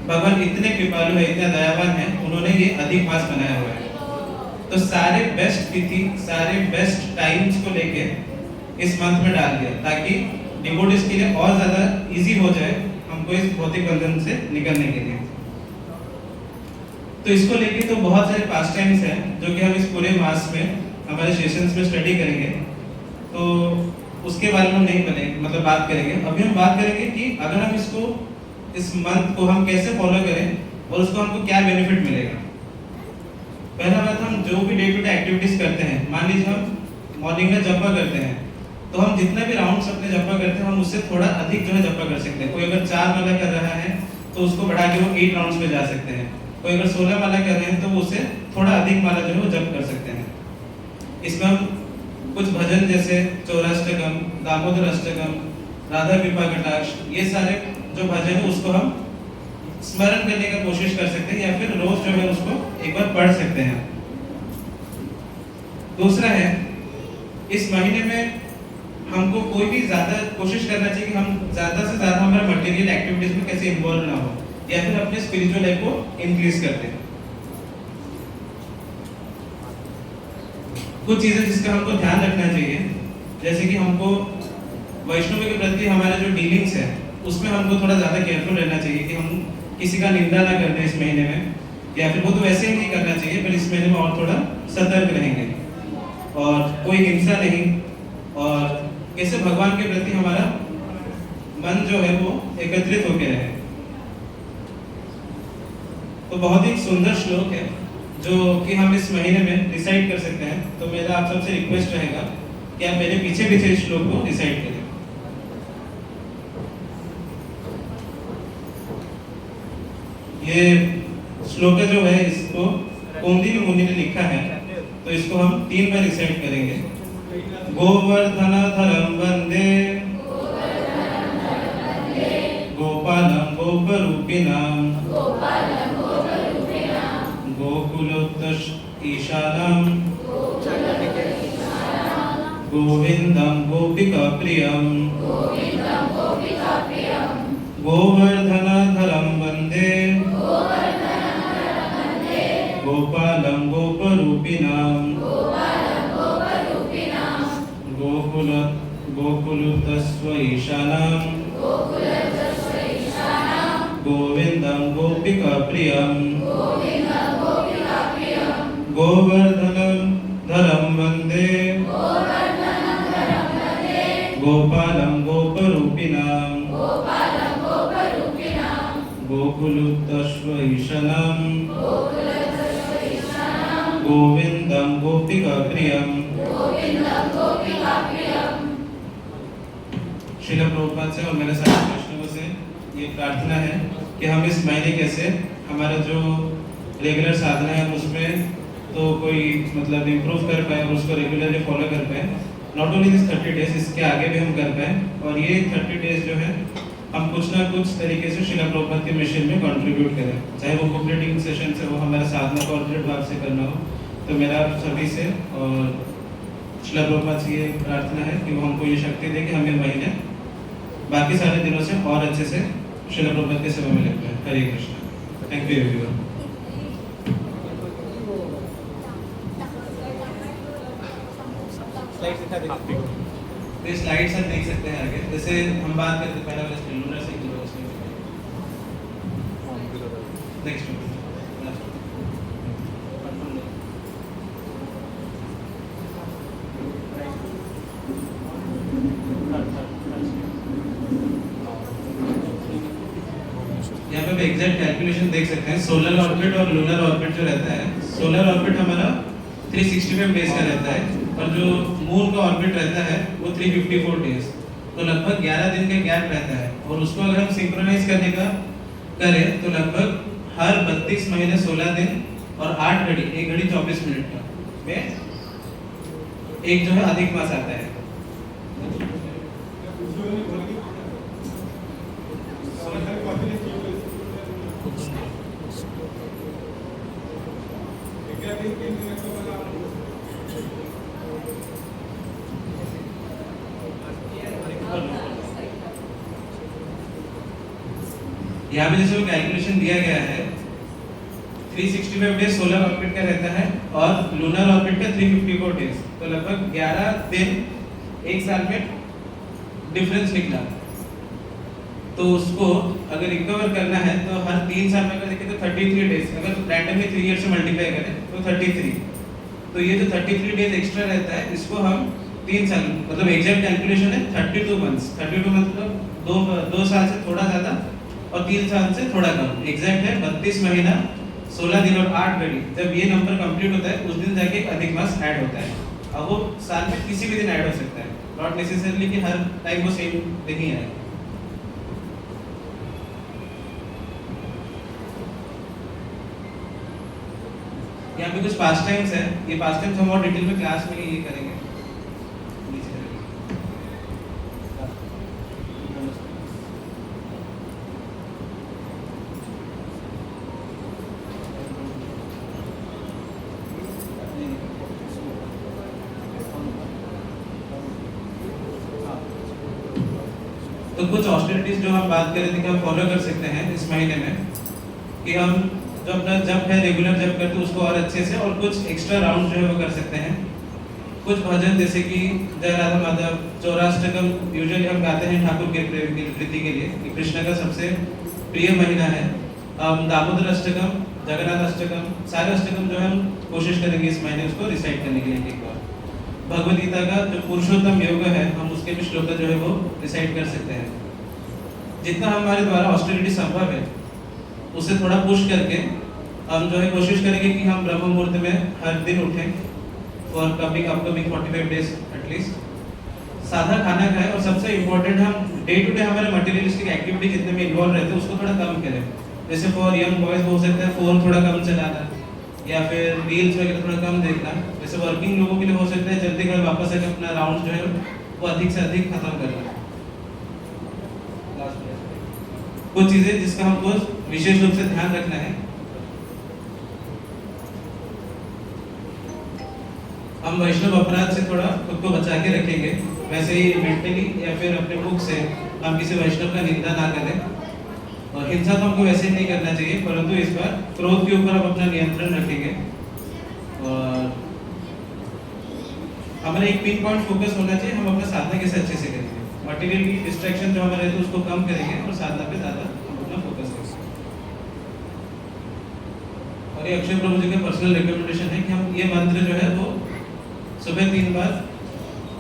भगवान इतने कृपालु है, इतने दयावान है, उन्होंने ये अधिक मास बनाया हुआ है। तो सारे बेस्ट तिथि, सारे बेस्ट टाइम्स को लेके इस मंथ में डाल दिया, ताकि डिवोटीज के लिए और ज्यादा इजी हो जाए हमको इस भौतिक बंधन से निकलने के लिए। तो इसको लेके तो बहुत सारे पास टाइम्स हैं जो कि हम इस पूरे मास में हमारे सेशंस में स्टडी करेंगे, तो उसके बारे में हम नहीं बनेंगे, मतलब बात करेंगे। अभी हम बात करेंगे कि अगर हम इसको, इस मंथ को हम कैसे फॉलो करें और उसको हमको क्या बेनिफिट मिलेगा। पहला बात, हम जो भी डे टू डे एक्टिविटीज करते हैं, मान लीजिए हम मॉर्निंग में जपा करते हैं, तो हम जितने भी राउंड्स अपने जपा करते हैं हम उससे थोड़ा अधिक जो है जपा कर सकते हैं। कोई अगर 4 माला कर रहा है तो उसको बढ़ा के वो 8 राउंड्स पे जा सकते हैं। कोई अगर 16 माला कर रहे हैं तो वो उससे थोड़ा अधिक माला जो है वो जप कर सकते हैं। इसमें हम कुछ भजन जैसे चौराष्टकम, दामोदर अष्टकम, राधा कृपा कटाक्ष, ये सारे जो भजन है उसको हम स्मरण करने का कोशिश कर सकते हैं, या फिर रोज जो है उसको एक बार पढ़ सकते हैं। दूसरा है, इस महीने में हमको कोई भी ज्यादा कोशिश करना चाहिए कि हम ज्यादा से ज्यादा हमारे मटेरियल एक्टिविटीज में कैसे इन्वॉल्व ना हो, या फिर अपने स्पिरिचुअल लाइफ को इंक्रीज करते हैं। कुछ चीजें जिसका हमको ध्यान रखना चाहिए, जैसे कि हमको वैष्णवी के प्रति हमारे जो डीलिंग्स है उसमें हमको थोड़ा ज्यादा केयरफुल रहना चाहिए कि हम किसी का निंदा ना कर दें इस महीने में, या फिर वो तो वैसे ही नहीं करना चाहिए, पर इस महीने में और थोड़ा सतर्क रहेंगे, और कोई हिंसा नहीं, और कैसे भगवान के प्रति हमारा मन जो है वो एकत्रित होकर रहे। तो बहुत ही सुंदर श्लोक है जो कि हम इस महीने में रिसाइट कर सकते हैं। तो मेरा आप सबसे रिक्वेस्ट रहेगा कि आप मेरे पीछे पीछे इस श्लोक को रिसाइट करें। ये श्लोक जो है इसको कौंडिन्य मुनि ने लिखा है, तो इसको हम 3 बार रिसाइट करेंगे। गोवर्धन धरम वंदे गोपालम गोपरूपिणाम गोकुलोत्तश ईशानम गोविंदम गोपिका प्रियम गोवर्धन धरम वंदे गोपालम गोपरूपिणाम गोकुलोत्तस्व ईशानम गोविंदम गोपिका प्रियम गोवर्धनम धरम वंदे गोपालम गोपरूपिणाम गोकुलोत्तस्व ईशानम गोविंदम गोपिका प्रियम। श्रील प्रभुपाद से और मेरे सारे वैष्णवों से ये प्रार्थना है कि हम इस महीने कैसे हमारा जो रेगुलर साधना है उसमें तो कोई मतलब इम्प्रूव कर पाए और उसको रेगुलरली फॉलो कर पाए। नॉट ओनली दिस 30 डेज, इसके आगे भी हम कर पाए, और ये 30 डेज जो है हम कुछ ना कुछ तरीके से श्रील प्रभुपाद के मिशन में कंट्रीब्यूट करें, चाहे वो बुक रीडिंग सेशन से, वो हमारे साधना को और दृढ़ भाव से करना हो। तो मेरा सभी से और श्रील प्रभुपाद से ये प्रार्थना है कि वो हमको ये शक्ति दे कि हम ये महीने बाकी सारे दिनों से और अच्छे से श्रील प्रभुपाद के सेवा में लगते हैं। Hare Krishna. Thank you everyone. ये स्लाइड्स आप देख सकते हैं आगे, जैसे हम बात करते हैं पहला वाला लूनर साइकिल का, उसमें नेक्स्ट यहाँ पे एग्जैक्ट कैलकुलेशन देख सकते हैं। सोलर ऑर्बिट और लूनर ऑर्बिट जो रहता है, सोलर ऑर्बिट हमारा 365 डेज का रहता है, और जो मून का ऑर्बिट रहता है वो 354 डेज, तो लगभग 11 दिन का गैप रहता है। और उसको अगर हम सिंक्रोनाइज करने का करें तो लगभग हर 32 महीने 16 दिन और 8 घड़ी, 1 घड़ी 24 मिनट का में एक जो है अधिक मास आता है। यहाँ पे जैसे वो कैलकुलेशन दिया गया है 365 डेज सोलर ऑर्बिट का रहता है और लूनर ऑर्बिट का 354 डेज, तो लगभग 11 दिन एक साल में डिफरेंस निकला। तो उसको अगर रिकवर करना है तो हर 3 साल में अगर देखें तो 33 डेज, अगर रैंडमली 3 ईयर से मल्टीप्लाई करें तो 33, तो ये जो 33 डेज एक्स्ट्रा रहता है इसको हम 3 साल, मतलब एग्जैक्ट कैलकुलेशन है 32 मंथ्स, 32 मतलब 2 साल से थोड़ा ज़्यादा और 3 साल से थोड़ा कम, एग्जैक्ट है 32 महीना 16 दिन और 8 घड़ी। जब ये नंबर कंप्लीट होता है उस दिन जाके एक अधिक मास ऐड होता है। अब वो साल में किसी भी दिन ऐड हो सकता है, नॉट नेसेसरली कि हर टाइम वो सेम दिन ही आए। यहाँ पे कुछ पास टाइम्स है, ये पास टाइम्स हम और डिटेल में क्लास में ये करेंगे। तो कुछ ऑस्टेरिटीज जो हम बात कर रहे थे कि हम फॉलो कर सकते हैं इस महीने में, कि हम जो अपना जप है रेगुलर जप करते हैं उसको और अच्छे से, और कुछ एक्स्ट्रा राउंड जो है वो कर सकते हैं। कुछ भजन जैसे कि जय राधा माधव, चौराष्टकम यूजुअली हम गाते हैं ठाकुर के प्रीति के लिए, कि कृष्ण का सबसे प्रिय महीना है। दामोदर अष्टकम, जगन्नाथ अष्टकम, सारे अष्टकम जो है हम कोशिश करेंगे इस महीने उसको रिसाइट करने के लिए एक बार। भगवद गीता का जो पुरुषोत्तम योग है हम उसके भी श्लोक जो है वो रिसाइट कर सकते हैं। जितना हमारे द्वारा ऑस्टेरिटी संभव है उसे थोड़ा पुश करके हम जो है कोशिश करेंगे कि हम ब्रह्म मुहूर्त में हर दिन उठें for coming upcoming 45 days at least. सादा खाना खाएं और सबसे इम्पोर्टेंट हम डे टू डे हमारे मटेरियलिस्टिक एक्टिविटी जितने में इन्वॉल्व रहते हैं उसको थोड़ा कम करें। जैसे फॉर यंग बॉयज हो सकता है फ़ोन थोड़ा कम चलाना या फिर रील्स वगैरह थोड़ा कम देखना। वैसे वर्किंग लोगों के लिए हो सकता है जल्दी घर वापस आकर अपना राउंड जो है वो अधिक से अधिक खत्म करना। कुछ चीज़ें जिसका हमको विशेष रूप से ध्यान रखना है, हम वैष्णव अपराध से थोड़ा खुद को बचा के रखेंगे। वैसे ही मेंटली या फिर अपने मुख से हम किसी वैष्णव का निंदा ना करें, और हिंसा तो हमको वैसे ही नहीं करना चाहिए, परंतु इस बार क्रोध के ऊपर हम अपना नियंत्रण रखेंगे। और हमारा एक पिन पॉइंट फोकस होना चाहिए, हम अपना साधना कैसे अच्छे से करेंगे। मटेरियल की डिस्ट्रैक्शन जो हमारे रहते हैं उसको कम करेंगे और साधना पे ज़्यादा हम अपना फोकस करेंगे। और ये अक्षय प्रभु जी का पर्सनल रिकमेंडेशन है कि हम ये मंत्र जो है वो सुबह 3 बार,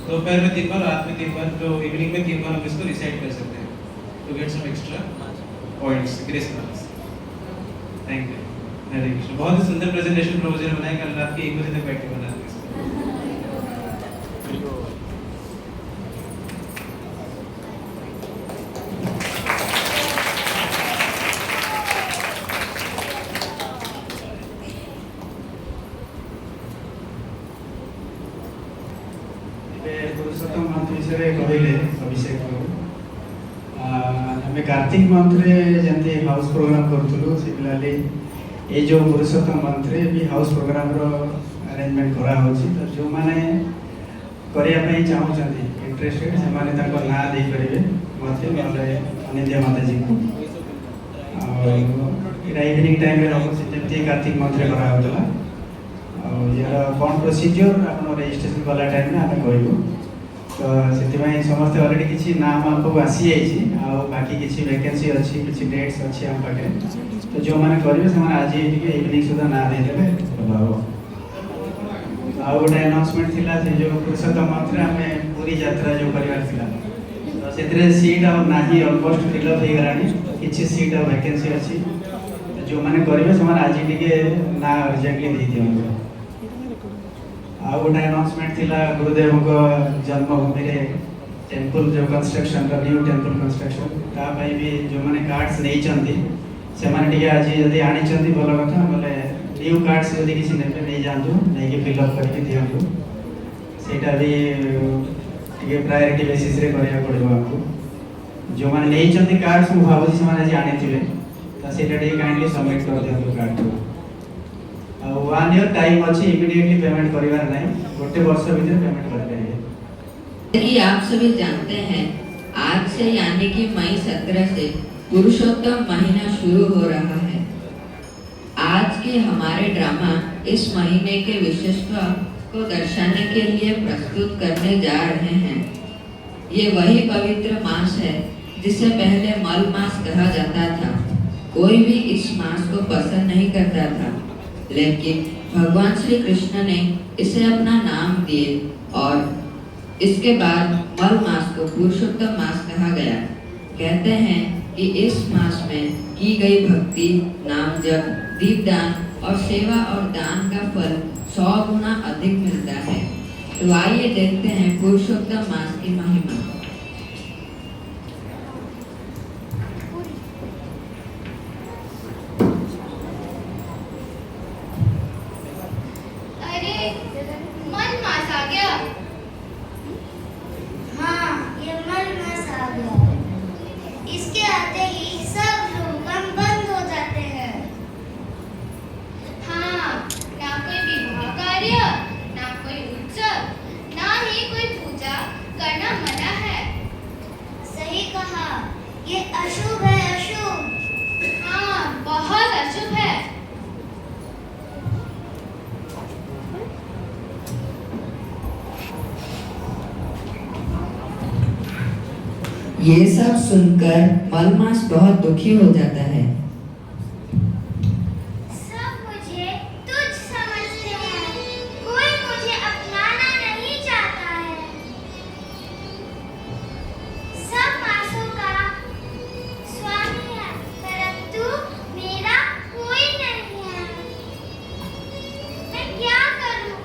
दोपहर में 3 बार, रात में 3 बार, जो इवनिंग में 3 बार हम इसको रिसाइट कर सकते हैं to get some extra points, grace marks. Thank you. Hare Krishna. बहुत ही सुंदर प्रेजेंटेशन प्रभु जी ने बनाया, कल रात के 1 बजे तक बैठ के बना दिया। पुरुषोत्तम मंथ विषय कहले अभिषेक बाबू, आम कार्तिक मंथरे जमी हाउस प्रोग्राम करूँ से पिलाली ये जो पुरुषोत्तम मंथरे भी हाउस प्रोग्राम अरेंजमेंट कराऊँ। तो जो मैंने करने चाहूँगी इंटरेस्टेड से ना देपारे मत अनिंद्या माता जी को। इवनिंग टाइम हम जमी कार्तिक मंथरे कराला यार कौन प्रोसीजर आप रजिस्ट्रेशन कला टाइम आम कहूँ। तो से समस्त अलरेडी किसी नाम आपको आसी जाइए, बाकी किसी वैकेंसी अच्छी किसी डेट्स अच्छी आम पाखे। तो जो मैंने करेंगे से आज इवनिंग सुधा ना देदेवे भल हम। आउ गोटे अनाउंसमेंट थिला से जो पुरुषोत्तम मंथ आम पूरी यात्रा जो करार थिला, तो से सीट आउ ना अलमोस्ट फिलअप हो गला, किसी सीट आ वैकेंसी अच्छी। तो जो मैंने करेंगे से आज टे ना अर्जेंटली दे दिखाँ। आ गोटे अनाउंसमेंट थिला गुरुदेव को जन्मभूमि टेम्पल जो कंस्ट्रक्शन न्यू टेम्पल कंस्ट्रक्शन तापाई भी जो मैंने कार्ड्स नहीं से आज जब आनी भल कथा बोले न्यू कार्ड्स जब किसी ने नहीं जातु नहीं फिलअप करके दिंतु सेटा भी टे प्रायोरिटी बेसिस रे करिया पड़ो हमको। जो मैंने नहीं कार्ड्स मुझे भावुँ से आज आनी तो सेटा टे काइंडली सबमिट कर दिंतु कार्ड। 1 ईयर टाइम अच्छी इमीडिएटली पेमेंट करिवार नहीं, गोटे वर्ष भीतर पेमेंट कर देंगे। कि आप सभी जानते हैं आज से यानी कि मई 17 से पुरुषोत्तम महीना शुरू हो रहा है। आज के हमारे ड्रामा इस महीने के विशेषत्व को दर्शाने के लिए प्रस्तुत करने जा रहे हैं। ये वही पवित्र मास है जिसे पहले मल मास कहा जाता था। कोई भी इस मास को पसंद नहीं करता था, लेकिन भगवान श्री कृष्ण ने इसे अपना नाम दिए और इसके बाद मल मास को पुरुषोत्तम मास कहा गया। कहते हैं कि इस मास में की गई भक्ति, नाम जप, दीपदान और सेवा और दान का फल 100 गुना अधिक मिलता है। तो आइए देखते हैं पुरुषोत्तम मास की महिमा। अरे मन मास आ गया। हाँ, ये मल मास आ गया। इसके आते ही सब लोग काम बंद हो जाते हैं। हाँ, ना कोई विवाह कार्य, ना कोई उत्सव, ना ही कोई पूजा करना मना है। सही कहा, ये अशुभ है, अशुभ। हाँ, बहुत अशुभ है। ये सब सुनकर मलमास बहुत दुखी हो जाता है। सब मुझे तुच्छ समझते हैं, कोई मुझे अपनाना नहीं चाहता है। सब मासों का स्वामी है, परंतु मेरा कोई नहीं है। मैं क्या करूं?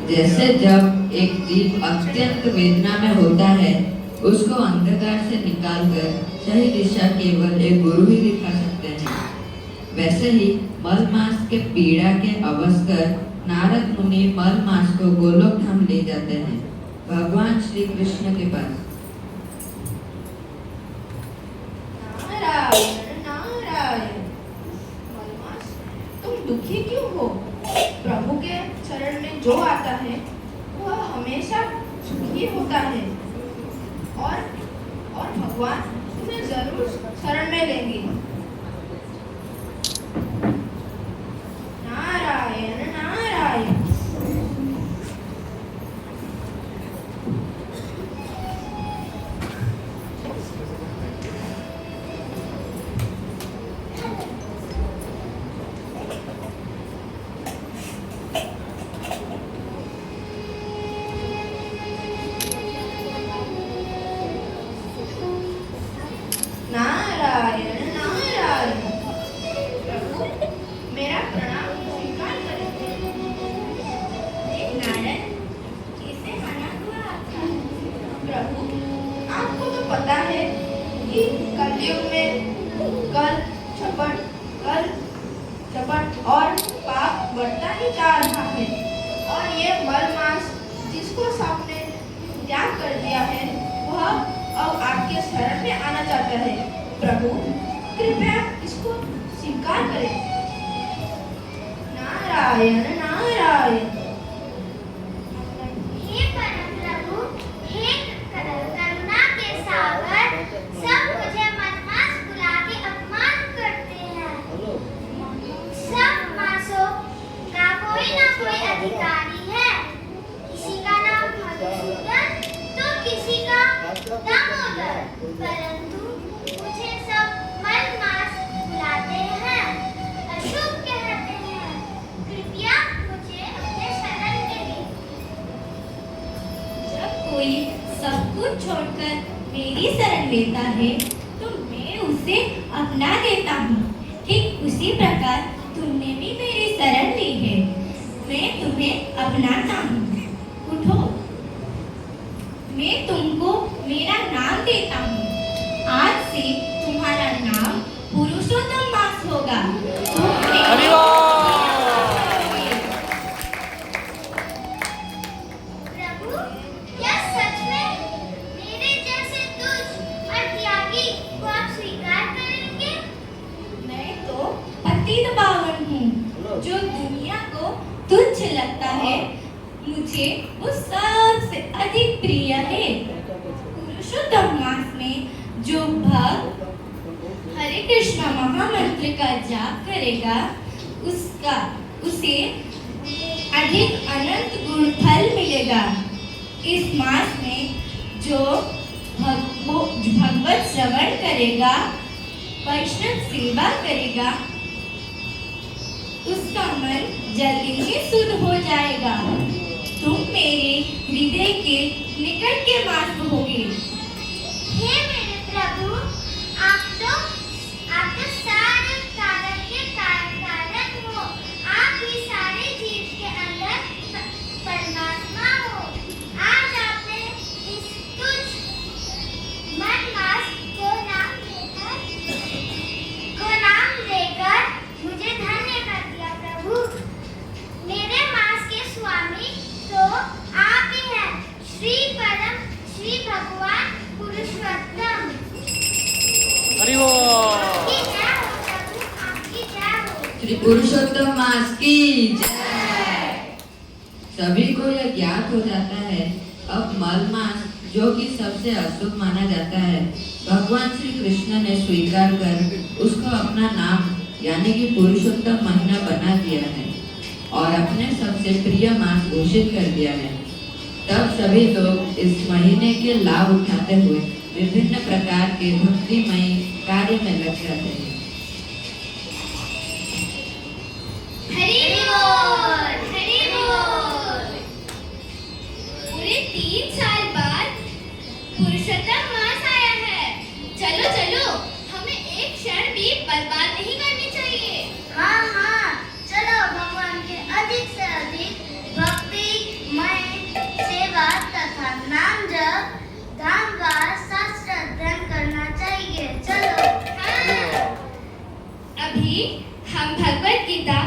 जैसे जब एक जीव अत्यंत वेदना में होता है, उसको अंधकार से निकालकर सही दिशा केवल एक गुरु ही दिखा सकते हैं। वैसे ही मलमास के पीड़ा के अवसर नारद मुनि मलमास को गोलोक धाम ले जाते हैं, भगवान श्री कृष्ण के पास। नारायण नारायण। मलमास, तुम दुखी क्यों हो? प्रभु के चरण में जो आता है वह हमेशा सुखी होता है और भगवान तुम्हें जरूर शरण में लेंगे। नारायण नारायण। नारायण नारायण। प्रभु, मेरा प्रणाम स्वीकार करें। नारद, इसे मना हुआ था। प्रभु, आपको तो पता है कि कलयुग में कल छपट और पाप बढ़ता ही जा रहा है, और ये मलमास जिसको सबने त्याग कर दिया है वह अब आपके शरण में आना चाहता है। प्रभु, कृपया इसको स्वीकार करें। नारायण नारायण। हे परम प्रभु, हे करुणा के सागर, सब मुझे मलमास बुला के अपमान करते हैं। सब मासों का कोई ना कोई अधिकारी है। किसी का नाम मधुसूदन तो किसी का दामोदर, परंतु मुझे सब मलमास बुलाते हैं, अशुभ कहते हैं। कृपया मुझे अपने शरण में लें। जब कोई सब कुछ छोड़कर मेरी शरण लेता है तो मैं उसे अपना देता हूँ। ठीक उसी प्रकार तुमने भी मेरी शरण ली है, मैं तुम्हें अपनाता हूँ। उठो, मैं तुमको मेरा नाम देता हूँ। आज से तुम्हारा नाम पुरुषोत्तम मास होगा। प्रभु, क्या सच में मेरे जैसे तुच्छ और त्यागी को आप स्वीकार करेंगे? पतित पावन हूँ। जो दुनिया को तुच्छ लगता है, मुझे वो सबसे अधिक प्रिय है। पुरुषोत्तम मास में जो भक्त हरे कृष्णा महामंत्र का जाप करेगा, उसे अधिक अनंत गुण फल मिलेगा। इस मास में जो भगवत श्रवण करेगा, वैष्णव सेवा करेगा, उसका मन जल्दी ही शुद्ध हो जाएगा। तुम मेरे हृदय के निकट के मास होगे। हे मेरे प्रभु, आप तो सारे कारण के कारण हो। आप ही सारे जीव के अंदर परमात्मा हो। आज आपने इस तुच्छ मन मास को नाम देकर मुझे धन्य कर दिया प्रभु। मेरे मास के स्वामी तो आप ही हैं, श्री भगवान पुरुषोत्तम। श्री पुरुषोत्तम मास की जय। सभी को यह ज्ञात हो जाता है, अब मल मास जो कि सबसे अशुभ माना जाता है, भगवान श्री कृष्ण ने स्वीकार कर उसको अपना नाम यानी कि पुरुषोत्तम महीना बना दिया है और अपने सबसे प्रिय मास घोषित कर दिया है। तब सभी लोग इस महीने के लाभ उठाते हुए विभिन्न प्रकार के भक्तिमय कार्य में लग जाते हैं। हरि बोल, हरि बोल। पूरे 3 साल बाद पुरुषोत्तम मास आया है। चलो चलो, हमें एक क्षण भी बर्बाद नहीं करनी चाहिए। हाँ हाँ, चलो भगवान के अधिक से अधिक भक्तिमय सेवा तथा नाम जप, धाम वास, शास्त्र अध्ययन करना चाहिए। चलो। हाँ। अभी हम भगवत गीता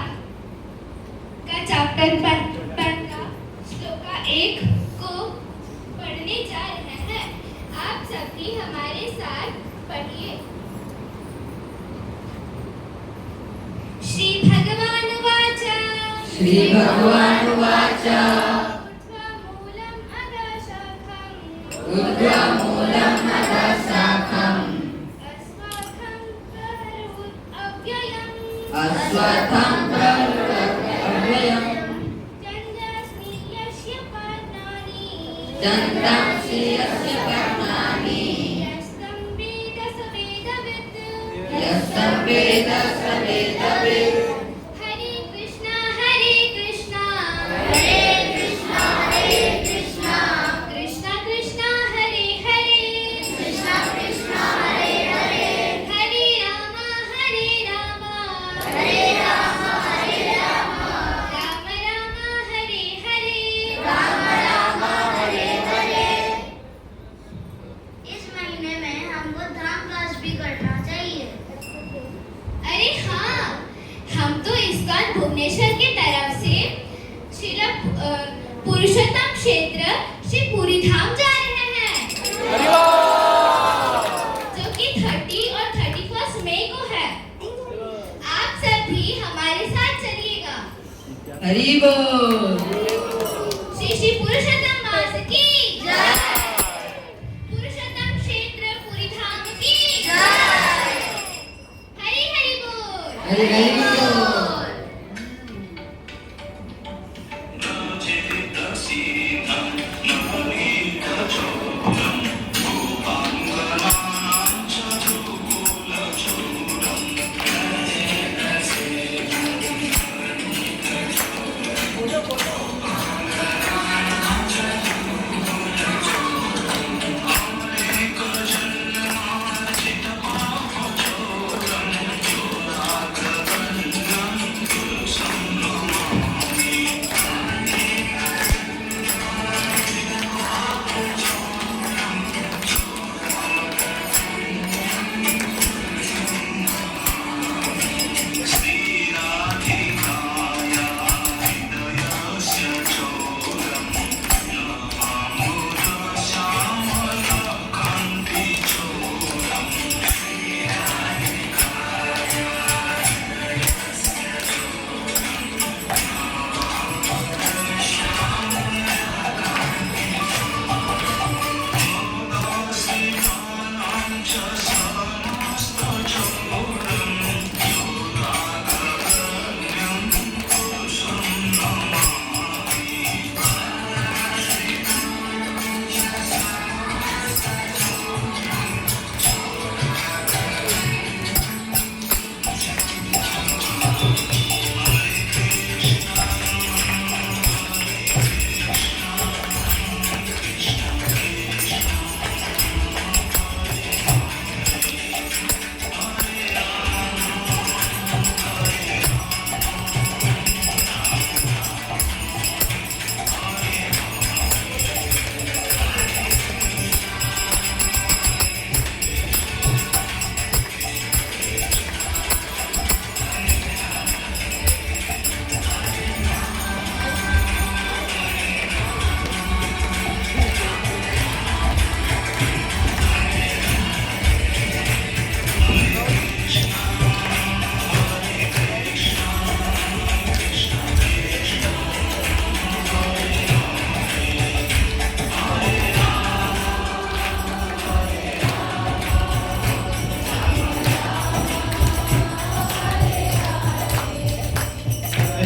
का चैप्टर 15 श्लोका 1 को पढ़ने जा रहे हैं। आप सभी हमारे साथ पढ़िए। श्री भगवान वाच। श्री भगवान वाच। ऊर्ध्वमूलम् अधः शाखम् अश्वत्थं प्रवर्तयम् छन्दांसि यस्य पर्णानि यस्तं वेद स वेदवित्। यस्तं वेद स वेदवित्। हरे कृष्णा हरे कृष्णा हरे कृष्णा हरे कृष्णा कृष्णा कृष्णा हरे हरे कृष्णा कृष्णा हरे हरे हरे राम हरे राम हरे राम हरे राम राम राम हरे हरे राम राम हरे हरे। इस महीने में हमको धाम क्लास भी करना चाहिए। अरे हाँ, हम तो इस्कॉन भुवनेश्वर की तरफ से श्री पुरुषोत्तम क्षेत्र श्री पूरी धाम जा रहे हैं, जो कि 30 और 31 मई को है। आप सब भी हमारे साथ चलिएगा। हरि बोल। श्री श्री पुरुषोत्तम मास की जय। पुरुषोत्तम क्षेत्र पूरी धाम की जय। हरि हरि बोल। हरि बोल।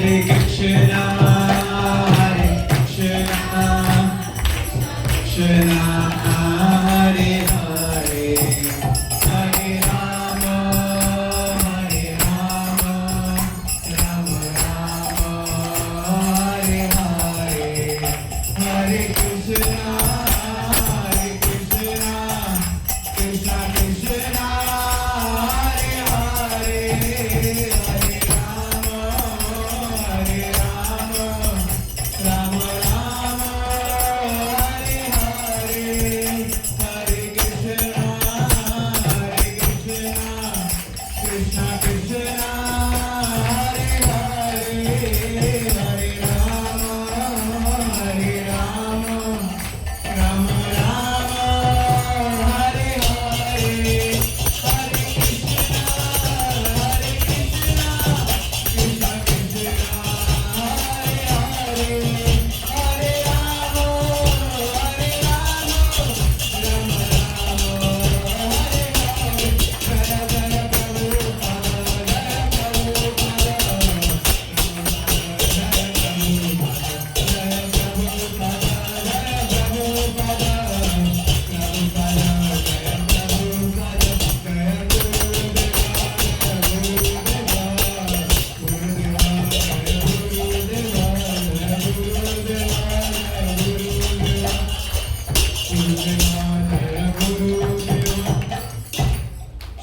Hare Krishna, Krishna Hare Hare, Hare Rama, Rama Rama, Hare Hare, Hare Krishna, Krishna Krishna, Hare Hare, Hare Rama, Rama Rama, Hare Hare, Hare Krishna, Krishna Krishna, Hare Hare, Hare Rama, Rama Rama, Hare Hare, Hare Krishna, Krishna Krishna, Hare Hare, Hare Rama, Rama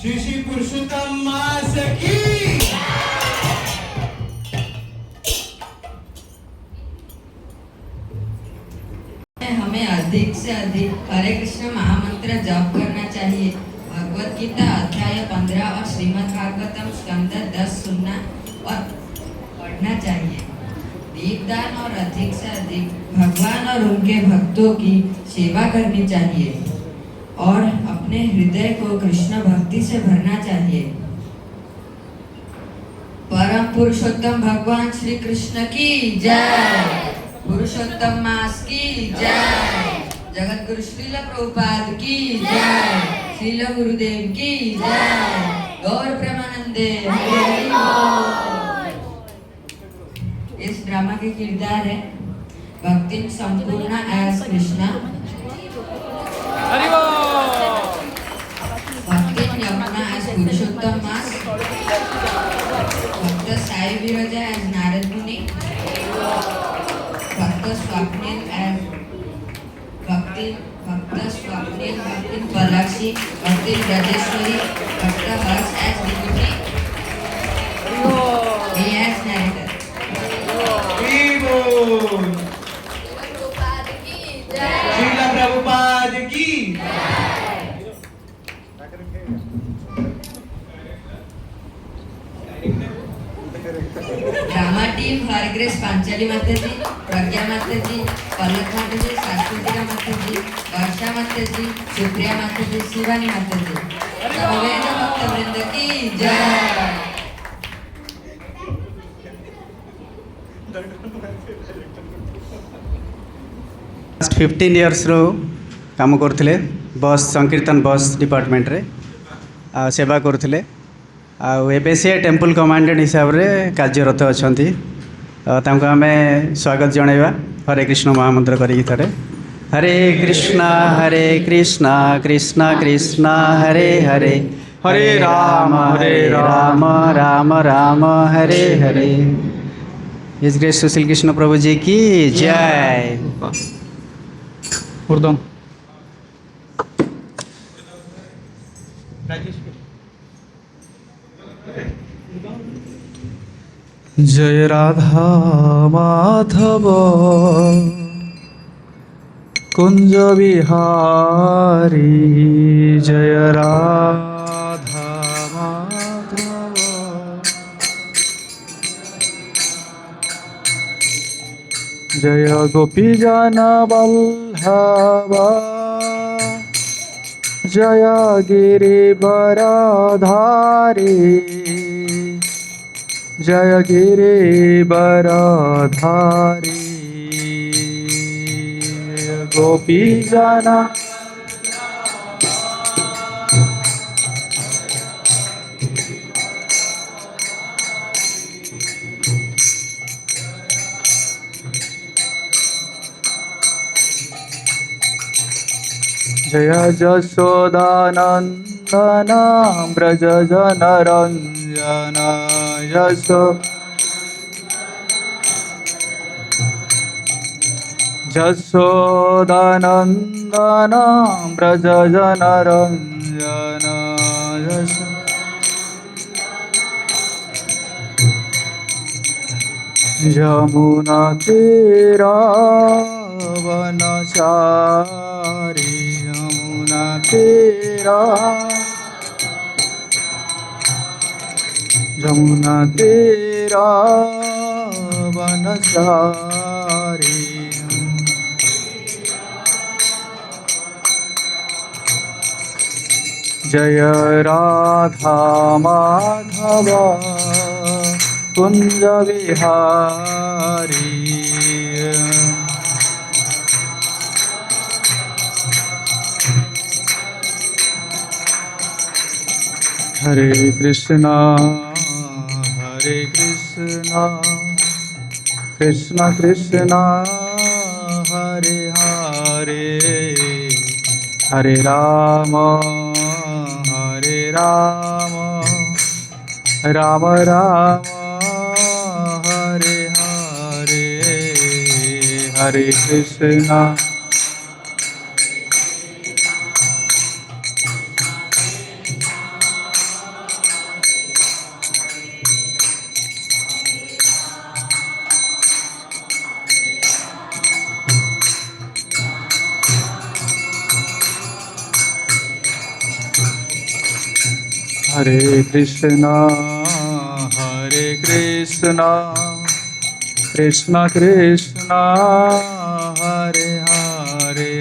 Shri Shri पुरुषोत्तम मास की हमें अधिक से अधिक हरे कृष्ण महामंत्र जप करना चाहिए। भगवत गीता अध्याय 15 और श्रीमद् भागवतम स्कंद 10 सुनना और पढ़ना चाहिए। दीपदान और अधिक से अधिक भगवान और उनके भक्तों की सेवा करनी चाहिए और अपने हृदय को कृष्ण भक्ति से भरना चाहिए। परम पुरुषोत्तम भगवान श्री कृष्ण की जय। पुरुषोत्तम मास की जय। जगत गुरु श्रील प्रभुपाद की जय। श्रील गुरुदेव की जय। गौर प्रेमानंदे हरि बोल। इस ड्रामा के किरदार है भक्ति संपूर्ण एज कृष्णा, भक्ति यमुना एज पुरुषोत्तम मास, भक्त साई विरजा एज नारद मुनि, भक्त स्वप्निल एज भक्ति Palakshi, Bhakti Rajeshwari, Bhakta Harsh as Vibhuti, me as narrator. Shrila Prabhupad की ड्रामा टीम हरग्रेस पांचाली माताजी, प्रज्ञा माताजी, पलक माताजी, शाश्वतीरा माताजी, वर्षा माताजी, सुप्रिया माताजी, शिवानी माताजी, समवेत भक्तवृंद की जय। 15 years रो काम करथिले बस संकीर्तन बस डिपार्टमेंट रे सेवा करथिले एबे से टेम्पल कमांडेंट हिसाब रे कार्यरत अछंती। तांको हमें स्वागत जणाइबा हरे कृष्ण महामंत्र करी थरे। हरे कृष्णा कृष्णा कृष्णा हरे हरे, हरे राम राम राम हरे हरे। हिज ग्रेस सुशील कृष्ण प्रभु जी की जय। उर्दम जय राधा माधव कुंज विहारी, जय राधा माधव जय गोपी जन वल्लभा, जय गिरिवरधारी, जय गिरिवरधारी, गोपी जना जय जसोदानन्दन व्रज जनरञ्जन जसोदानन्दन व्रज जनरञ्जन यमुना तीरावनचारी यमुना तीरावनचारी जय राधा माधव कुंज विहारी हरे कृष्णा कृष्ण कृष्ण हरे हरे हरे राम राम राम हरे हरे हरे कृष्णा हरे कृष्णा कृष्ण कृष्ण हरे हरे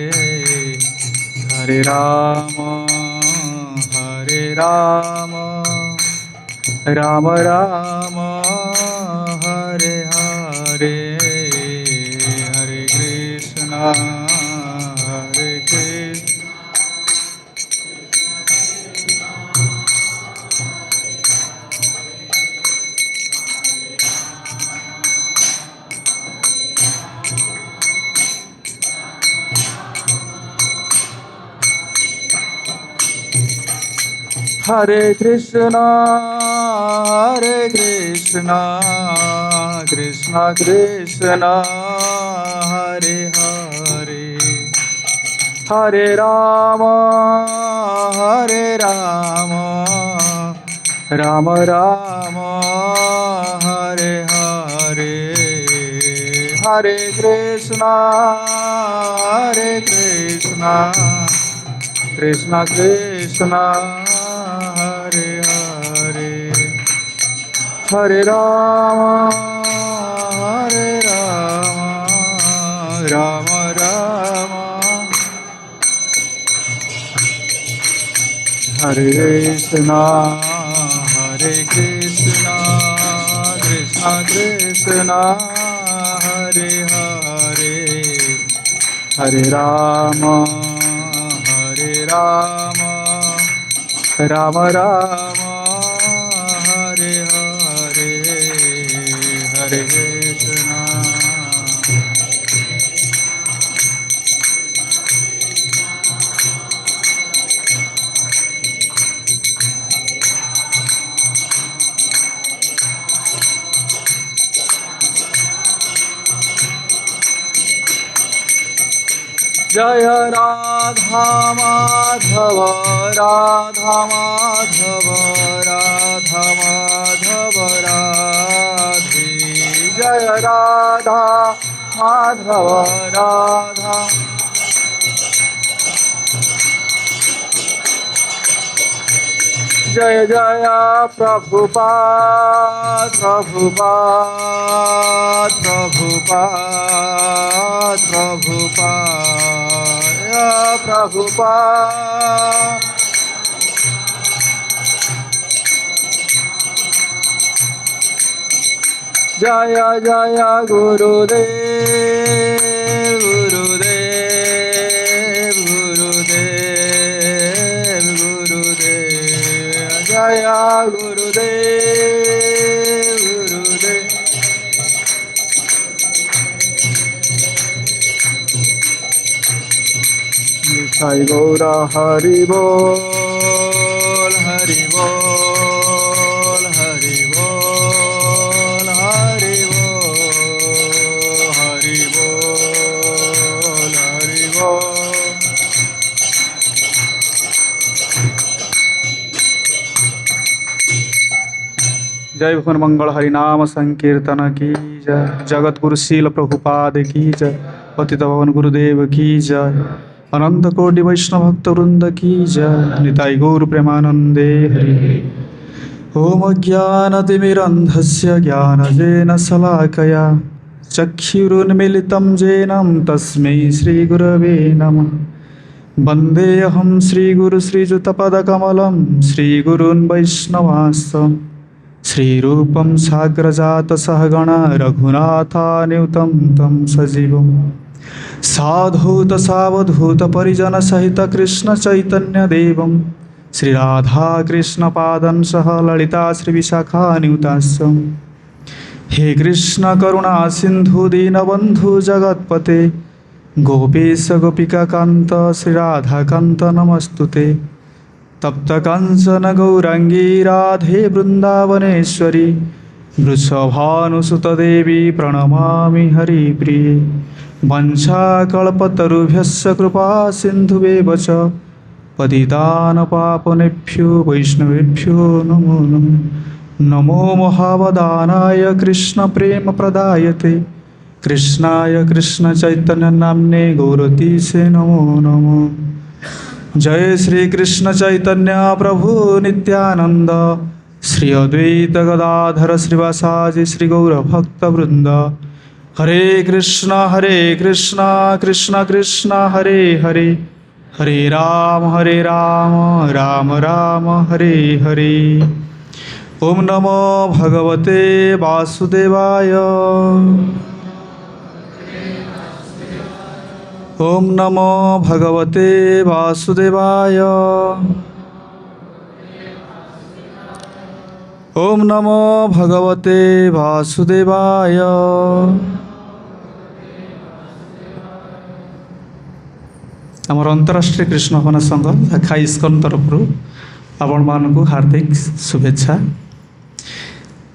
हरे राम राम राम हरे हरे हरे कृष्णा हरे कृष्णा कृष्ण कृष्ण हरे हरे हरे राम राम राम हरे हरे हरे कृष्णा कृष्ण कृष्ण हरे हरे हरे राम राम राम हरे कृष्णा कृष्ण कृष्ण हरे हरे हरे राम राम राम हरे हरे हरे कृष्णा जय राधा माधव राधा माधव राधा माधव राधे जय राधा माधव राधा जय जय प्रभुपाद प्रभुपाद प्रभुपाद प्रभुपाद प्रभुपाद जय जय गुरुदेव गुरुदेव गुरुदेव गुरुदेव जय गुरुदेव गुरुदेव निताई गौर हरि बोल हरि बोल हरि बोल हरि बोल हरि बोल हरि बोल। जय भुवन मंगल हरिनाम संकीर्तन की जय। जगत गुरु शील प्रभुपाद की जय। पतित पावन गुरुदेव की जय। अनंत कोटि वैष्णव भक्त वृंद की जय। निताई गौर प्रेमानंदे हरि। ओम ज्ञानतिमिरन्धस्य ज्ञानजेन शलाकया चक्षुरुन्मीलितं येन तस्मै श्रीगुरवे नमः। वन्देऽहं श्रीगुरुश्रीयुतपदकमलं श्रीगुरून् वैष्णवांश्च श्रीरूपं साग्रजातसहगण रघुनाथान्वितं तं सजीवं साधूत सावधूत परिजनसहित कृष्णचैतन्यदेवं श्रीराधाकृष्णपादं सह ललिता श्रीविशाखान्वितांश्च। हे कृष्ण करुणा सिन्धु दीनबन्धु जगत्पते गोपेश गोपिकान्त श्रीराधाकान्त नमस्तुते। तप्त कांचन गौरांगी राधे वृंदावनेश्वरी वृषभानुसुत देवी प्रणमामि हरिप्रिये। वंशाकल्पतरुभ्यश्च कृपा सिन्धुवेव च पतितान् पावनेभ्यो वैष्णवेभ्यो नमो नमः। नमो महावदानाय कृष्णप्रेमप्रदायते कृष्णाय कृष्णचैतन्यनाम्ने गौरतीसे नमो नमः। जय श्री कृष्ण चैतन्य प्रभु नित्यानंद श्री अद्वैत गदाधर श्रीवासादि श्री गौर भक्त वृंद। हरे कृष्ण कृष्ण कृष्ण हरे हरे हरे राम राम राम हरे हरे। ओम नमो भगवते वासुदेवाय। ओम नमो भगवते वासुदेवाय। ओम नमो भगवते वासुदेवाय। आमर अंतरराष्ट्रीय कृष्ण भवन संघ शाखा इस्कन तरफ आपण मानक हार्दिक शुभेच्छा।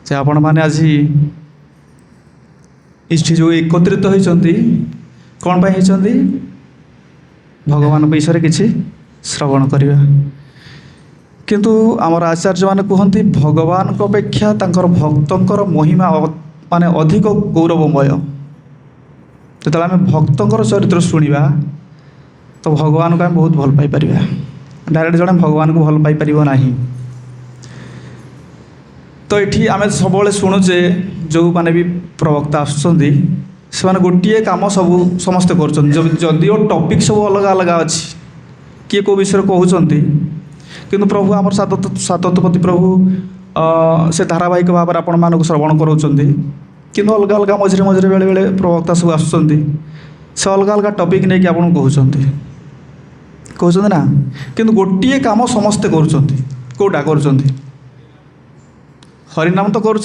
जे आपण माने आज इष्टि जो एकत्रित होइचंती कौन पाई होइचंती भगवान विषय किसी श्रवण करवा। किंतु आमर आचार्य माने कहते भगवान अपेक्षा तांकर भक्तंकर महिमा माने अधिक गौरवमय। जो आम भक्तंकर चरित्र शुणा तो भगवान को आम बहुत भल पाई परिबा। डायरेक्ट जड़े भगवान को भल पाई परिबो नाही। तो ये आम सब शुणुचे जो माने भी प्रवक्ता आसुचंदी से गोटे कम सब समस्ते करो टॉपिक सब अलग अलग अच्छी किए को विषय कहते किंतु प्रभु आम सातत्पति प्रभु से धारावाहिक भाव में आपण मानक श्रवण कराऊँ किंतु अलग अलग मझे मझे बेले बेले प्रवक्ता सब आसुँच से अलग अलग टॉपिक नहीं कि आपन कहते ना किंतु गोटे काम समस्ते करोटा कर हरिनाम तो कर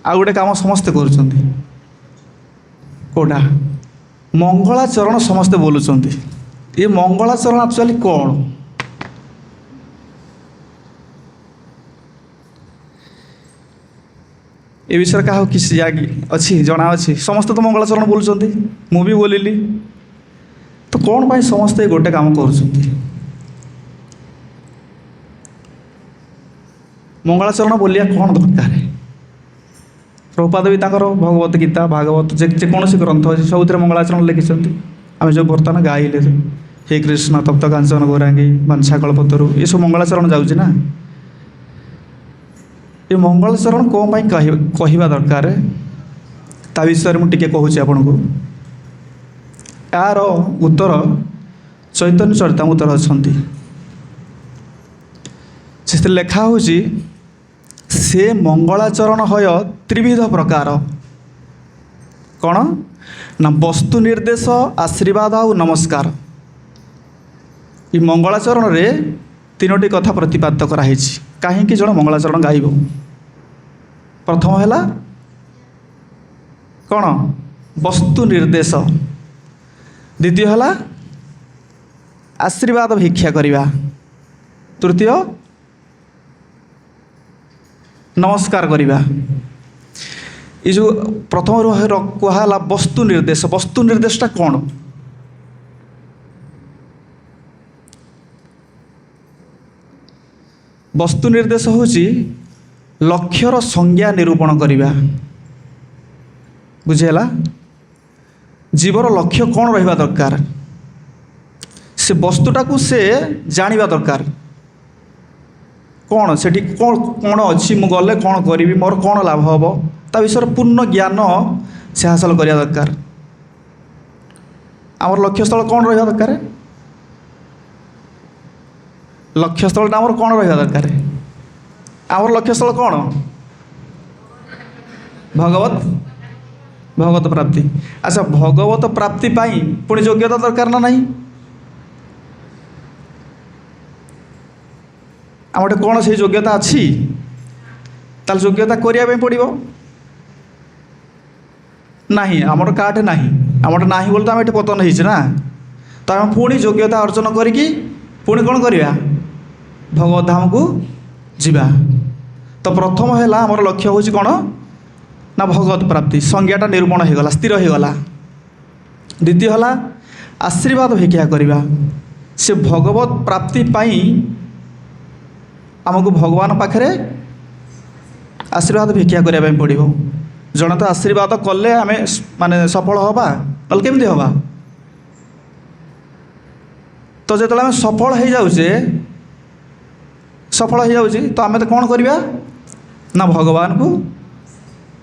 आ गोटे काम समस्ते करोटा मंगलाचरण समस्ते बोलुंट। ये मंगलाचरण एक्चुअली कौन ए विषय क्या किसी अच्छी जना अच्छी समस्ते तो मंगलाचरण बोलुंट मु भी बोलिली तो कौन पाई समस्ते गोटे काम कर मंगलाचरण बोलिया कौन दरकार। प्रभुपाद भी भगवत गीता भागवत जेकोसी ग्रंथ अच्छे सब मंगलाचरण लिखिं आम जो बर्तमान गाइले हे कृष्ण तप्त कांचन गौरांगी वंशाकल्पतरु ये सब मंगलाचरण जाऊँगी ना। ये मंगलाचरण कौन पाई कहवा दरकार ता विषय मुझे कहूँ आपन को। यार उत्तर चैतन्य चरितामृत अच्छा से लेखा हो से मंगलाचरण हय त्रिविध प्रकार कौन ना वस्तु निर्देश आशीर्वाद और नमस्कार। ये मंगलाचरण रे तीनोटी कथा प्रतिपादित कराई कहीं जड़े मंगलाचरण गाइब। प्रथम है कौन वस्तु निर्देश, द्वितीय है आशीर्वाद भिक्षा करिबा। तृतीय नमस्कार करिबा। ये जो प्रथम कहला वस्तु निर्देश, वस्तु निर्देशटा कौन? वस्तु निर्देश होची लक्ष्यर संज्ञा निरूपण करिबा। बुझेला? जीवर लक्ष्य कौन रहिबा दरकार, से वस्तुटा को से जानिबा दरकार। कौन सेठी कौन कौन अच्छी मु गले कौन करी मोर कौन लाभ हम ता विषय पूर्ण ज्ञान से हासिल करिया दरकार। आमर लक्ष्यस्थल कौन रहिबा दरकार? लक्ष्यस्थल आमर कौन रहिबा दरकार? आमर लक्ष्यस्थल कौन? भगवत प्राप्ति। अच्छा, भगवत प्राप्ति पाई पुणी योग्यता दरकार ना नहीं? आमटे कौन से योग्यता अच्छी ताल योग्यता करिया पड़ो नहीं? आमर काटे नहीं, आमटे नहीं बोल तो आम ये पतन होना। तो आम पुणी योग्यता अर्जन करी पुणी कौन करवा? भगवत धाम को जीवा। तो प्रथम है आमर लक्ष्य हूँ कौन ना भगवत प्राप्ति, संज्ञाटा निरूपण हो गला, स्थिर हो गला। द्वितीय है आशीर्वाद भिक्षा करवा। से भगवत प्राप्ति पाई आमको भगवान पाखरे आशीर्वाद भिक्षा करने पड़ो। जड़े तो आशीर्वाद कले आम माने सफल हवा ना केमती हवा? तो जो आम सफल हो जाऊे तो आम तो कौन करवा ना भगवान को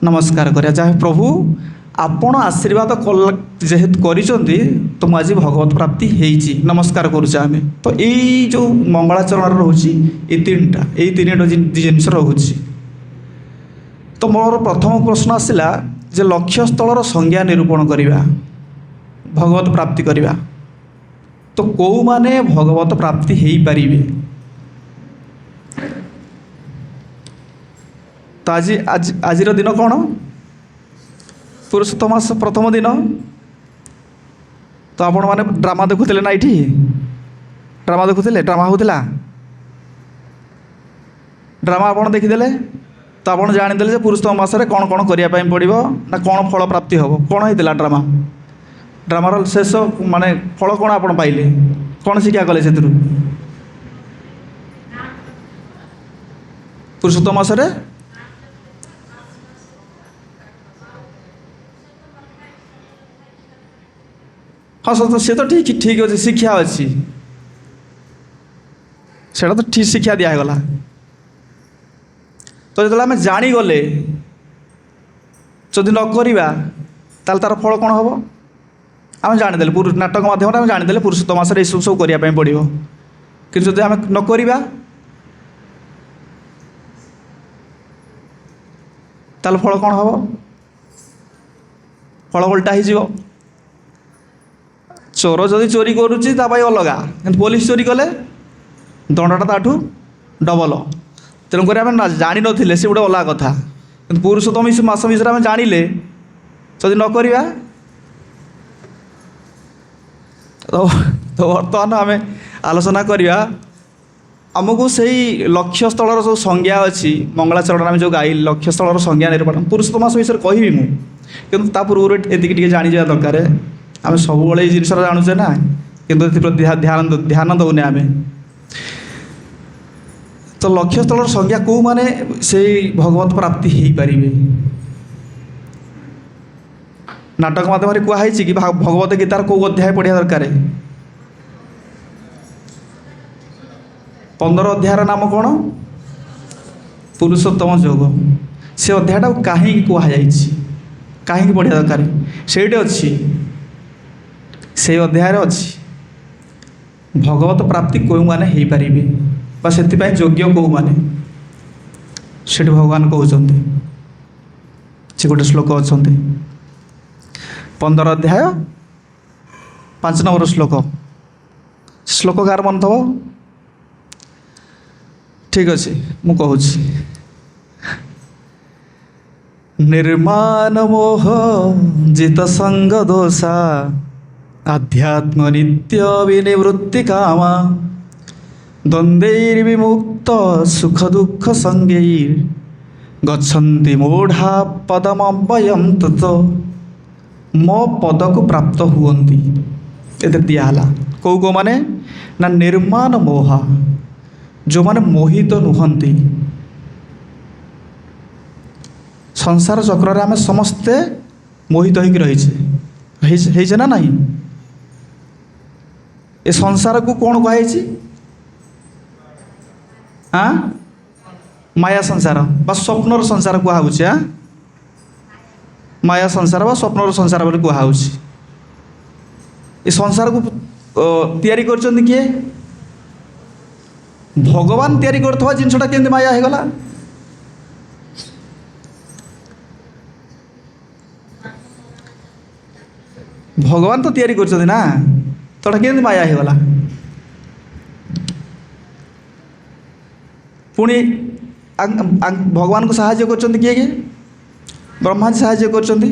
नमस्कार करिया। चाहे प्रभु आपण आशीर्वाद जेहेतु करिसंती तो मुझे भगवत प्राप्ति होईची, नमस्कार करुचे आमे। तो यही जो मंगलाचरण रोची ये तीनटा जिनस रोची। तो मोर प्रथम प्रश्न आसला जे लक्ष्यस्थल संज्ञा निरूपण करिबा, भगवत प्राप्ति करिबा। तो कौ माने भगवत प्राप्ति हेई पारिबे? तो आज दिन कौन? पुरुषोत्तम मास प्रथम दिन। तो आपण माने ड्रामा देखुले ना? ये ड्रामा देखुले, ड्रामा होता ड्रामा आपण देखीदे तो आप जानीदे पुरुषोत्तम मासरे कौन कौन करने पड़ो ना कौन फल प्राप्ति हम। कौन होता ड्रामा? ड्रामार शेष माने फल कौन आप पाइले? कौन शिक्षा कले से पुरुषोत्तम मासरे? हाँ सर, सी तो ठीक ठीक अच्छे, शिक्षा अच्छी से तो ठीक शिक्षा दिगला। तो जो आम जानीगले जदि नकरा तार फल कौन हम? आम जानीदे नाटक मध्यम आम जानीदे पुरुषोत्तम मासरे सब सब करने पड़ो। कि जब आम नकरा ताल फल कौन हम? फल उल्टा हो। चोर जदि चोरी करुच्ची अलगा, पुलिस चोरी कले दंडटा ताठू डबल। तेणुक आम जानी नथिले से गोटे अलग कथा। पुरुषोत्तम मास विषय आम जानिले जदि नकरा तो बर्तमान आम आलोचना करवा आमको से लक्ष्यस्थल जो संज्ञा अच्छी मंगलाचरण आम जो गाई लक्ष्यस्थल संज्ञा निरूपण पुरुषोत्तम मास विषय कहबी मु कि पूर्व ये जानी जावा दरकार। आम सब जिन जानूचे ना कि ध्यान दौने आम। तो लक्ष्यस्थल संज्ञा कौ माने से भगवत प्राप्ति हो पारे। नाटक माध्यम कहुई कि भगवत गीतार कौ अध्याय पढ़िया दरकार? 15 अध्यायर नाम कौन? पुरुषोत्तम योग। से अध्यायटा कहीं कहुई कहीं पढ़िया दरकार? से अच्छी से अध्याय अच्छी भगवत प्राप्ति कौ माने हो पारे से योग्य कौ माने से भगवान कहते से गोटे श्लोक अच्छा 15 अध्याय 5 नंबर श्लोक। श्लोक कार मन थो? ठीक अच्छे मु कहूँ निर्माण मोह जित संग दोषा आध्यात्म नित्य विनिवृत्ति कामा द्वंद्वैर्विमुक्त सुख दुख संगैर गच्छन्ति मूढ़ा पदमव्ययम तत् मो पद को प्राप्त हुअन्ति। एते दियाला को माने ना निर्माण मोह जो माने मोहित नुहंती। संसार चक्र रे आमे समस्ते मोहित होइक रहिछे ना नहीं। ए संसार को कौन कहे हाँ माया संसार बा स्वप्नर संसार कहुचे। हाँ माया संसार बा स्वप्नर संसार बोली कहुचे। ए संसार को तैयारी करछन्ती किए? भगवान तैयारी करथवा जिनसटा केमती माया हे गला। भगवान तो तैयारी करछन्ती ना तोटा केमती माया हे गला। पुणी भगवान को साहाय्य करछन्ती किए? ब्रह्मा जी साहाय्य करछन्ती।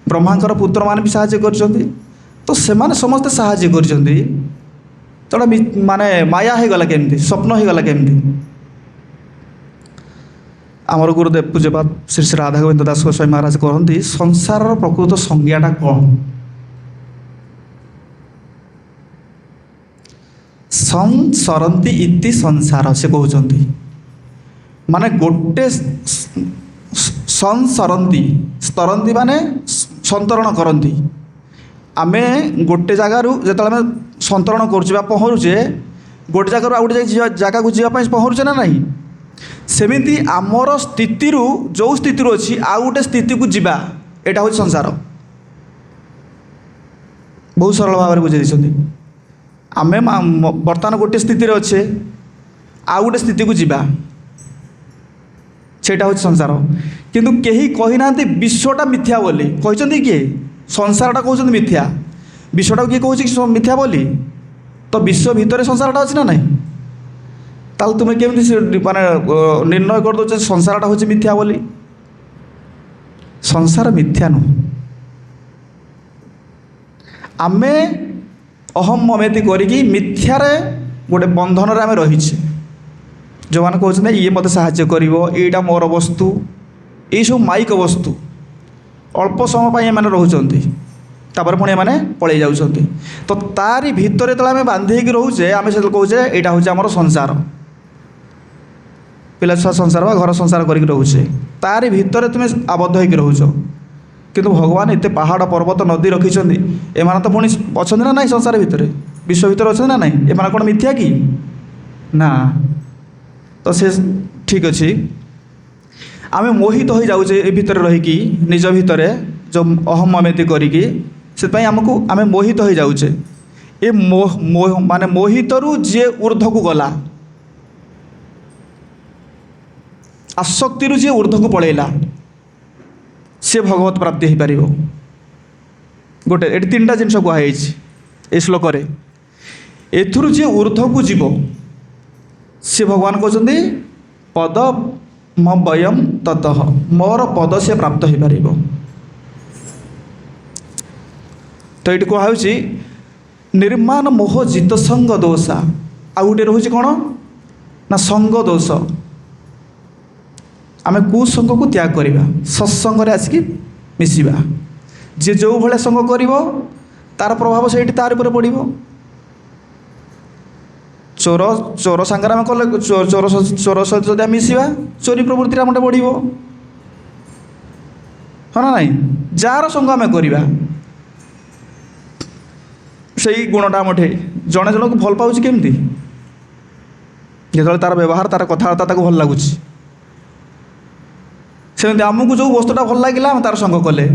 ब्रह्मांकर पुत्र मान भी साहाय्य करछन्ती। तो सेमाने समस्त साहाय्य करछन्ती तोड़ा माने माया हे गला केमती स्वप्न हे गला केमती। आमर गुरुदेव पूज्यपाद श्री श्री राधा गोविंद दास गोस्वामी महाराज कहते संसार प्रकृत संज्ञाटा कौन? संसरती इति संसार से कहते माने गोटे संसरती स्तरती माने संतरण करती। आमे गोटे जगार जो आम संतरण करुचे पहरुचे गोटे जगार आउ गोटे जगह को जावाई पहरुचे ना नहीं। सेमिति आमर स्थिति जो स्थिति अच्छी आउ गोटे स्थिति को जीवा यहाँ हूँ संसार। बहुत सरल भाव में बुझे आमे बर्तमान गोटे स्थिति अच्छे आउ गोटे स्थिति को जीवा सेटा हूँ संसार। किंतु केही कही ना विश्वटा मिथ्या बोली कहते किए? संसारटा कहते मिथ्या। विश्वटा किए कहे मिथ्या बोली? तो विश्व भितर संसारटा अच्छी ना नहीं। ताल तुम्हें केमती माने निर्णय कर दो संसारटा हूँ मिथ्या बोली? संसार मिथ्या नुह। आमे अहम ममेति करिकी मिथ्यारे गोटे बंधन आमे रहीचे। जो मैंने कहते ये मत साहाय्य करा मोर वस्तु ये सब माइक वस्तु अल्प समय मैंने रोचंती पुणी मैंने पलि जाऊँगी। तो तारी भितर जो आम बांधिक रोचे आम से कहे यहाँ हूँ आम संसार पिला छुआ संसार बा घर संसार करके रोचे तारी भितर तुम आबद्ध होकर रोच। किंतु भगवान एत पहाड़ पर्वत नदी रखिंट एम तो पुणी अच्छा ना ना संसार भितर विश्व भितर अच्छा ना ना एम कौन मिथ्या कि ना। तो से ठीक अच्छे आम मोहित हो जाऊे ए भितर रहीकि निज भितर जो अहम ममेति करिकी से आमको आम मोहित हो जाऊे। ए माने मोहितरू जे ऊर्ध्व को गला आसक्ति जे ऊर्ध्व को पलैला सी भगवत प्राप्ति हो पार। गोटे ये तीन जिनस कहुई ए श्लोक एथुरु जे ऊर्ध्व को जीव सी भगवान कहते पद मयम ततः मोर पद से प्राप्त हो पार। तो ये कहुची निर्माण मोह जित संग दोषा आ गोटे रोचे कौन ना संग दोष। आम कुसंग को त्याग करवा सत्संग आसिक मिसिबा जे जो भाया संग कर तार प्रभाव से तार पर पड़ो। चोर चोर सांगे आम कले चोर चोर सहित जब मिसवा चोरी प्रवृत्ति आम बढ़ो हाँ ना नहीं। जार संग आम करवा से गुणटा आमठे जड़े जन को भल पाँच केमती जो तार व्यवहार तार कथबार्ता भल लगुच सेमती आमको जो वस्तुटा भल लगे आम तार संग कले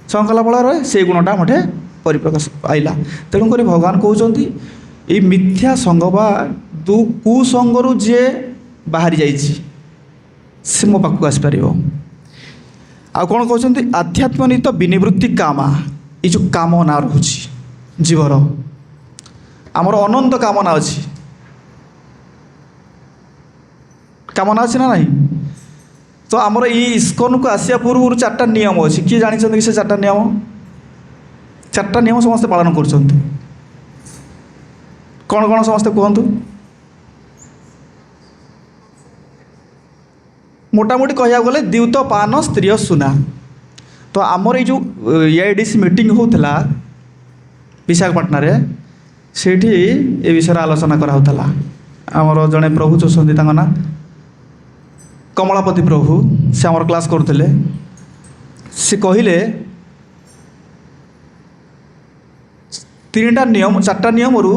संग कला फल से गुणटा आमठे परिप्रकाश आईला। तेणुक भगवान कहते ये मिथ्या संग बा दु कुसंगरु जे बाहरी जाइछि से मो पाखक आसपार। आ कौन कहते आध्यात्मनित विनिवृत्ति कामा ये जो कामना रोची जीवर आमर अनंत कामना अच्छी कामना अच्छी ना नहीं। तो आमर ये इस्कन को आसिया पूर्व चार्टा नियम अच्छी किए जानते से चार्टा नियम चार्टा नियम समस्ते पालन करुछन्ति कौन कौन समस्ते कहतु मोटामोटी कह गले द्यूत पान स्त्रीय सुना तो आमर ये जो एआईडीसी मीटिंग होता विशाखापाटना रे सेठी ए विषय आलोचना कराउतला आमर जड़े प्रभु चौसंती ना कमलापति प्रभु से आमर क्लास करुले से कहले 3टा नियम 4टा नियम रु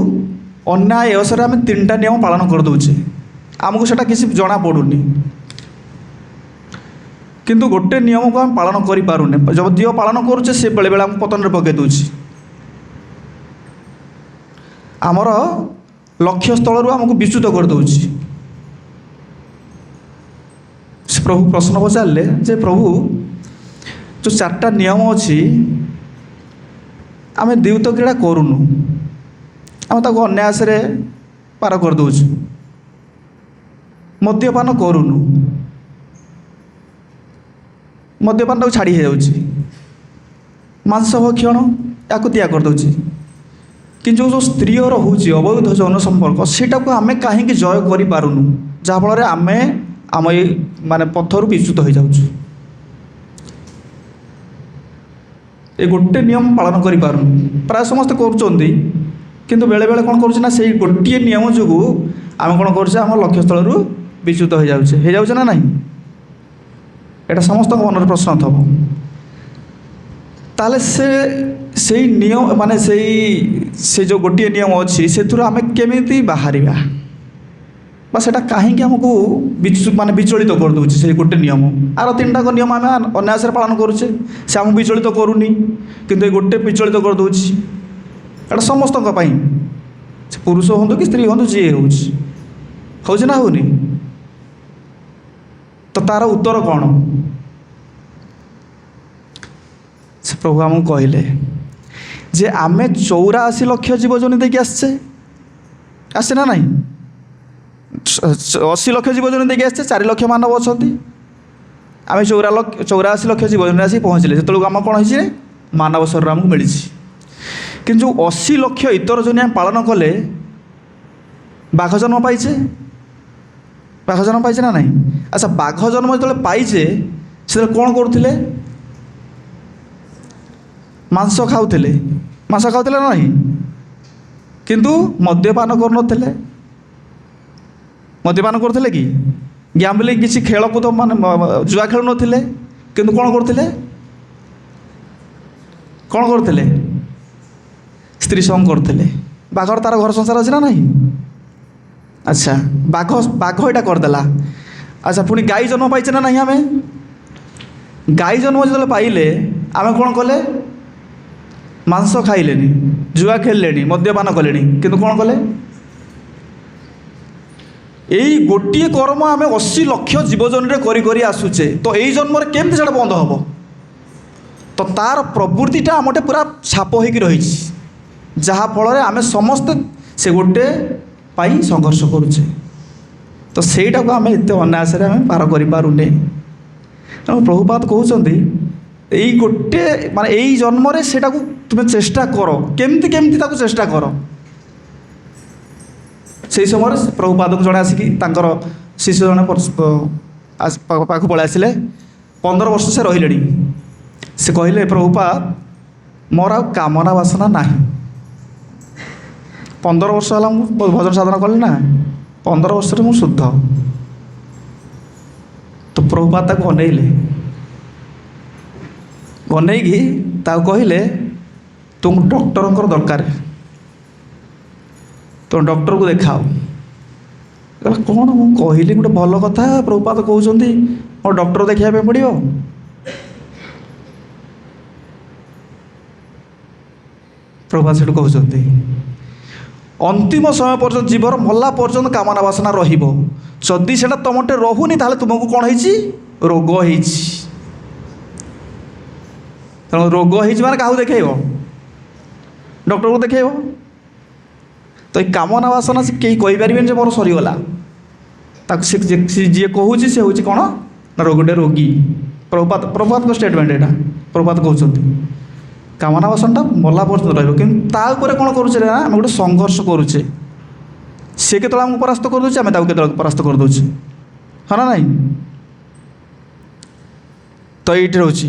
अन्याय अवसर आम 3टा नियम पालन कर दउछे आमको सेटा किसी जना पड़ुनी किंतु गोटे नियम को आम पालन करि पारुने जब दियो पालन करुचे से बेले बेले आम पतन रे पके दउछि आमर लक्ष्य स्थल रु आमको विच्युत कर दउछि से प्रभु प्रश्न पचारे जे प्रभु जो 4टा नियम अच्छी आम द्यूत क्रीड़ा करूनु आम ताको अन्यास रे पार कर दउछु मद्यपान करूनु मद्यपान टाक छाड़ी जाउछि मांस भक्षण या त्या कर दउछि किंतु जो स्त्री रोचे अवैध जौन संपर्क सेटा को आम कहीं जय कर पारुनु जहाँफल आम आम ये माने पथर विच्युत हो जाउछु ए गोटे नियम पालन करि पारुनु प्राय समस्त करुचंती किंतु बेले बेले कौन करुचे ना से गोटे नियम जो आम कौन करुचे आम लक्ष्यस्थल रु विच्युत हो जाउचे ना नहीं एटा समस्त मन प्रश्न थब ताले से नियम माने से जो गोटे नियम अच्छी से आम केमी बाहर बा सेटा कहीं आमको माने विचलित कर दूचे से गोटे नियम आर 3टा नियम आम अन्यास पालन करुचे से आम विचलित करूनी किंतु ये गोटे विचलित कर दूची एटा समस्त से पुरुष हूँ कि स्त्री हूँ जी हो ना होनी तो तार उत्तर कौन से प्रभु आमको कहले जे आमे 84 लाख जीवजनी देखिए आसे ना नहीं 80 लाख जीवजनी देखिए आसचे 4 लाख मानव अच्छा आम 84 लाख जीवजनी आसी पहुँचले जो आम कौन हो मानव शरीर आमको मिली कि 80 लाख इतर जन आम पालन कले बाघ जन्म पाइचे बाघ जन्म पाइचे ना नहीं अच्छा बाघ जन्म जो पाइचे से कौन करुले मांस खाऊले ना नहीं किंतु मद्यपान कर मद्यपान करते कि गैम्बलिंग किसी खेलकूद मान जुआ खेलु नथिले किंतु कौन करते स्त्री संग करते बाघर तार घर संसार अच्छे ना नहीं अच्छा बाघ यहाँ करदेला अच्छा पुणी गाई जन्म पाइचे ना नहीं आम गाई जन्म जो पाइले आम कौन कले मांस खाइले जुआ खेलिले मद्यपान कले किंतु कौन कले यही गोटे कर्म आम 80 लाख जीवजन करी करी आसुचे तो यही जन्म केमती से बंद हम तो तार प्रवृत्तिटा आमटे पूरा छाप हो रही जहाँफल आम समस्ते से गोटे पाई संघर्ष करुचे तो सहीटा को आम एत अनायास आम पार करें तेणु प्रभुपाद कहते यही गोटे माने यही जन्म सेटा को तुम्हें चेष्टा कर केमती केमती ताको चेष्टा कर से समय प्रभुपाद को जड़े आसिक शिष्य जड़े पाख पलि आसिले 15 वर्ष से रही से कहले प्रभुपाद मोर आ कामना वासना ना 15 वर्ष है भजन साधना कली ना 15 वर्ष मु शुद्ध तो प्रभुपाद ताको अनेइले अनेइकी कहले तुम डॉक्टर दरकार तो डॉक्टर को देखाओ कौन मु कहली गोटे भल कथा प्रभुपाद कहते और डॉक्टर देखा पड़ो प्रभुपाद से कहते अंतिम समय पर्यंत जीवर मल्ला पर्यंत कामना वासना रही से तुमटे रहुनी ताले तुमको कौन है रोग हो तेणु रोग हो क्या देखेब डॉक्टर को देखेब तो ये कामना वासना से कहीं कहीपर मोर सरीगला जी कहूँ सी हूँ कौन ना गोटे रोगी प्रभुपाद को स्टेटमेंट यहाँ प्रभुपाद कहते କାମନା ବାସନାଟା ମଲା ପର୍ଯ୍ୟନ୍ତ ରହିବ, କିନ୍ତୁ ତା ଉପରେ କ'ଣ କରୁଛେ ନା ଆମେ ଗୋଟେ ସଂଘର୍ଷ କରୁଛେ। ସେ କେତେବେଳେ ଆମକୁ ପରାସ୍ତ କରିଦେଉଛି, ଆମେ ତାକୁ କେତେବେଳେ ପରାସ୍ତ କରିଦେଉଛେ, ହଁ ନା ନାହିଁ? ତ ଏଇଠି ରହୁଛି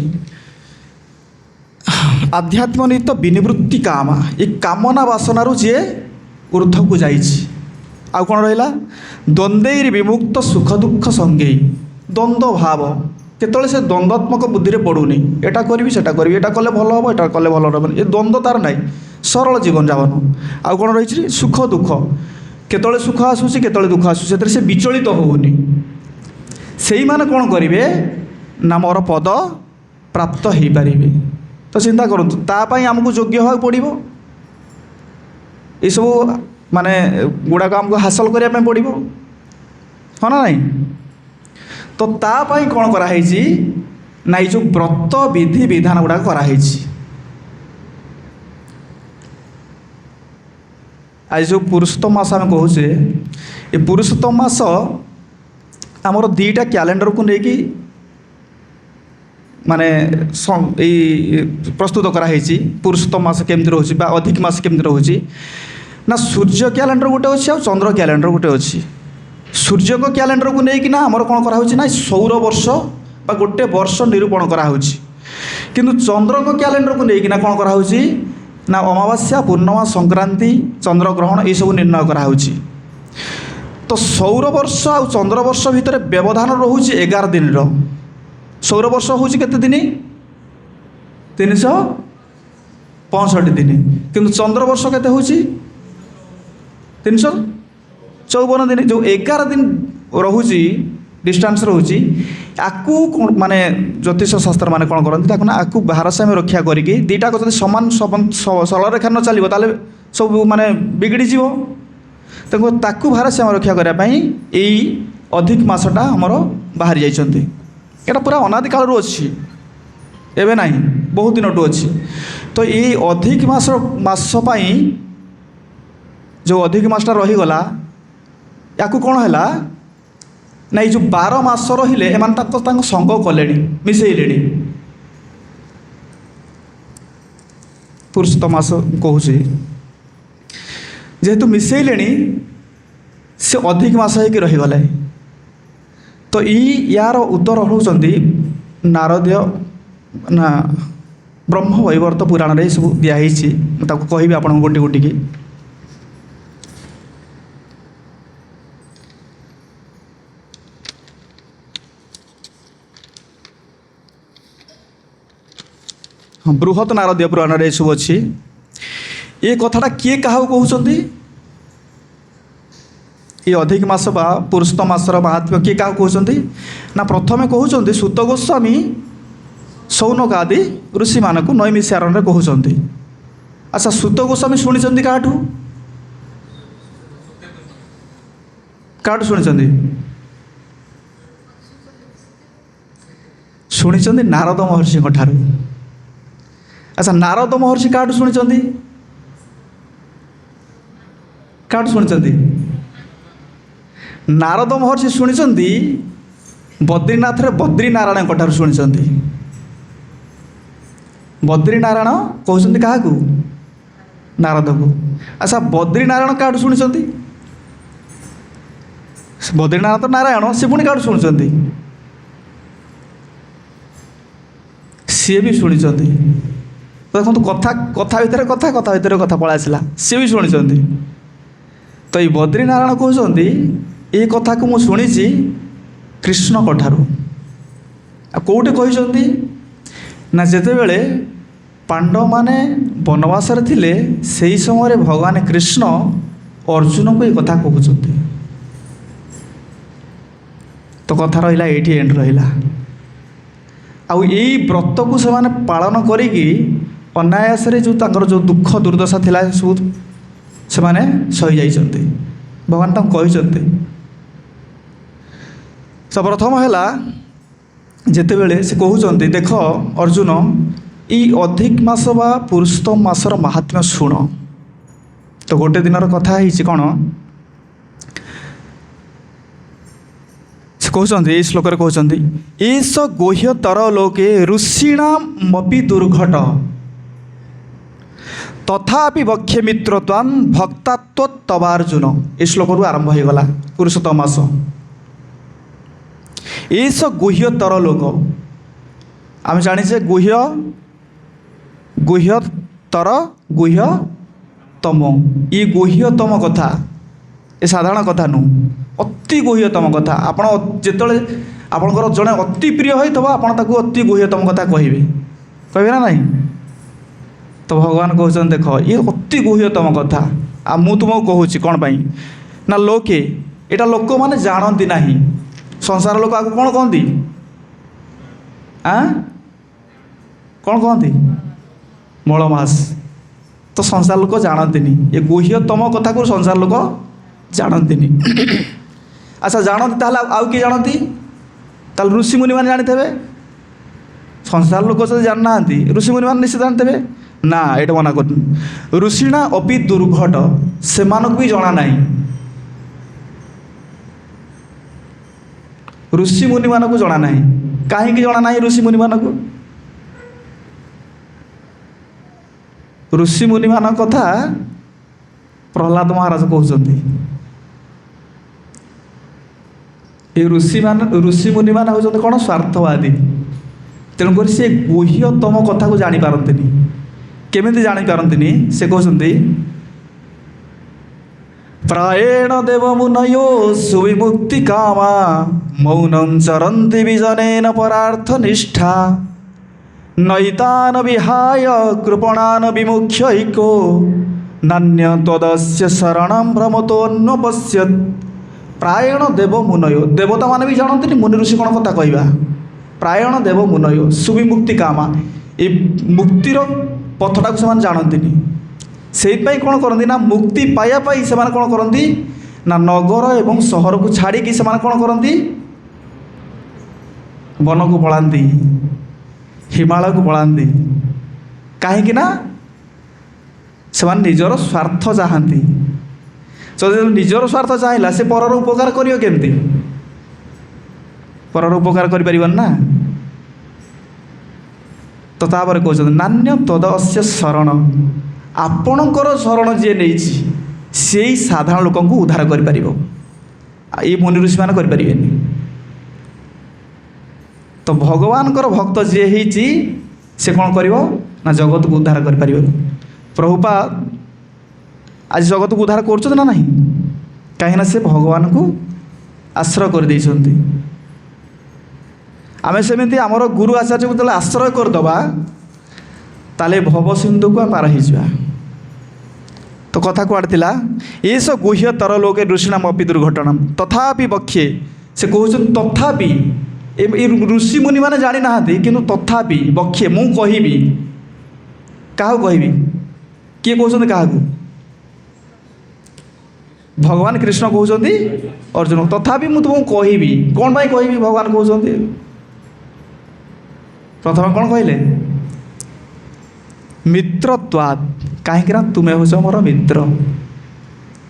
ଆଧ୍ୟାତ୍ମ ନିହିତ ବିନିବୃତ୍ତି କାମା, ଏ କାମନା ବାସନାରୁ ଯିଏ ଊର୍ଦ୍ଧ୍ୱକୁ ଯାଇଛି। ଆଉ କ'ଣ ରହିଲା? ଦ୍ୱନ୍ଦ୍ୱୈର୍ ବିମୁକ୍ତ ସୁଖ ଦୁଃଖ ସଙ୍ଗେଇ, ଦ୍ୱନ୍ଦ୍ୱ ଭାବ, କେତେବେଳେ ସେ ଦ୍ୱନ୍ଦ୍ୱାତ୍ମକ ବୁଦ୍ଧିରେ ପଡ଼ୁନି, ଏଇଟା କରିବି ସେଟା କରିବି, ଏଇଟା କଲେ ଭଲ ହେବ ଏଇଟା କଲେ ଭଲ ହେବନି, ଏ ଦ୍ୱନ୍ଦ୍ୱ ତାର ନାହିଁ, ସରଳ ଜୀବନଯାପନ। ଆଉ କ'ଣ ରହିଛି? ସୁଖ ଦୁଃଖ, କେତେବେଳେ ସୁଖ ଆସୁଛି କେତେବେଳେ ଦୁଃଖ ଆସୁଛି, ସେଥିରେ ସେ ବିଚଳିତ ହେଉନି। ସେଇମାନେ କ'ଣ କରିବେ ନା ମୋର ପଦ ପ୍ରାପ୍ତ ହୋଇପାରିବେ। ତ ଚିନ୍ତା କରନ୍ତୁ, ତା ପାଇଁ ଆମକୁ ଯୋଗ୍ୟ ହେବାକୁ ପଡ଼ିବ, ଏସବୁ ମାନେ ଗୁଡ଼ାକ ଆମକୁ ହାସଲ କରିବା ପାଇଁ ପଡ଼ିବ, ହଁ ନା ନାହିଁ? ତ ତା ପାଇଁ କ'ଣ କରାହେଇଛି ନା ଏଇ ଯେଉଁ ବ୍ରତ ବିଧି ବିଧାନ ଗୁଡ଼ାକ କରାହେଇଛି। ଆଜି ଯେଉଁ ପୁରୁଷୋତ୍ତମ ମାସ ଆମେ କହୁଛେ, ଏ ପୁରୁଷୋତ୍ତମ ମାସ ଆମର ଦୁଇଟା କ୍ୟାଲେଣ୍ଡରକୁ ନେଇକି ମାନେ ଏଇ ପ୍ରସ୍ତୁତ କରାହେଇଛି। ପୁରୁଷୋତ୍ତମ ମାସ କେମିତି ରହୁଛି ବା ଅଧିକ ମାସ କେମିତି ରହୁଛି ନା ସୂର୍ଯ୍ୟ କ୍ୟାଲେଣ୍ଡର ଗୋଟେ ଅଛି ଆଉ ଚନ୍ଦ୍ର କ୍ୟାଲେଣ୍ଡର ଗୋଟେ ଅଛି। ସୂର୍ଯ୍ୟଙ୍କ କ୍ୟାଲେଣ୍ଡରକୁ ନେଇକିନା ଆମର କ'ଣ କରାହେଉଛି ନା ସୌର ବର୍ଷ ବା ଗୋଟେ ବର୍ଷ ନିରୂପଣ କରାହେଉଛି, କିନ୍ତୁ ଚନ୍ଦ୍ରଙ୍କ କ୍ୟାଲେଣ୍ଡରକୁ ନେଇକିନା କ'ଣ କରାହେଉଛି ନା ଅମାବାସ୍ୟା, ପୂର୍ଣ୍ଣିମା, ସଂକ୍ରାନ୍ତି, ଚନ୍ଦ୍ରଗ୍ରହଣ ଏସବୁ ନିର୍ଣ୍ଣୟ କରାହେଉଛି। ତ ସୌରବର୍ଷ ଆଉ ଚନ୍ଦ୍ରବର୍ଷ ଭିତରେ ବ୍ୟବଧାନ ରହୁଛି 11 ଦିନର। ସୌରବର୍ଷ ହେଉଛି କେତେ ଦିନ? 365 ଦିନ, କିନ୍ତୁ ଚନ୍ଦ୍ରବର୍ଷ କେତେ ହେଉଛି? 354 ଦିନ। ଯେଉଁ 11 ଦିନ ରହୁଛି ଡିଷ୍ଟାନ୍ସ ରହୁଛି, ଆକୁ ମାନେ ଜ୍ୟୋତିଷ ଶାସ୍ତ୍ର ମାନେ କ'ଣ କରନ୍ତି, ତାକୁ ନା ଆକୁ ଭାରସାମ୍ୟ ରକ୍ଷା କରିକି ଦୁଇଟାକ ଯଦି ସମାନ ସରଳରେଖା ନ ଚାଲିବ ତାହେଲେ ସବୁ ମାନେ ବିଗିଡ଼ିଯିବ। ତେଣୁ ତାକୁ ଭାରସାମ୍ୟ ରକ୍ଷା କରିବା ପାଇଁ ଏଇ ଅଧିକ ମାସଟା ଆମର ବାହାରି ଯାଇଛନ୍ତି। ଏଇଟା ପୁରା ଅନାଦି କାଳରୁ ଅଛି, ଏବେ ନାହିଁ, ବହୁତ ଦିନଠୁ ଅଛି। ତ ଏଇ ଅଧିକ ମାସ ପାଇଁ ଯେଉଁ ଅଧିକ ମାସଟା ରହିଗଲା, ୟାକୁ କ'ଣ ହେଲା ନା ଏଇ ଯେଉଁ 12 ମାସ ରହିଲେ ଏମାନେ ତାଙ୍କ ସଙ୍ଗ କଲେଣି, ମିଶେଇଲେଣି। ପୁରୁଷୋତ୍ତମ ମାସ କହୁଛି ଯେହେତୁ ମିଶେଇଲେଣି, ସେ ଅଧିକ ମାସ ହେଇକି ରହିଗଲେ। ତ ୟାର ଉତ୍ତର ହେଉଛନ୍ତି ନାରଦୀୟ ନା ବ୍ରହ୍ମ ବୈବର୍ତ ପୁରାଣରେ ଏସବୁ ଦିଆହେଇଛି। ମୁଁ ତାକୁ କହିବି ଆପଣଙ୍କୁ ଗୋଟି ଗୋଟିକି। ବୃହତ ନାରଦୀୟ ପୁରାଣରେ ଏସବୁ ଅଛି। ଏ କଥାଟା କିଏ କାହାକୁ କହୁଛନ୍ତି? ଏ ଅଧିକ ମାସ ବା ପୁରୁଷୋତ୍ତମ ମାସର ମାହାତ୍ମ୍ୟ କିଏ କାହାକୁ କହୁଛନ୍ତି ନା ପ୍ରଥମେ କହୁଛନ୍ତି ସୂତ ଗୋସ୍ୱାମୀ ସୌନକ ଆଦି ଋଷିମାନଙ୍କୁ ନୈମିଷାରଣ୍ୟରେ କହୁଛନ୍ତି। ଆଚ୍ଛା, ସୂତ ଗୋସ୍ୱାମୀ ଶୁଣିଛନ୍ତି କାହାଠୁ? ଶୁଣିଛନ୍ତି? ଶୁଣିଛନ୍ତି ନାରଦ ମହର୍ଷିଙ୍କ ଠାରୁ। ଆଚ୍ଛା, ନାରଦ ମହର୍ଷି କାହାଠୁ ଶୁଣିଛନ୍ତି? ଶୁଣିଛନ୍ତି? ନାରଦ ମହର୍ଷି ଶୁଣିଛନ୍ତି ବଦ୍ରୀନାଥରେ ବଦ୍ରୀନାରାୟଣଙ୍କ ଠାରୁ ଶୁଣିଛନ୍ତି। ବଦ୍ରୀନାରାୟଣ କହୁଛନ୍ତି କାହାକୁ? ନାରଦକୁ। ଆଚ୍ଛା, ବଦ୍ରୀନାରାୟଣ କାହାଠୁ ଶୁଣିଛନ୍ତି? ବଦ୍ରୀନାରାୟଣ ତ ନାରାୟଣ, ସେ ପୁଣି କାହାଠୁ ଶୁଣିଛନ୍ତି? ସିଏ ବି ଶୁଣିଛନ୍ତି। ଦେଖନ୍ତୁ, କଥା ଭିତରେ କଥା ପଳାଇ ଆସିଲା। ସିଏ ବି ଶୁଣିଛନ୍ତି। ତ ଏଇ ବଦ୍ରୀନାରାୟଣ କହୁଛନ୍ତି ଏ କଥାକୁ ମୁଁ ଶୁଣିଛି କୃଷ୍ଣଙ୍କ ଠାରୁ। ଆଉ କେଉଁଠି କହିଛନ୍ତି ନା ଯେତେବେଳେ ପାଣ୍ଡବମାନେ ବନବାସରେ ଥିଲେ ସେହି ସମୟରେ ଭଗବାନ କୃଷ୍ଣ ଅର୍ଜୁନଙ୍କୁ ଏ କଥା କହୁଛନ୍ତି। ତ କଥା ରହିଲା ଏଇଠି, ଏଣ୍ଡ ରହିଲା। ଆଉ ଏଇ ବ୍ରତକୁ ସେମାନେ ପାଳନ କରିକି ଅନାୟାସରେ ଯେଉଁ ତାଙ୍କର ଯେଉଁ ଦୁଃଖ ଦୁର୍ଦ୍ଦଶା ଥିଲା ସବୁ ସେମାନେ ସହିଯାଇଛନ୍ତି। ଭଗବାନ ତାଙ୍କୁ କହିଛନ୍ତି। ସର୍ବପ୍ରଥମ ହେଲା ଯେତେବେଳେ ସେ କହୁଛନ୍ତି, ଦେଖ ଅର୍ଜୁନ, ଏଇ ଅଧିକ ମାସ ବା ପୁରୁଷୋତ୍ତମ ମାସର ମାହାତ୍ମ୍ୟ ଶୁଣ। ତ ଗୋଟେ ଦିନର କଥା ହେଇଛି କ'ଣ, ସେ କହୁଛନ୍ତି ଏଇ ଶ୍ଲୋକରେ କହୁଛନ୍ତି, ଏସ ଗୋହ୍ୟତର ଲୋକେ ଋଷିଣାମ୍ ମପି ଦୁର୍ଘଟ तथापि बक्षे मित्रत्वान् भक्तात्वत्तवार्जुन। ए श्लोकरू आरंभ हो गला पुरुषोत्तम मास। एस गुह्यतर लोक आम जाचे गुह्यतर गुह्यतम। ये गुह्यतम कथा ए साधारण कथा नु अति गुह्यतम कथा। आपण जेतले आपणकर जड़े अति प्रिय होइतबो आपण ताकू अति गुह्यतम कथा कहिबे कहबे ना नहीं। तो भगवान कहते देख ये अति गुह्यतम कथा आ मु तुमको कहूँ कौन पाई ना लोके एटा लोक माने जानती नहीं। संसार लोक आगे कौन कहती कौन कहती मलमास। तो संसार लोक जानती ये गुह्यतम कथा को संसार लोक जानती। अच्छा जानती ताहले आउ किए जानती ताहले ऋषि मुनि माने जानिथे। संसार लोक जब जानना ऋषि मुनि माने निश्चित जानते ना। ये मना कर ऋषिणा अपि दुर्घट से भी जना ना। ऋषि मुनि मानक जना ना कहीं जना ना ऋषि मुनि मानक। ऋषि मुनि मान कथा प्रहलाद महाराज कहते ऋषि मुनि मान होती कौन स्वार्थवादी। तेणुक सी गुह्यतम कथा को जापारती केमिति जापारती से कहते प्रायेण देव मुनयो सुविमुक्ति कामा मौनं चरन्ति विजनेन परार्थ निष्ठा नैतान विहाय कृपणान विमुख्यैको नान्य तदस्य शरणं भ्रमतोऽन्वपश्यत्। प्रायण देव मुनयो देवता मान भी जानते मुनि ऋषि कौन कथा कहवा। प्रायण देव मुनयो सुविमुक्ति कामा ये मुक्तिर पथटा को जानती से कौन करती ना मुक्ति पाइबाई से कौन करती ना नगर एवं सहर को छाड़ी से कौन करती वन को पलांती हिमालय को पलांती कहीं ना से निजर स्वार्थ चाहती। तो निजर स्वार्थ चाहिए से परर उपकार करियो केमती परर उपकार करि परिबन ना। तो तापर कहते नान्य तदस्य शरण आपणकर शरण जी नहीं से साधारण लोक उद्धार कर मुनि ऋषि मान करें। तो भगवान भक्त जी होती से कौन कर ना जगत को उद्धार कर प्रभुपाद आज जगत को उद्धार कर ना नहीं कहीं से भगवान को आश्रय कर देइछन्ति। आमे सेमिति आमर गुरु आचार्य को तले आश्रय करदबा ताले भव सिंधु को पार हो जा। तो कथा कुआड़ा एस गुह्यतर लोके ऋषिणाम अपि दुर्घटना तथापि बक्षे से कहते तथापि ऋषि मुनि माने जानी ना किंतु तथापि बक्षे मु कहबी क्या कहबी किए कहते क्या भगवान कृष्ण कहते अर्जुन तथापि मु तुमको कहबी कौन भाई कहबी भगवान कहते प्रथम कौन कहले मित्रत्वात् कहीं तुम्हें हूँ मोर मित्र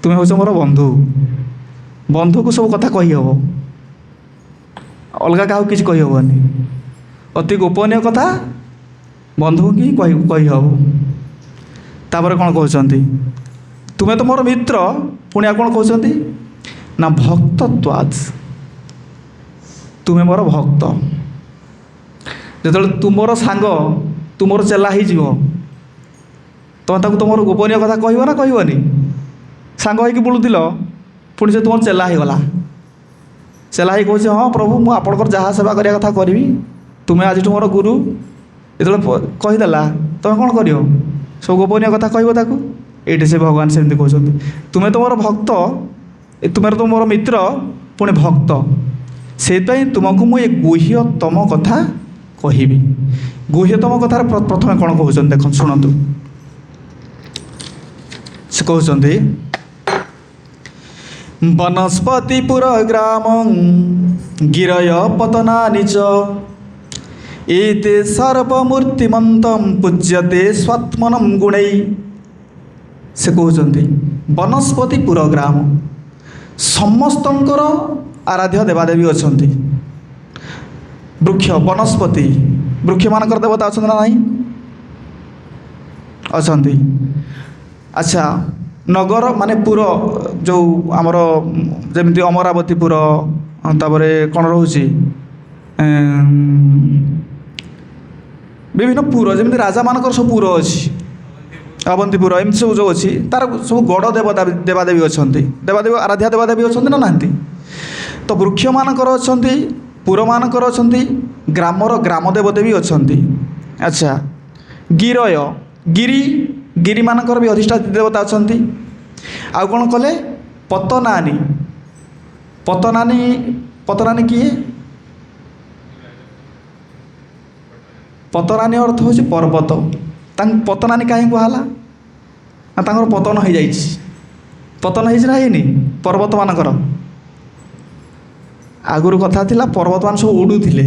तुम्हें हूँ मोर बंधु बंधु को सब कथा कही हम अलग क्या किसी कही हेनी अति गोपनीय कथा बंधु की कही हम। तापर कौन कहते तुम्हें तो मोर मित्र पुणी आ कौन कहते ना भक्तत्वात् तुम्हें मोर भक्त जो तुमर सांग तुमर चेला हो तुम तुम गोपनीय कथा कह ना कहनी सांग हो बुलूल पुणी से तुम चेला हो गला चेला ही कहे हाँ प्रभु मुझे आपंकर जहाँ सेवा करने कथा करी तुम्हें आज मोर गुरु जो कहीदेला तुम कौन कर सब गोपनीय कथा कहू ये से भगवान सेमती कहते तुम्हें तो मोर भक्त तुम्हें तो मोर मित्र पुणी भक्त से तुमको मुझे गुह्यतम कथा कहबी। गुह्यतम कथार प्रथम कौन कहते देख शुणु से कहते वनस्पतिपुर ग्राम गिरय पतनानि च एते सर्वमूर्तिमन्तं पूज्यते स्वात्मनं गुणै। से कहते वनस्पतिपुर ग्राम समस्तंकर आराध्य देवादेवी अच्छा वृक्ष वनस्पति वृक्ष मानकर देवता अच्छा ना नहीं ଅଛନ୍ତି। ଆଚ୍ଛା, ନଗର ମାନେ ପୁର ଯେଉଁ ଆମର ଯେମିତି ଅମରାବତୀପୁର, ତାପରେ କ'ଣ ରହୁଛି ବିଭିନ୍ନ ପୁର, ଯେମିତି ରାଜାମାନଙ୍କର ସବୁ ପୁର ଅଛି, ଅବନ୍ତୀପୁର, ଏମିତି ସବୁ ଯେଉଁ ଅଛି, ତାର ସବୁ ଗଡ଼ ଦେବାଦେବୀ ଅଛନ୍ତି, ଦେବାଦେବୀ ଆରାଧ୍ୟା ଦେବାଦେବୀ ଅଛନ୍ତି ନା ନାହାନ୍ତି? ତ ବୃକ୍ଷମାନଙ୍କର ଅଛନ୍ତି, ପୁରମାନଙ୍କର ଅଛନ୍ତି, ଗ୍ରାମର ଗ୍ରାମ ଦେବଦେବୀ ଅଛନ୍ତି। ଆଚ୍ଛା, ଗିରୟ ଗିରିମାନଙ୍କର ବି ଅଧିଷ୍ଠାତ୍ରୀ ଦେବତା ଅଛନ୍ତି। ଆଉ କ'ଣ କଲେ? ପତନାନୀ କିଏ? ପତନାନୀ ଅର୍ଥ ହେଉଛି ପର୍ବତ। ତାଙ୍କୁ ପତନାନୀ କାହିଁକି କୁହାହେଲା? ନା ତାଙ୍କର ପତନ ହେଇଯାଇଛି। ପତନ ହେଇଛି ନା ହେଇନି ପର୍ବତମାନଙ୍କର? ଆଗରୁ କଥା ଥିଲା ପର୍ବତମାନ ସବୁ ଉଡ଼ୁଥିଲେ,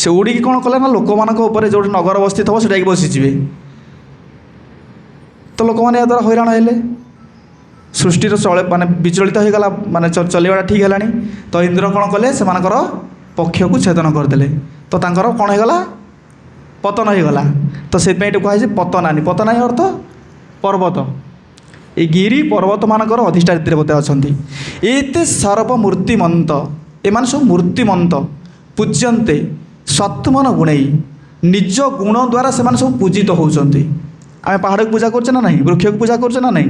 ସେ ଉଡ଼ିକି କ'ଣ କଲେ ନା ଲୋକମାନଙ୍କ ଉପରେ ଯେଉଁଠି ନଗର ବସ୍ତି ଥିବ ସେଟାକି ବସିଯିବେ। ତ ଲୋକମାନେ ଏହାଦ୍ୱାରା ହଇରାଣ ହେଲେ, ସୃଷ୍ଟିର ମାନେ ବିଚଳିତ ହୋଇଗଲା, ମାନେ ଚଳିବାଟା ଠିକ୍ ହେଲାଣି। ତ ଇନ୍ଦ୍ର କ'ଣ କଲେ? ସେମାନଙ୍କର ପକ୍ଷକୁ ଛେଦନ କରିଦେଲେ। ତ ତାଙ୍କର କ'ଣ ହେଇଗଲା? ପତନ ହେଇଗଲା। ତ ସେଥିପାଇଁ ଏଠି କୁହାଯାଇଛି ପତନାନୀ। ପତନାନୀ ଅର୍ଥ ପର୍ବତ। এই গিরি পর্বতମାନଙ୍କର ଅଧିଷ୍ଠାତ୍ରୀ ଦେବତା ଅଛନ୍ତି। ଏତେ ସର୍ବମୂର୍ତ୍ତିମନ୍ତ, ଏମାନେ ସବୁ ମୂର୍ତ୍ତିମନ୍ତ। ପୂଜ୍ୟନ୍ତେ ସତ୍ମନ ଗୁଣେଇ, ନିଜ ଗୁଣ ଦ୍ୱାରା ସେମାନେ ସବୁ ପୂଜିତ ହେଉଛନ୍ତି। ଆମେ ପାହାଡ଼କୁ ପୂଜା କରୁଛେ ନା ନାହିଁ? ବୃକ୍ଷକୁ ପୂଜା କରୁଛେ ନା ନାହିଁ?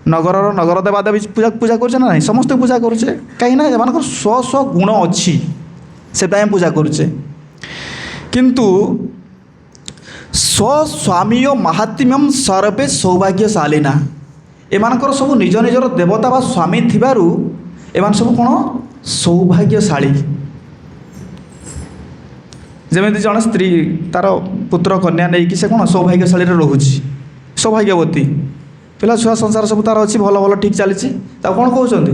ନଗର ଦେବାଦେବୀ ପୂଜା କରୁଛେ ନା ନାହିଁ? ସମସ୍ତେ ପୂଜା କରୁଛେ। କାହିଁକିନା ଏମାନଙ୍କର ସ୍ୱ ଗୁଣ ଅଛି, ସେଥିପାଇଁ ଆମେ ପୂଜା କରୁଛେ। କିନ୍ତୁ ସ୍ୱସ୍ୱାମୀୟ ମାହାତ୍ମ୍ୟମ୍ ସର୍ବେ ସୌଭାଗ୍ୟଶାଳୀନା, ଏମାନଙ୍କର ସବୁ ନିଜ ନିଜର ଦେବତା ବା ସ୍ୱାମୀ ଥିବାରୁ ଏମାନେ ସବୁ କ'ଣ? ସୌଭାଗ୍ୟଶାଳୀ। ଯେମିତି ଜଣେ ସ୍ତ୍ରୀ ତା'ର ପୁତ୍ର କନ୍ୟା ନେଇକି ସେ କ'ଣ ସୌଭାଗ୍ୟଶାଳୀରେ ରହୁଛି, ସୌଭାଗ୍ୟବତୀ, ପିଲା ଛୁଆ ସଂସାର ସବୁ ତା'ର ଅଛି, ଭଲ ଭଲ ଠିକ୍ ଚାଲିଛି, ତାକୁ କ'ଣ କହୁଛନ୍ତି?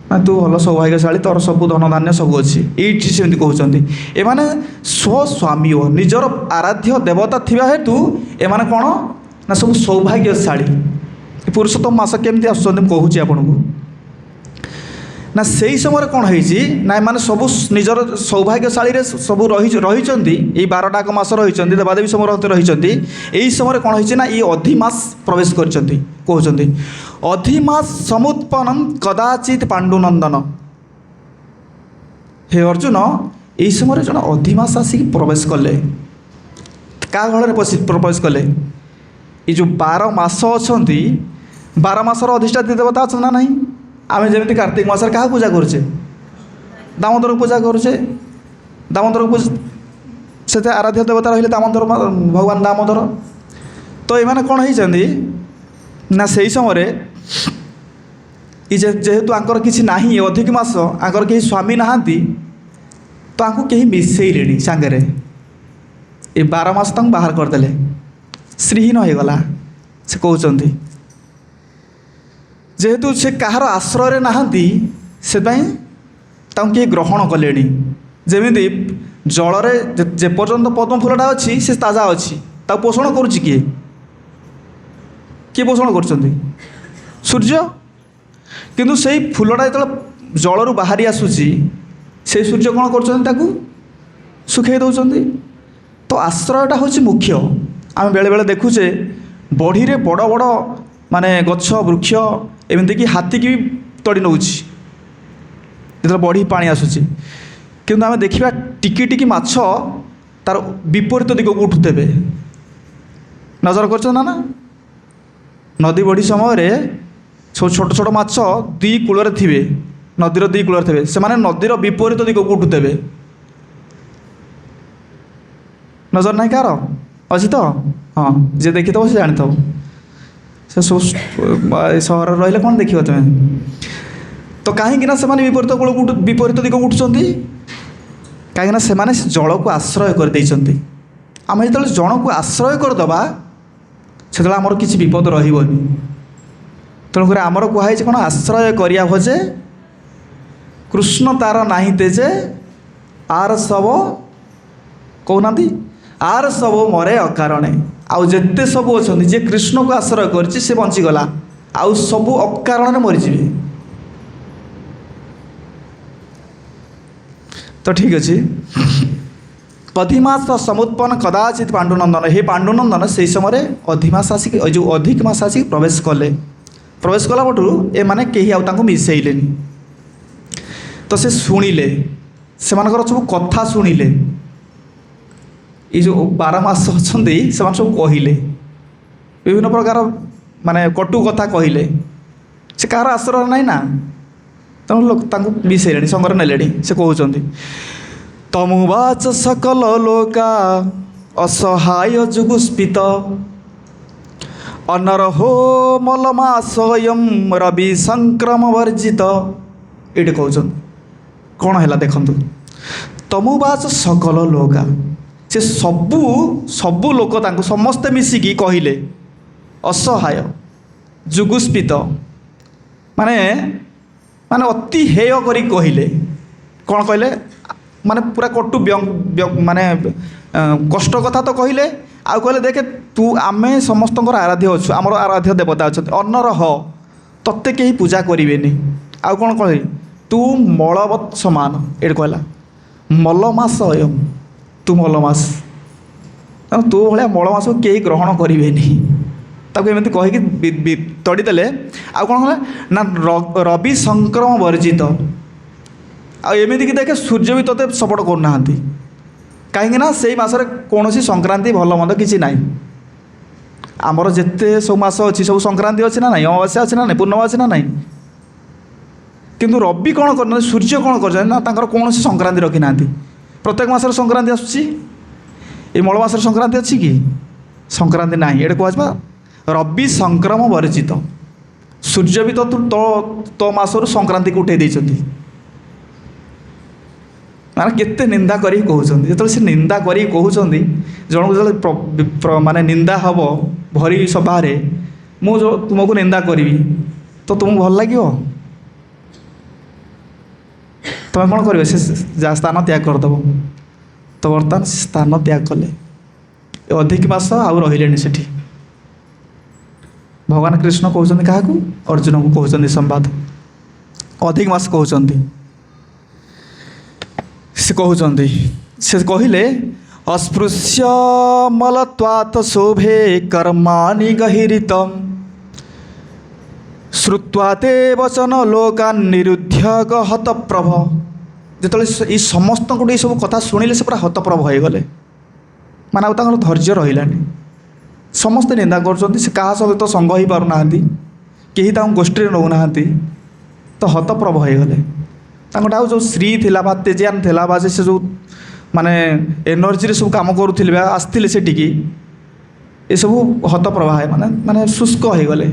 ନା ତୁ ଭଲ ସୌଭାଗ୍ୟଶାଳୀ, ତୋର ସବୁ ଧନଧାନ୍ୟ ସବୁ ଅଛି। ଏଇଠି ସେମିତି କହୁଛନ୍ତି। ଏମାନେ ସ୍ୱସ୍ୱାମୀୟ, ନିଜର ଆରାଧ୍ୟ ଦେବତା ଥିବା ହେତୁ ଏମାନେ କ'ଣ ନା ସବୁ ସୌଭାଗ୍ୟଶାଳୀ। ପୁରୁଷୋତ୍ତମ ମାସ କେମିତି ଆସୁଛନ୍ତି ମୁଁ କହୁଛି ଆପଣଙ୍କୁ। ନା ସେଇ ସମୟରେ କ'ଣ ହେଇଛି ନା ଏମାନେ ସବୁ ନିଜର ସୌଭାଗ୍ୟଶାଳୀରେ ସବୁ ରହିଛନ୍ତି। ଏଇ 12ଟାକ ମାସ ରହିଛନ୍ତି, ଦେବାଦେବୀ ସମସ୍ତେ ରହିଛନ୍ତି। ଏଇ ସମୟରେ କ'ଣ ହେଇଛି ନା ଏଇ ଅଧିମାସ ପ୍ରବେଶ କରିଛନ୍ତି। କହୁଛନ୍ତି ଅଧିମାସ ସମୁତ୍ପନ୍ନମ୍ କଦାଚିତ୍ ପାଣ୍ଡୁନନ୍ଦନ। ହେ ଅର୍ଜୁନ, এই ସମୟରେ ଜଣେ ଅଧିମାସ ଆସିକି ପ୍ରବେଶ କଲେ। କାହା ଘରରେ ପ୍ରବେଶ କଲେ? এই ଯେଉଁ 12 ମାସ ଅଛନ୍ତି, 12 ମାସର ଅଧିଷ୍ଠାତ୍ରୀ ଦେବତା ଅଛନ୍ତି ନା ନାହିଁ? ଆମେ ଯେମିତି କାର୍ତ୍ତିକ ମାସରେ କାହାକୁ ପୂଜା କରୁଛେ? ଦାମୋଦରକୁ ପୂଜା କରୁଛେ। ଦାମୋଦରକୁ ସେତେ ଆରାଧ୍ୟ ଦେବତା ରହିଲେ ଦାମୋଦର, ଭଗବାନ ଦାମୋଦର। ତ ଏମାନେ କ'ଣ ହେଇଛନ୍ତି ନା ସେଇ ସମୟରେ ଯେହେତୁ ଆଙ୍କର କିଛି ନାହିଁ, ଅଧିକ ମାସ ଆଙ୍କର କେହି ସ୍ୱାମୀ ନାହାନ୍ତି, ତାଙ୍କୁ କେହି ମିଶେଇଲେଣି ସାଙ୍ଗରେ। ଏ 12 ମାସ ତାଙ୍କୁ ବାହାର କରିଦେଲେ, ଶ୍ରୀହୀନ ହୋଇଗଲା। ସେ କହୁଛନ୍ତି ଯେହେତୁ ସେ କାହାର ଆଶ୍ରୟରେ ନାହାନ୍ତି, ସେଥିପାଇଁ ତାଙ୍କୁ କିଏ ଗ୍ରହଣ କଲେଣି। ଯେମିତି ଜଳରେ ଯେପର୍ଯ୍ୟନ୍ତ ପଦ୍ମ ଫୁଲଟା ଅଛି ସେ ତାଜା ଅଛି, ତାକୁ ପୋଷଣ କରୁଛି କିଏ? କିଏ ପୋଷଣ କରୁଛନ୍ତି? ସୂର୍ଯ୍ୟ। କିନ୍ତୁ ସେଇ ଫୁଲଟା ଯେତେବେଳେ ଜଳରୁ ବାହାରି ଆସୁଛି, ସେଇ ସୂର୍ଯ୍ୟ କ'ଣ କରୁଛନ୍ତି? ତାକୁ ଶୁଖାଇ ଦେଉଛନ୍ତି। ତ ଆଶ୍ରୟଟା ହେଉଛି ମୁଖ୍ୟ। ଆମେ ବେଳେବେଳେ ଦେଖୁଛେ ବଢ଼ିରେ ବଡ଼ ବଡ଼ ମାନେ ଗଛ ବୃକ୍ଷ, ଏମିତିକି ହାତୀକି ବି ତଡ଼ି ନେଉଛି ଯେତେବେଳେ ବଢ଼ି ପାଣି ଆସୁଛି। କିନ୍ତୁ ଆମେ ଦେଖିବା ଟିକି ଟିକି ମାଛ ତାର ବିପରୀତ ଦିଗକୁ ଉଠୁଥିବେ। ନଜର କରୁଛନ୍ତି ନା? ନଦୀ ବଢ଼ି ସମୟରେ ସବୁ ଛୋଟ ଛୋଟ ମାଛ ଦୁଇ କୂଳରେ ଥିବେ, ନଦୀର ଦୁଇ କୂଳରେ ଥିବେ, ସେମାନେ ନଦୀର ବିପରୀତ ଦିଗକୁ ଉଠୁଥିବେ। ନଜର ନାହିଁ କାହାର? ଅଛି ତ? ହଁ, ଯିଏ ଦେଖିଥିବ ସେ ଜାଣିଥିବ। ସେ ସବୁ ସହରରେ ରହିଲେ କ'ଣ ଦେଖିବ ତୁମେ? ତ କାହିଁକିନା ସେମାନେ ବିପରୀତ ଦିଗକୁ ଉଠୁଛନ୍ତି? କାହିଁକିନା ସେମାନେ ଜଳକୁ ଆଶ୍ରୟ କରିଦେଇଛନ୍ତି। ଆମେ ଯେତେବେଳେ ଜଣକୁ ଆଶ୍ରୟ କରିଦେବା, ସେତେବେଳେ ଆମର କିଛି ବିପଦ ରହିବନି। ତେଣୁକରି ଆମର କୁହାଯାଇଛି କ'ଣ? ଆଶ୍ରୟ କରିବା ଭଜେ କୃଷ୍ଣ ତାର ନାହିଁ ତେଜେ, ଆର ଶବ କହୁନାହାନ୍ତି, ଆର ଶବ ମରେ ଅକାରଣେ। ଆଉ ଯେତେ ସବୁ ଅଛନ୍ତି, ଯିଏ କୃଷ୍ଣକୁ ଆଶ୍ରୟ କରିଛି ସେ ବଞ୍ଚିଗଲା, ଆଉ ସବୁ ଅକାରଣରେ ମରିଯିବେ। ତ ଠିକ୍ ଅଛି। अधिमास समुत्पन्न कदाचित पांडुनंदन हे पांडुनंदन से समय अधिमास आसिक जो अधिक मास आसिक प्रवेश कला पटू ए माने कहीं आउ मिसेले तो से शुणिले से सब कथा शुणिले ये जो 12 मास अच्छा से सब कहले विभिन्न प्रकार माने कटु कथा कहले से कहार आश्रय ना ना तेणु मिसेले संगर नेले से कहते तमुवाच सकल लोका असहाय जुगुस्पित अनरहो मलमा स्वयं रवि संक्रम वर्जित ये कहते कौन है देखु तमुवाच सकल लोका से सबू लोक समस्ते मिसिकी कहले असहाय जुगुस्पित माने माने अति हेय करी कहले कौन कहले माने पूरा कटु माने कष्ट कथा तो कहले आउ कहले देखे तू आमे समस्त आराध्य अच्छु आमर आराध्य देवता अच्छा अनर ह तत्ते कहीं पूजा करेनि आउ कौन कह तू मलवत् समान ये कहला मलमास अयम तू मलमास तू भाया मलमास कहीं ग्रहण करेनि ताको एमती कहीकि तड़ीदेले आउ कौन है ना रवि संक्रम वर्जित आमती कि देखे सूर्य भी तोते सपोर्ट करना कहीं से मसरे कौन संक्रांति भल मंद कि ना आमर जिते सब मास अच्छी सब संक्रांति अच्छी ना ना अमावास्या अच्छी ना ना पूर्णिमा अच्छी ना ना किंतु रवि कौन कर सूर्य कौन कर कौन संक्रांति रखी ना प्रत्येक मसर संक्रांति आसूँ ये मलमास संक्रांति अच्छी कि संक्रांति ना ये कह रवि संक्रम वर्जित सूर्य भी तो मसरू संक्रांति को उठे देती माने केते निंदा करी कहउछन्ती जो से निंदा करी कहउछन्ती जन को माने निंदा हम भरी सभा मु जो तुमको निंदा करी तो तुमको भल लगे तुम कौन कर जा स्थान त्याग करदेव तो बर्तमान स्थान त्याग कले अधिक मास आउ रहिले सेठी भगवान कृष्ण कहते क्या अर्जुन को कहते संवाद अधिक मास कहते से कहते से कहले अस्पृश्य मलत्वात् शोभे कर्माणि गहिरितम श्रुत्वा ते वचन लोकान् निरुध्य हतप्रभ जो ये समस्त को ये सब कथा शुणिले से पूरा हतप्रभ हो गले माने आउ धैर्य रहिलानी समस्ते निंदा कर क्या सहित संग हो पारना कहीं गोष्ठी नौना तो हतप्रभ हो गले आउ जो श्री थिला बा तेजियान थिला बा से जो माने एनर्जी सब काम करुले आसते से ये सब हतप्रभा है माने माने शुष्क हो गले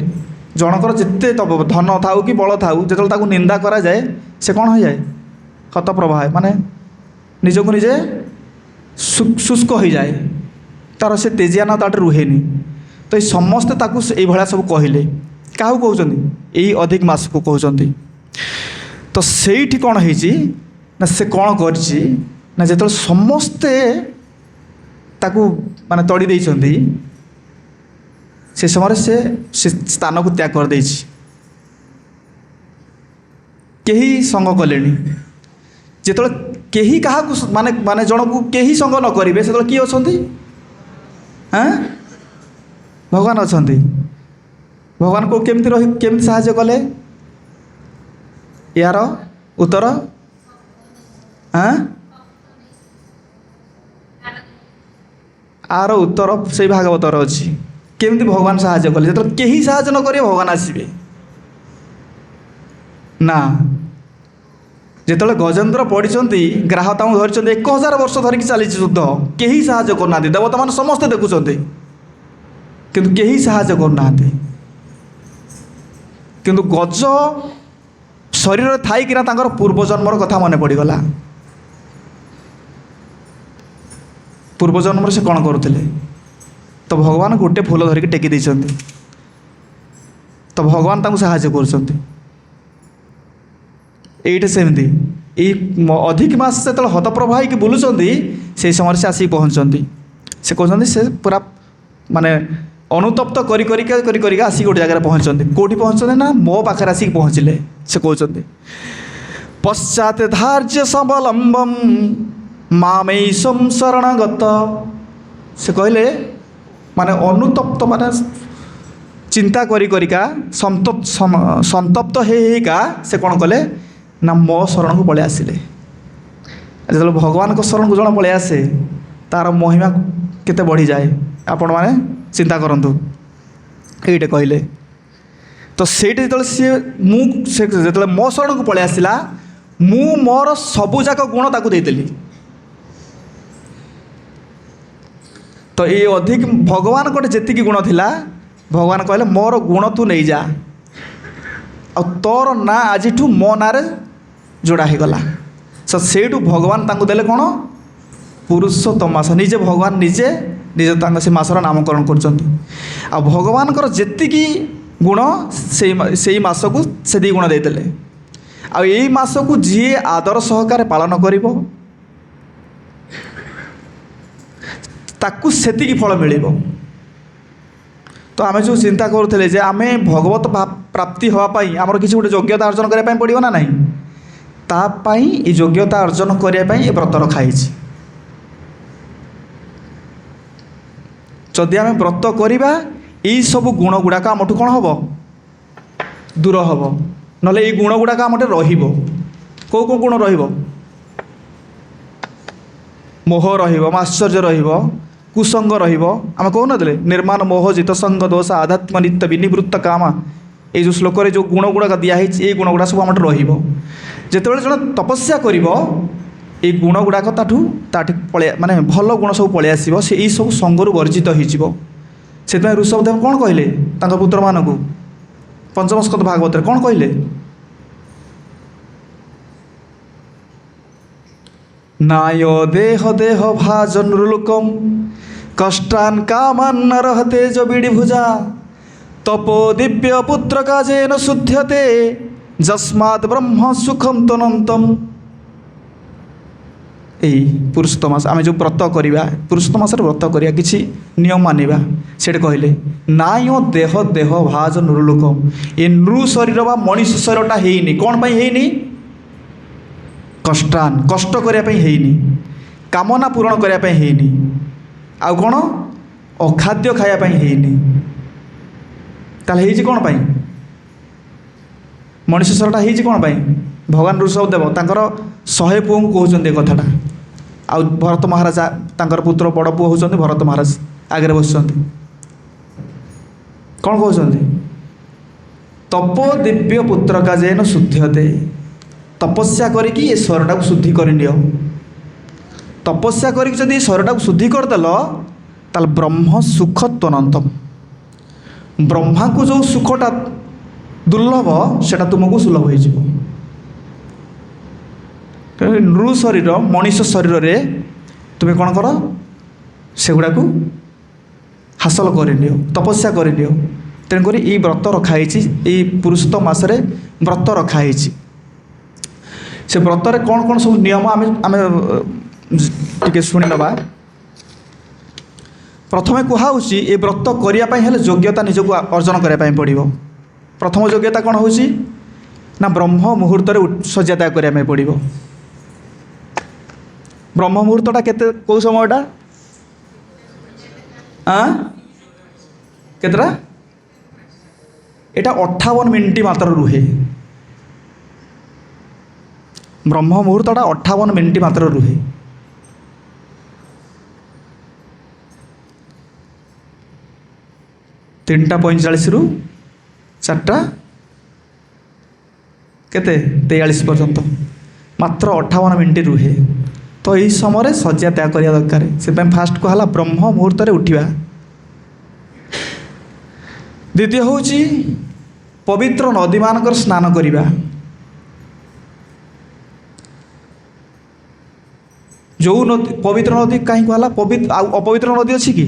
जनकर जिते धन थाउ कि बल थाउ जो निंदा करा जाए से कौन हो जाए हतप्रभा है माने निजको निजे शुष्क हो जाए तार से तेजियाना ताटे रुहेनि तो ये समस्ते ताकू ये भाया सब कहले क्या कहते यही अधिक मास को कहते तो सेठी कौन है ना से कौन कर जो समस्ते ताकू माने तड़ी देइछन्ती से समय से स्थान को त्याग कर दे कहीं संग कले जो कहीं क्या माने माने जन को कहीं संग न करेंगे से किए अच्छा हाँ भगवान अच्छा भगवान को केमती साहाय्य कले यार उत्तर हाँ आर उत्तर से भागवतर अच्छी केमती भगवान साहाय्य कले जो कहीं साहाय्य न करेंगे भगवान आसबे ना जिते गजेन्द्र पढ़ी ग्राहता धरी 1000 वर्ष धरिकी चली युद्ध कहीं साहाय्य करना देवता मान समस्ते देखुं किंतु कहीं साहाय्य करना किंतु गज शरीर थी पूर्वजन्मर कथा मन पड़गला पूर्वजन्म से कौन करुले तो भगवान गोटे फूल धरिकी टेकी देइछन्ति तो भगवान तांको साहाय्य कर एइटे सेमती अधिक मास से हतप्रभा होकर बुलूँ से समय से आसिक पहुँचती से कहते से पूरा माने अनुतप्त करी आसिक गोटे जगह पहुँचते कौटी पहुँचते ना मो पाखे आसिक पहुँचले से कहते पश्चात धार्य सबलम्बम ମାମେଇସଂ ଶରଣଗତ। ସେ କହିଲେ ମାନେ ଅନୁତପ୍ତ ମାନେ ଚିନ୍ତା କରିକା ସନ୍ତପ୍ତ ହେଇକା ସେ କ'ଣ କଲେ ନା ମୋ ଶରଣକୁ ପଳେଇ ଆସିଲେ। ଯେତେବେଳେ ଭଗବାନଙ୍କ ଶରଣକୁ ଜଣେ ପଳେଇ ଆସେ ତା'ର ମହିମା କେତେ ବଢ଼ିଯାଏ ଆପଣମାନେ ଚିନ୍ତା କରନ୍ତୁ। ଏଇଟା କହିଲେ ତ ସେଇଠି ଯେତେବେଳେ ସେ ଯେତେବେଳେ ମୋ ଶରଣକୁ ପଳେଇ ଆସିଲା, ମୁଁ ମୋର ସବୁଯାକ ଗୁଣ ତାକୁ ଦେଇଦେଲି। ତ ଏ ଅଧିକ ଭଗବାନଙ୍କର ଯେତିକି ଗୁଣ ଥିଲା, ଭଗବାନ କହିଲେ ମୋର ଗୁଣ ତୁ ନେଇଯା, ଆଉ ତୋର ନାଁ ଆଜିଠୁ ମୋ ନାଁରେ ଯୋଡ଼ା ହେଇଗଲା। ସେଇଠୁ ଭଗବାନ ତାଙ୍କୁ ଦେଲେ କ'ଣ ପୁରୁଷୋତ୍ତମ ମାସ। ନିଜେ ଭଗବାନ ନିଜେ ତାଙ୍କ ସେ ମାସର ନାମକରଣ କରୁଛନ୍ତି। ଆଉ ଭଗବାନଙ୍କର ଯେତିକି ଗୁଣ ସେଇ ମାସକୁ ସେତିକି ଗୁଣ ଦେଇଦେଲେ। ଆଉ ଏଇ ମାସକୁ ଯିଏ ଆଦର ସହକାରେ ପାଳନ କରିବ ତାକୁ ସେତିକି ଫଳ ମିଳିବ। ତ ଆମେ ଯେଉଁ ଚିନ୍ତା କରୁଥିଲେ ଯେ ଆମେ ଭଗବତ ପ୍ରାପ୍ତି ହେବା ପାଇଁ ଆମର କିଛି ଗୋଟେ ଯୋଗ୍ୟତା ଅର୍ଜନ କରିବା ପାଇଁ ପଡ଼ିବ ନା ନାହିଁ, ତା ପାଇଁ ଏ ଯୋଗ୍ୟତା ଅର୍ଜନ କରିବା ପାଇଁ ଏ ବ୍ରତ ରଖା ହେଇଛି। ଯଦି ଆମେ ବ୍ରତ କରିବା ଏଇସବୁ ଗୁଣ ଗୁଡ଼ାକ ଆମଠୁ କ'ଣ ହେବ ଦୂର ହେବ, ନହେଲେ ଏଇ ଗୁଣ ଗୁଡ଼ାକ ଆମଠୁ ରହିବ। କେଉଁ କେଉଁ ଗୁଣ ରହିବ? ମୋହ ରହିବ, ମାଶ୍ଚର୍ଯ୍ୟ ରହିବ, କୁସଙ୍ଗ ରହିବ। ଆମେ କହୁନଥିଲେ ନିର୍ମାଣ ମୋହ ଜିତ ସଙ୍ଗ ଦୋଷ ଆଧ୍ୟାତ୍ମ ନିତ୍ୟ ବିନିବୃତ୍ତ କାମ, ଏଇ ଯେଉଁ ଶ୍ଲୋକରେ ଯେଉଁ ଗୁଣ ଗୁଡ଼ାକ ଦିଆହେଇଛି ଏଇ ଗୁଣ ଗୁଡ଼ାକ ସବୁ ଆମଠୁ ରହିବ। ଯେତେବେଳେ ଜଣେ ତପସ୍ୟା କରିବ ଏଇ ଗୁଣ ଗୁଡ଼ାକ ତାଠୁ ମାନେ ଭଲ ଗୁଣ ସବୁ ପଳେଇ ଆସିବ, ସେ ଏଇସବୁ ସଙ୍ଗରୁ ବର୍ଜିତ ହୋଇଯିବ। ସେଥିପାଇଁ ଋଷଭଦେବ କ'ଣ କହିଲେ ତାଙ୍କ ପୁତ୍ରମାନଙ୍କୁ ପଞ୍ଚମ ସ୍କନ୍ଧ ଭାଗବତରେ କ'ଣ କହିଲେ? नाय देह देह भाजन रुलुकम कष्टान कामान न रहते जो बीड़ी भुजा तपो दिव्य पुत्र काजेन शुद्ध्यते जस्मात् ब्रह्म सुखम तनंतम। এই পুରୁଷୋତ୍ତମ ମାସ ଆମେ ଯେଉଁ ବ୍ରତ କରିବା, ପୁରୁଷୋତ୍ତମ ମାସରେ ବ୍ରତ କରିବା, କିଛି ନିୟମ ମାନିବା। ସେଠି କହିଲେ ନାୟ ଦେହ ଦେହ ଭାଜ ନୃଲୋକମ, ଏ ନୃ ଶରୀର ବା ମଣିଷ ଶରୀରଟା ହେଇନି। କ'ଣ ପାଇଁ ହେଇନି? କଷ୍ଟାନ, କଷ୍ଟ କରିବା ପାଇଁ ହେଇନି, କାମନା ପୂରଣ କରିବା ପାଇଁ ହେଇନି, ଆଉ କ'ଣ ଅଖାଦ୍ୟ ଖାଇବା ପାଇଁ ହେଇନି। ତାହେଲେ ହେଇଛି କ'ଣ ପାଇଁ? ମଣିଷ ଶରୀରଟା ହେଇଛି କ'ଣ ପାଇଁ? ଭଗବାନ ଋଷଭଦେବ ତାଙ୍କର 100 ପୁଅଙ୍କୁ କହୁଛନ୍ତି ଏ କଥାଟା। ଆଉ ଭରତ ମହାରାଜ ତାଙ୍କର ପୁତ୍ର ବଡ଼ ପୁଅ ହେଉଛନ୍ତି ଭରତ ମହାରାଜ, ଆଗରେ ବସୁଛନ୍ତି। କ'ଣ କହୁଛନ୍ତି? ତପ ଦିବ୍ୟ ପୁତ୍ର କାଜେନ ଶୁଦ୍ଧ୍ୟତେ, ତପସ୍ୟା କରିକି ଏ ଶରୀରଟାକୁ ଶୁଦ୍ଧି କରିନିଅ। ତପସ୍ୟା କରିକି ଯଦି ଏ ଶରୀରଟାକୁ ଶୁଦ୍ଧି କରିଦେଲ ତାହେଲେ ବ୍ରହ୍ମ ସୁଖ ତ୍ୱନନ୍ତମ, ବ୍ରହ୍ମାଙ୍କୁ ଯେଉଁ ସୁଖଟା ଦୁର୍ଲଭ ସେଟା ତୁମକୁ ସୁଲଭ ହୋଇଯିବ। ନୃ ଶରୀର ମଣିଷ ଶରୀରରେ ତୁମେ କ'ଣ କର? ସେଗୁଡ଼ାକୁ ହାସଲ କରିନିଅ, ତପସ୍ୟା କରିନିଅ। ତେଣୁକରି ଏଇ ବ୍ରତ ରଖାହେଇଛି, ଏଇ ପୁରୁଷୋତ୍ତମ ମାସରେ ବ୍ରତ ରଖାହେଇଛି। ସେ ବ୍ରତରେ କ'ଣ କ'ଣ ସବୁ ନିୟମ ଆମେ ଟିକେ ଶୁଣି ନେବା। ପ୍ରଥମେ କୁହାହେଉଛି ଏ ବ୍ରତ କରିବା ପାଇଁ ହେଲେ ଯୋଗ୍ୟତା ନିଜକୁ ଅର୍ଜନ କରିବା ପାଇଁ ପଡ଼ିବ। ପ୍ରଥମ ଯୋଗ୍ୟତା କ'ଣ ହେଉଛି ନା ବ୍ରହ୍ମ ମୁହୂର୍ତ୍ତରେ ଶଯ୍ୟା ତ୍ୟାଗ କରିବା ପାଇଁ ପଡ଼ିବ। ବ୍ରହ୍ମ ମୁହୂର୍ତ୍ତଟା କେଉଁ ସମୟଟା? କେତେଟା? এটা 58 ମିନିଟ୍ ମାତ୍ର ରୁହେ। ବ୍ରହ୍ମ ମୁହୂର୍ତ୍ତଟା 58 ମିନିଟ୍ ମାତ୍ର ରୁହେ। ତିନିଟା 45ରୁ 4ଟା କେତେ 43 ପର୍ଯ୍ୟନ୍ତ ମାତ୍ର 58 ମିନିଟ୍ ରୁହେ। ତ ଏହି ସମୟରେ ଶଯ୍ୟା ତ୍ୟାଗ କରିବା ଦରକାର। ସେଥିପାଇଁ ଫାଷ୍ଟ କୁହାହେଲା ବ୍ରହ୍ମ ମୁହୂର୍ତ୍ତରେ ଉଠିବା। ଦ୍ୱିତୀୟ ହେଉଛି ପବିତ୍ର ନଦୀମାନଙ୍କର ସ୍ନାନ କରିବା। ଯେଉଁ ନଦୀ ପବିତ୍ର ନଦୀ କାହିଁ କୁହାହେଲା? ଆଉ ଅପବିତ୍ର ନଦୀ ଅଛି କି?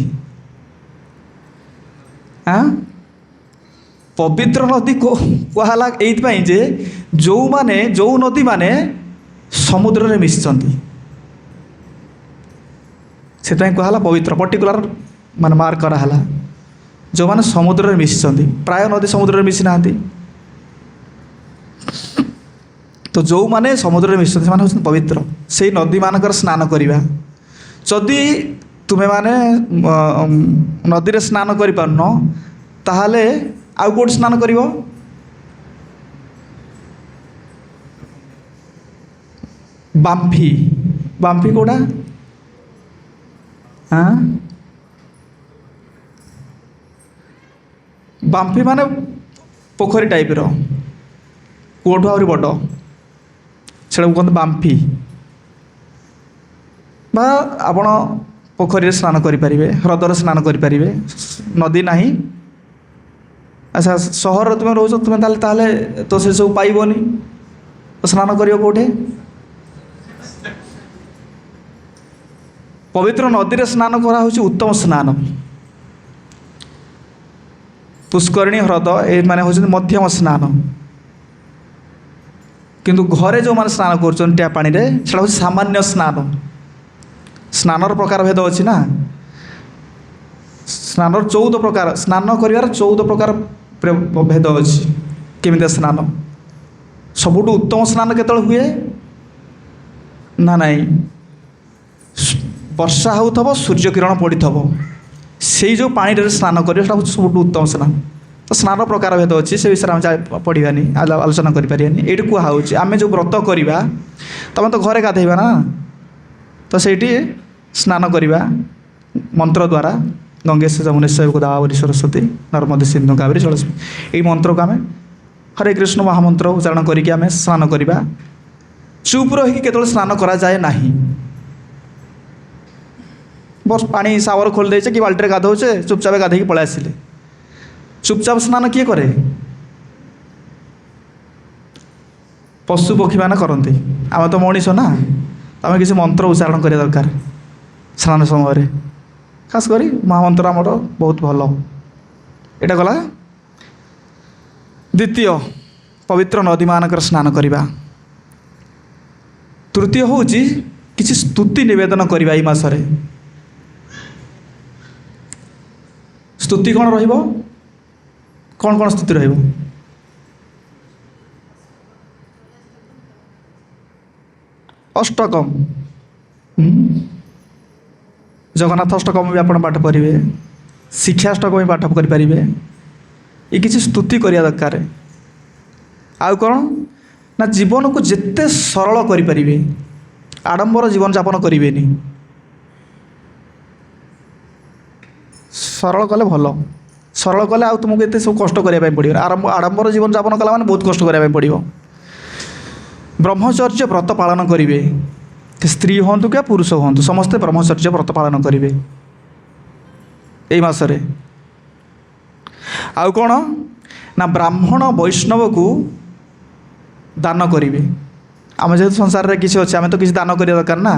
ପବିତ୍ର ନଦୀ କୁହାହେଲା ଏଇଥିପାଇଁ ଯେ ଯେଉଁ ନଦୀମାନେ ସମୁଦ୍ରରେ ମିଶିଛନ୍ତି, ସେଥିପାଇଁ କୁହାହେଲା ପବିତ୍ର। ପର୍ଟିକୁଲାର ମାନେ ମାର୍କ କରାହେଲା ଯେଉଁମାନେ ସମୁଦ୍ରରେ ମିଶିଛନ୍ତି। ପ୍ରାୟ ନଦୀ ସମୁଦ୍ରରେ ମିଶି ନାହାନ୍ତି। तो जो माने समुद्र मिशुଛନ୍ତି ସେମାନେ ହେଉଛନ୍ତି ପବିତ୍ର। ସେଇ ନଦୀମାନଙ୍କର ସ୍ନାନ କରିବା। ଯଦି ତୁମେମାନେ ନଦୀରେ ସ୍ନାନ କରିପାରୁନ ତାହେଲେ ଆଉ କେଉଁଠି ସ୍ନାନ କରିବ? ବାମ୍ଫି। ବାମ୍ଫି କେଉଁଟା? हाँ बाम्फी माने पोखरी टाइप रो कूठू आहरी बड़ से कहते बाम्फी बा आपण पोखरी स्नान करें ह्रदर स्नान करें नदी ना। अच्छा सहर तुम रोच तुम ताले तो से सब पाइबनी तो स्नान कर कौटे? पवित्र नदी रे स्नान करा होची उत्तम स्नान। पुष्करिणी ह्रद ए माने होची मध्यम स्नान किंतु घरे जो माने स्नान करछन ट्या पानी रे सेटा होची सामान्य स्नान। स्नानर प्रकार भेद अछि ना। स्नानर 14 प्रकार स्नान करिवार 14 प्रकार भेद अछि। केमिते स्नान सबुठु उत्तम स्नान केतळ हुए ना नहीं वर्षा होथब सूर्य किरण पड़थब से जो पानी रे स्नान करियो सेटा सबुठु उत्तम स्नान। तो स्नान प्रकार भेद अच्छी से विषय में पढ़ानी आलोचना करें। ये कहुच्छे आम जो व्रत करवा तुम तो घरे गाधेबा ना तो सेठी स्नान करवा मंत्र द्वारा गंगेश जमुनेश्वर गोदावरी सरस्वती नर्मदे सिंधु कावेरी जलस्मी यही मंत्र को आम हरे कृष्ण महामंत्र उच्चारण करके स्नान करवा। चुप रही केतल स्नान करा जाए नहीं। बस पानी सावर खोल देचे कि बाल्टी गाधौचे चुपचाप गाधे पलि आसिले। चुपचाप स्नान किए करे? पशु पक्षी मैंने करती आम तो मनीष ना आम किसी मंत्र उच्चारण करिया दरकार स्नान समय खास करी महामंत्र आमर बहुत भल। एटा गला द्वितीय पवित्र नदी मानकर स्नान करवा। तृतीय हूँ किसी स्तुति निवेदन करवा। ई मासरे स्तुति कौन रहिबो? कौन कौन स्तुति रहिबो? अष्टकम जगन्नाथ अष्टकम भी आप पाठ पढ़े शिक्षाष्टकम भी पाठ करें। ये किसी स्तुति करिया दरकार। आउ कौन ना जीवन को जिते सरल करें आडंबर जीवन यापन करें। सरल कले भल सरल कले आ तुमको एत सब कष्ट करने पड़ो। आडंबर जीवन यापन कला मैंने बहुत कष्ट करने पड़ो। ब्रह्मचर्य व्रत पालन करेंगे स्त्री हूँ क्या पुरुष हूँ समस्ते ब्रह्मचर्य व्रत पालन करेंगे यही मासरे। आउ कौन ना ब्राह्मण वैष्णव को दान करेंगे। आम जेहेतु संसार में किसी अच्छे आम तो किसी दान करिया दरकार ना।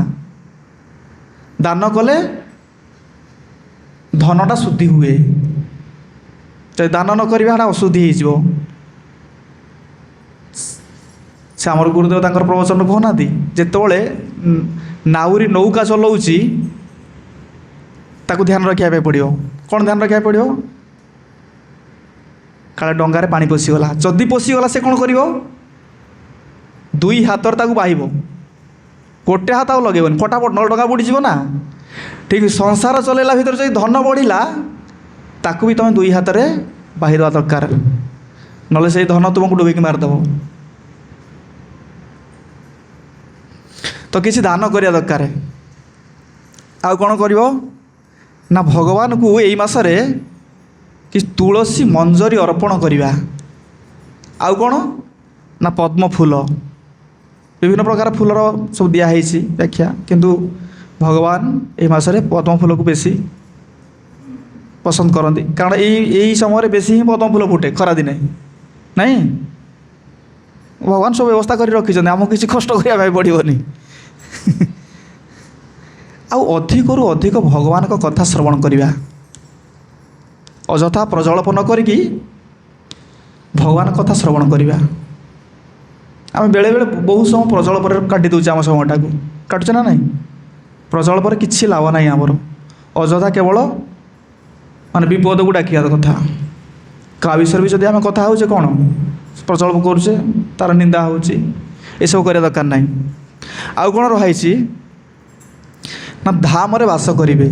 दान कले धनटा शुद्धि हुए तो दान न करा अशुद्धि हो। से आमर गुरुदेव तांकर प्रवचन कहना जितेबले नाउरी नौका चलाऊँगी ताकू ध्यान रखा पड़ो। कौन ध्यान रखा पड़ो? काले डंगारे पानी पशिगला जदि पशिगला से कौन कर दुई हाथ बाहिब गोटे हाथ आ लगेबन फटाफट नल डंगा बुड़ीज ना। ठीक संसार चलैला भर जो धन बढ़ला ताकू भी तुम दुई हाथ में बाहिर दरकार ना से धन तुमको डुबिक मारदेव। तो किसी दान करिया दरकार। आउ कौन कर ना भगवान को यही मासरे कि तुलसी मंजरी अर्पण करवा। आउ कौन ना पद्म फूल विभिन्न प्रकार फूलर सब दिखाई व्याख्या किंतु भगवान ये मासरे पद्म फूल को बेसी पसंद करती कारण यही समय बेसी ही पद्म फूल फुटे खरा दिने नहीं। भगवान सब व्यवस्था कर रखी आमको किसी कष्ट करने पड़ोनी। अधिक रु अधिक भगवान का कथा श्रवण करवा अजथा प्रजल्प न करी भगवान कथा श्रवण करवा। आम बेले बेले बहुत समय प्रजल्प काटी दूचे आम समयटा को काटुचे ना नहीं। प्रजल्प किसी लाभ ना आमर अजथा केवल माने विपद को डाकिया कथा का विषय भी जब आम कथा हो कौन प्रजल्प करुचे तार निंदा हो ଏସବୁ କରିବା ଦରକାର ନାହିଁ। ଆଉ କ'ଣ ରହାଇଛି ନା ଧାମରେ ବାସ କରିବେ।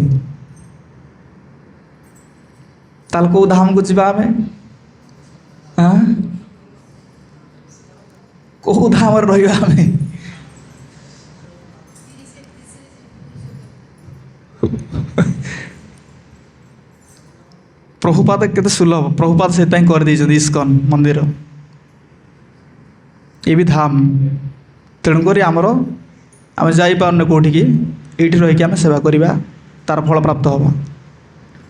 ତାହେଲେ କେଉଁ ଧାମକୁ ଯିବା ଆମେ? କେଉଁ ଧାମରେ ରହିବା ଆମେ? ପ୍ରଭୁପାଦ କେତେ ସୁଲଭ, ପ୍ରଭୁପାଦ ସେଥିପାଇଁ କରିଦେଇଛନ୍ତି ଇସ୍କନ ମନ୍ଦିର, ଏ ବି ଧାମ। ତେଣୁକରି ଆମେ ଯାଇପାରୁନେ କେଉଁଠିକି, ଏଇଠି ରହିକି ଆମେ ସେବା କରିବା, ତା'ର ଫଳ ପ୍ରାପ୍ତ ହେବା।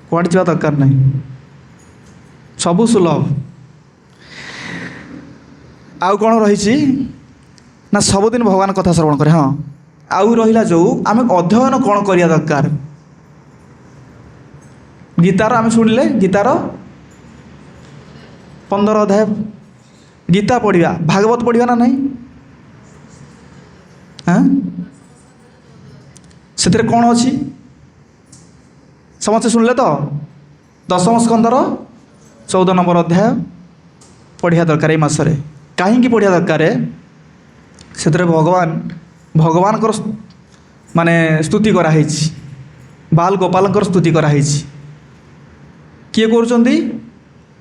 କୁଆଡ଼େ ଯିବା ଦରକାର ନାହିଁ, ସବୁ ସୁଲଭ। ଆଉ କ'ଣ ରହିଛି ନା ସବୁଦିନ ଭଗବାନ କଥା ଶ୍ରବଣ କରେ। ହଁ, ଆଉ ରହିଲା ଯେଉଁ ଆମେ ଅଧ୍ୟୟନ କ'ଣ କରିବା ଦରକାର। ଗୀତାର ଆମେ ଶୁଣିଲେ ଗୀତାର 15 ଅଧ୍ୟାୟ ଗୀତା ପଢ଼ିବା, ଭାଗବତ ପଢ଼ିବା ନା ନାହିଁ? ସେଥିରେ କ'ଣ ଅଛି ସମସ୍ତେ ଶୁଣିଲେ ତ? 10ମ ସ୍କନ୍ଧର 14 ନମ୍ବର ଅଧ୍ୟାୟ ପଢ଼ିବା ଦରକାର ଏଇ ମାସରେ। କାହିଁକି ପଢ଼ିବା ଦରକାର? ସେଥିରେ ଭଗବାନଙ୍କର ମାନେ ସ୍ତୁତି କରାହେଇଛି, ବାଲ ଗୋପାଳଙ୍କର ସ୍ତୁତି କରାହେଇଛି। କିଏ କରୁଛନ୍ତି?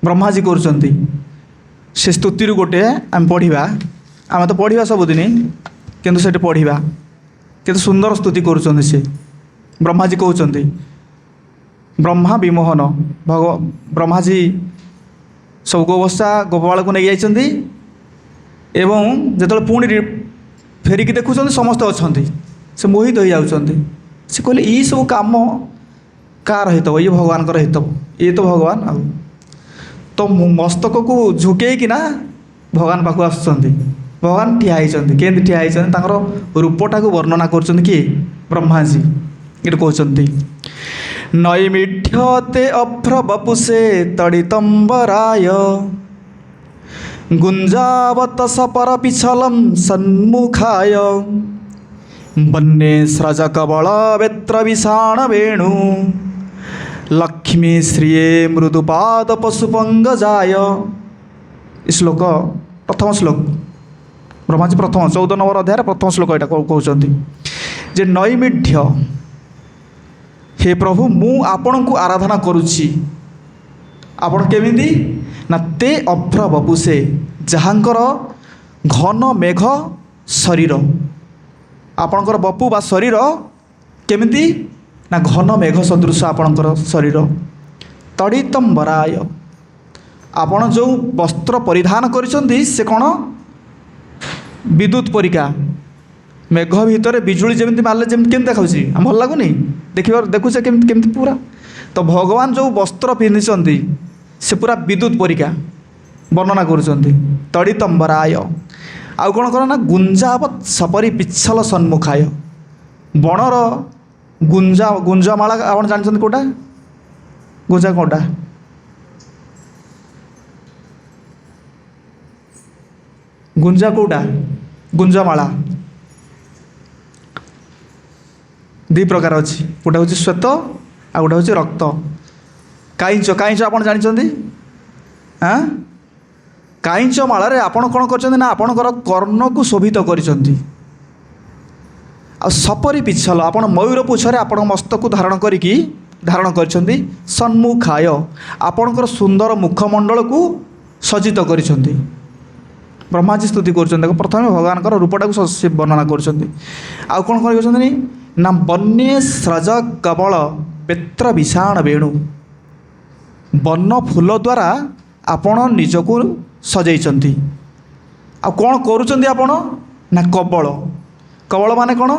ବ୍ରହ୍ମାଜୀ କରୁଛନ୍ତି। ସେ ସ୍ତୁତିରୁ ଗୋଟେ ଆମେ ପଢ଼ିବା, ଆମେ ତ ପଢ଼ିବା ସବୁଦିନ, କିନ୍ତୁ ସେଠି ପଢ଼ିବା କେତେ ସୁନ୍ଦର ସ୍ତୁତି କରୁଛନ୍ତି ସେ। ବ୍ରହ୍ମାଜୀ କହୁଛନ୍ତି, ବ୍ରହ୍ମା ବିମୋହନ, ବ୍ରହ୍ମାଜୀ ସବୁ ଗୋବତ୍ସା ଗୋପାଳକୁ ନେଇ ଯାଇଛନ୍ତି ଏବଂ ଯେତେବେଳେ ପୁଣି ଫେରିକି ଦେଖୁଛନ୍ତି ସମସ୍ତେ ଅଛନ୍ତି, ସେ ମୋହିତ ହୋଇଯାଉଛନ୍ତି। ସେ କହିଲେ ଏଇ ସବୁ କାମ କାହାର ହେଇଥିବ? ଇଏ ଭଗବାନଙ୍କର ହେଇଥିବ, ଇଏ ତ ଭଗବାନ। ଆଉ ତ ମସ୍ତକକୁ ଝୁକେଇକିନା ଭଗବାନ ପାଖକୁ ଆସୁଛନ୍ତି। ଭଗବାନ ଠିଆ ହେଇଛନ୍ତି। କେମିତି ଠିଆ ହେଇଛନ୍ତି? ତାଙ୍କର ରୂପଟାକୁ ବର୍ଣ୍ଣନା କରୁଛନ୍ତି କିଏ? ବ୍ରହ୍ମାଜୀ। ଏଠି କହୁଛନ୍ତି, ନୈମିଢ୍ୟତେ ଅଭ୍ର ବପୁଷେ ତଡ଼ିତମ୍ବରାୟ ଗୁଞ୍ଜାବତ ସପର ପିଛଲಂ ସନ୍ମୁଖାୟ ବନ୍ୟେ ସ୍ରଜ କବଳ ବେତ୍ର ବିଷାଣ ବେଣୁ ଲକ୍ଷ୍ମୀ ଶ୍ରିୟେ ମୃଦୁପାଦ ପଶୁପଙ୍ଗଜାୟ। ଏ ଶ୍ଲୋକ ପ୍ରଥମ ଶ୍ଲୋକ, ବ୍ରହ୍ମାଜୀ ପ୍ରଥମ 14 ନମ୍ବର ଅଧ୍ୟାୟରେ ପ୍ରଥମ ଶ୍ଲୋକ ଏଇଟା କହୁଛନ୍ତି ଯେ ନୈମିଢ୍ୟ, ହେ ପ୍ରଭୁ ମୁଁ ଆପଣଙ୍କୁ ଆରାଧନା କରୁଛି। ଆପଣ କେମିତି ନା ତେ ଅଭ୍ର ବପୁଷେ, ଯାହାଙ୍କର ଘନ ମେଘ ଶରୀର। ଆପଣଙ୍କର ବପୁ ବା ଶରୀର କେମିତି ନା ଘନ ମେଘ ସଦୃଶ ଆପଣଙ୍କର ଶରୀର। ତଡ଼ିତମ୍ବରାୟ, ଆପଣ ଯେଉଁ ବସ୍ତ୍ର ପରିଧାନ କରିଛନ୍ତି ସେ କ'ଣ? ବିଦ୍ୟୁତ୍ ପରିକା। ମେଘ ଭିତରେ ବିଜୁଳି ଯେମିତି ମାରିଲେ ଯେମିତି କେମିତି ଦେଖାଉଛି, ଆମ ଭଲ ଲାଗୁନି? ଦେଖୁଛେ କେମିତି ପୁରା। ତ ଭଗବାନ ଯେଉଁ ବସ୍ତ୍ର ପିନ୍ଧିଛନ୍ତି ସେ ପୁରା ବିଦ୍ୟୁତ୍ ପରିକା ବର୍ଣ୍ଣନା କରୁଛନ୍ତି। ତଡ଼ିତମ୍ବରାୟ। ଆଉ କ'ଣ କର ନା ଗୁଞ୍ଜାବତ୍ ସପରି ପିଚ୍ଛଲ ସନ୍ମୁଖାୟ, ବଣର ଗୁଞ୍ଜମାଳା ଆପଣ ଜାଣିଛନ୍ତି କେଉଁଟା? ଗୁଞ୍ଜା କେଉଁଟା? ଗୁଞ୍ଜା କେଉଁଟା? ଗୁଞ୍ଜମାଳା ଦୁଇ ପ୍ରକାର ଅଛି, ଗୋଟେ ହେଉଛି ଶ୍ୱେତ ଆଉ ଗୋଟେ ହେଉଛି ରକ୍ତ। କାଇଁଚ ଆପଣ ଜାଣିଛନ୍ତି? କାଇଁଚ ମାଳାରେ ଆପଣ କ'ଣ କରିଛନ୍ତି ନା ଆପଣଙ୍କର କର୍ଣ୍ଣକୁ ଶୋଭିତ କରିଛନ୍ତି। ଆଉ ସପରି ପିଚ୍ଛଲ, ଆପଣ ମୟୂର ପୁଚ୍ଛରେ ଆପଣଙ୍କ ମସ୍ତକୁ ଧାରଣ କରିଛନ୍ତି। ସନ୍ମୁଖାୟ, ଆପଣଙ୍କର ସୁନ୍ଦର ମୁଖମଣ୍ଡଳକୁ ସଜ୍ଜିତ କରିଛନ୍ତି। ବ୍ରହ୍ମାଜୀ ସ୍ତୁତି କରୁଛନ୍ତି। ପ୍ରଥମେ ଭଗବାନଙ୍କର ରୂପଟାକୁ ସେ ବର୍ଣ୍ଣନା କରୁଛନ୍ତି। ଆଉ କ'ଣ କରିଛନ୍ତି ନା ବନ୍ୟେ ସ୍ରଜ କବଳ ବେତ୍ର ବିଷାଣ ବେଣୁ, ବନ ଫୁଲ ଦ୍ୱାରା ଆପଣ ନିଜକୁ ସଜେଇଛନ୍ତି। ଆଉ କ'ଣ କରୁଛନ୍ତି ଆପଣ ନା କବଳ ମାନେ କ'ଣ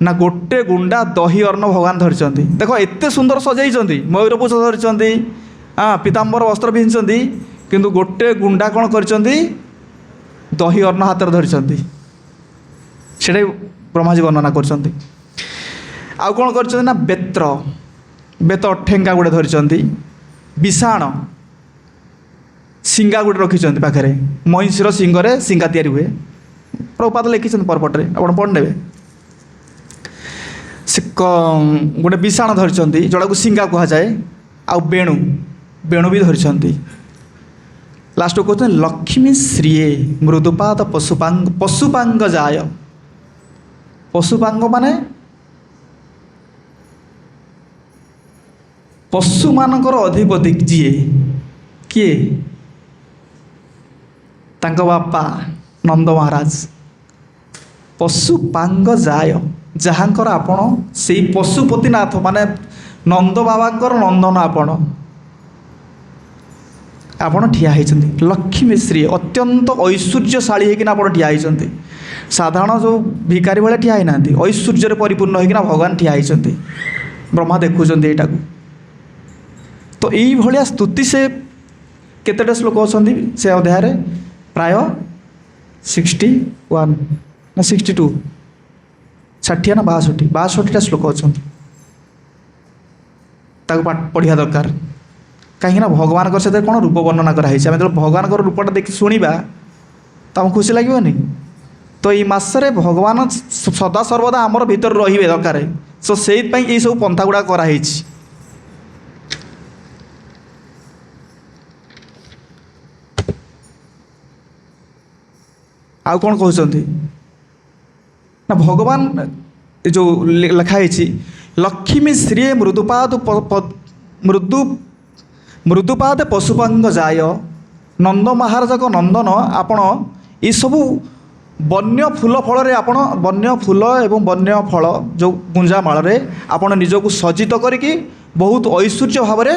ନା ଗୋଟେ ଗୁଣ୍ଡା ଦହି ଅନ୍ନ ଭଗବାନ ଧରିଛନ୍ତି। ଦେଖ ଏତେ ସୁନ୍ଦର ସଜେଇଛନ୍ତି, ମୟୂରପୁଚ୍ଛ ଧରିଛନ୍ତି, ପୀତାମ୍ବର ବସ୍ତ୍ର ପିନ୍ଧିଛନ୍ତି, କିନ୍ତୁ ଗୋଟେ ଗୁଣ୍ଡା କ'ଣ କରିଛନ୍ତି? ଦହି ଅନ୍ନ ହାତରେ ଧରିଛନ୍ତି। ସେଇଟା ବ୍ରହ୍ମାଜୀ ବର୍ଣ୍ଣନା କରୁଛନ୍ତି। ଆଉ କ'ଣ କରିଛନ୍ତି ନା ବେତ ଠେଙ୍ଗା ଗୋଟେ ଧରିଛନ୍ତି। ବିଷାଣ, ଶିଙ୍ଗା ଗୋଟେ ରଖିଛନ୍ତି ପାଖରେ। ମଇଁଷିର ଶିଙ୍ଗରେ ଶିଙ୍ଗା ତିଆରି ହୁଏ। ପ୍ରଭୁପାଦ ଲେଖିଛନ୍ତି ପରପଟରେ, ଆପଣ ପଢ଼ି ନେବେ। ସେ ଗୋଟେ ବିଷାଣ ଧରିଛନ୍ତି, ଯେଉଁଟାକୁ ଶିଙ୍ଗା କୁହାଯାଏ। ଆଉ ବେଣୁ ବି ଧରିଛନ୍ତି। ଲାଷ୍ଟ କହୁଛନ୍ତି ଲକ୍ଷ୍ମୀ ଶ୍ରୀଏ ମୃଦୁପାଦ ପଶୁପାଙ୍ଗ ଯାୟ। ପଶୁପାଙ୍ଗ ମାନେ ପଶୁମାନଙ୍କର ଅଧିପତି ଯିଏ, କିଏ? ତାଙ୍କ ବାପା ନନ୍ଦ ମହାରାଜ। ପଶୁପାଙ୍ଗ ଯାୟ, ଯାହାଙ୍କର ଆପଣ ସେଇ ପଶୁପତିନାଥ ମାନେ ନନ୍ଦ ବାବାଙ୍କର ନନ୍ଦନ ଆପଣ ଠିଆ ହେଇଛନ୍ତି। ଲକ୍ଷ୍ମୀ ଶ୍ରୀ ଅତ୍ୟନ୍ତ ଐଶ୍ୱର୍ଯ୍ୟଶାଳୀ ହେଇକିନା ଆପଣ ଠିଆ ହେଇଛନ୍ତି। ସାଧାରଣ ଯେଉଁ ଭିକାରୀ ଭଳିଆ ଠିଆ ହେଇନାହାନ୍ତି, ଐଶ୍ୱର୍ଯ୍ୟରେ ପରିପୂର୍ଣ୍ଣ ହେଇକିନା ଭଗବାନ ଠିଆ ହେଇଛନ୍ତି। ବ୍ରହ୍ମା ଦେଖୁଛନ୍ତି ଏଇଟାକୁ। ତ ଏଇଭଳିଆ ସ୍ତୁତି ସେ କେତେଟା ଶ୍ଲୋକ ଅଛନ୍ତି ସେ ଅଧ୍ୟାୟରେ? ପ୍ରାୟ 61 ନା 62, 60 ନା 62ଟା ଶ୍ଲୋକ ଅଛନ୍ତି। ତାକୁ ପଢ଼ିବା ଦରକାର। କାହିଁକିନା ଭଗବାନଙ୍କର ସେଥିରେ କ'ଣ ରୂପ ବର୍ଣ୍ଣନା କରାହେଇଛି। ଆମେ ଯେତେବେଳେ ଭଗବାନଙ୍କର ରୂପଟା ଦେଖି ଶୁଣିବା ତ ଆମକୁ ଖୁସି ଲାଗିବନି? ତ ଏଇ ମାସରେ ଭଗବାନ ସଦାସର୍ବଦା ଆମର ଭିତରେ ରହିବେ ଦରକାର। ତ ସେଇଥିପାଇଁ ଏଇସବୁ ପନ୍ଥା ଗୁଡ଼ାକ କରାହେଇଛି। ଆଉ କ'ଣ କହୁଛନ୍ତି ନା ଭଗବାନ ଯେଉଁ ଲେଖା ହେଇଛି ଲକ୍ଷ୍ମୀ ଶ୍ରୀ ମୃଦୁପାଦ ପଶୁପାଙ୍ଗ ଯାୟ। ନନ୍ଦ ମହାରାଜଙ୍କ ନନ୍ଦନ ଆପଣ ଏସବୁ ବନ୍ୟ ଫୁଲ ଫଳରେ ଆପଣ ବନ୍ୟ ଫୁଲ ଏବଂ ବନ୍ୟ ଫଳ ଯେଉଁ ଗୁଞ୍ଜାମାଳରେ ଆପଣ ନିଜକୁ ସଜ୍ଜିତ କରିକି ବହୁତ ଐଶ୍ୱର୍ଯ୍ୟ ଭାବରେ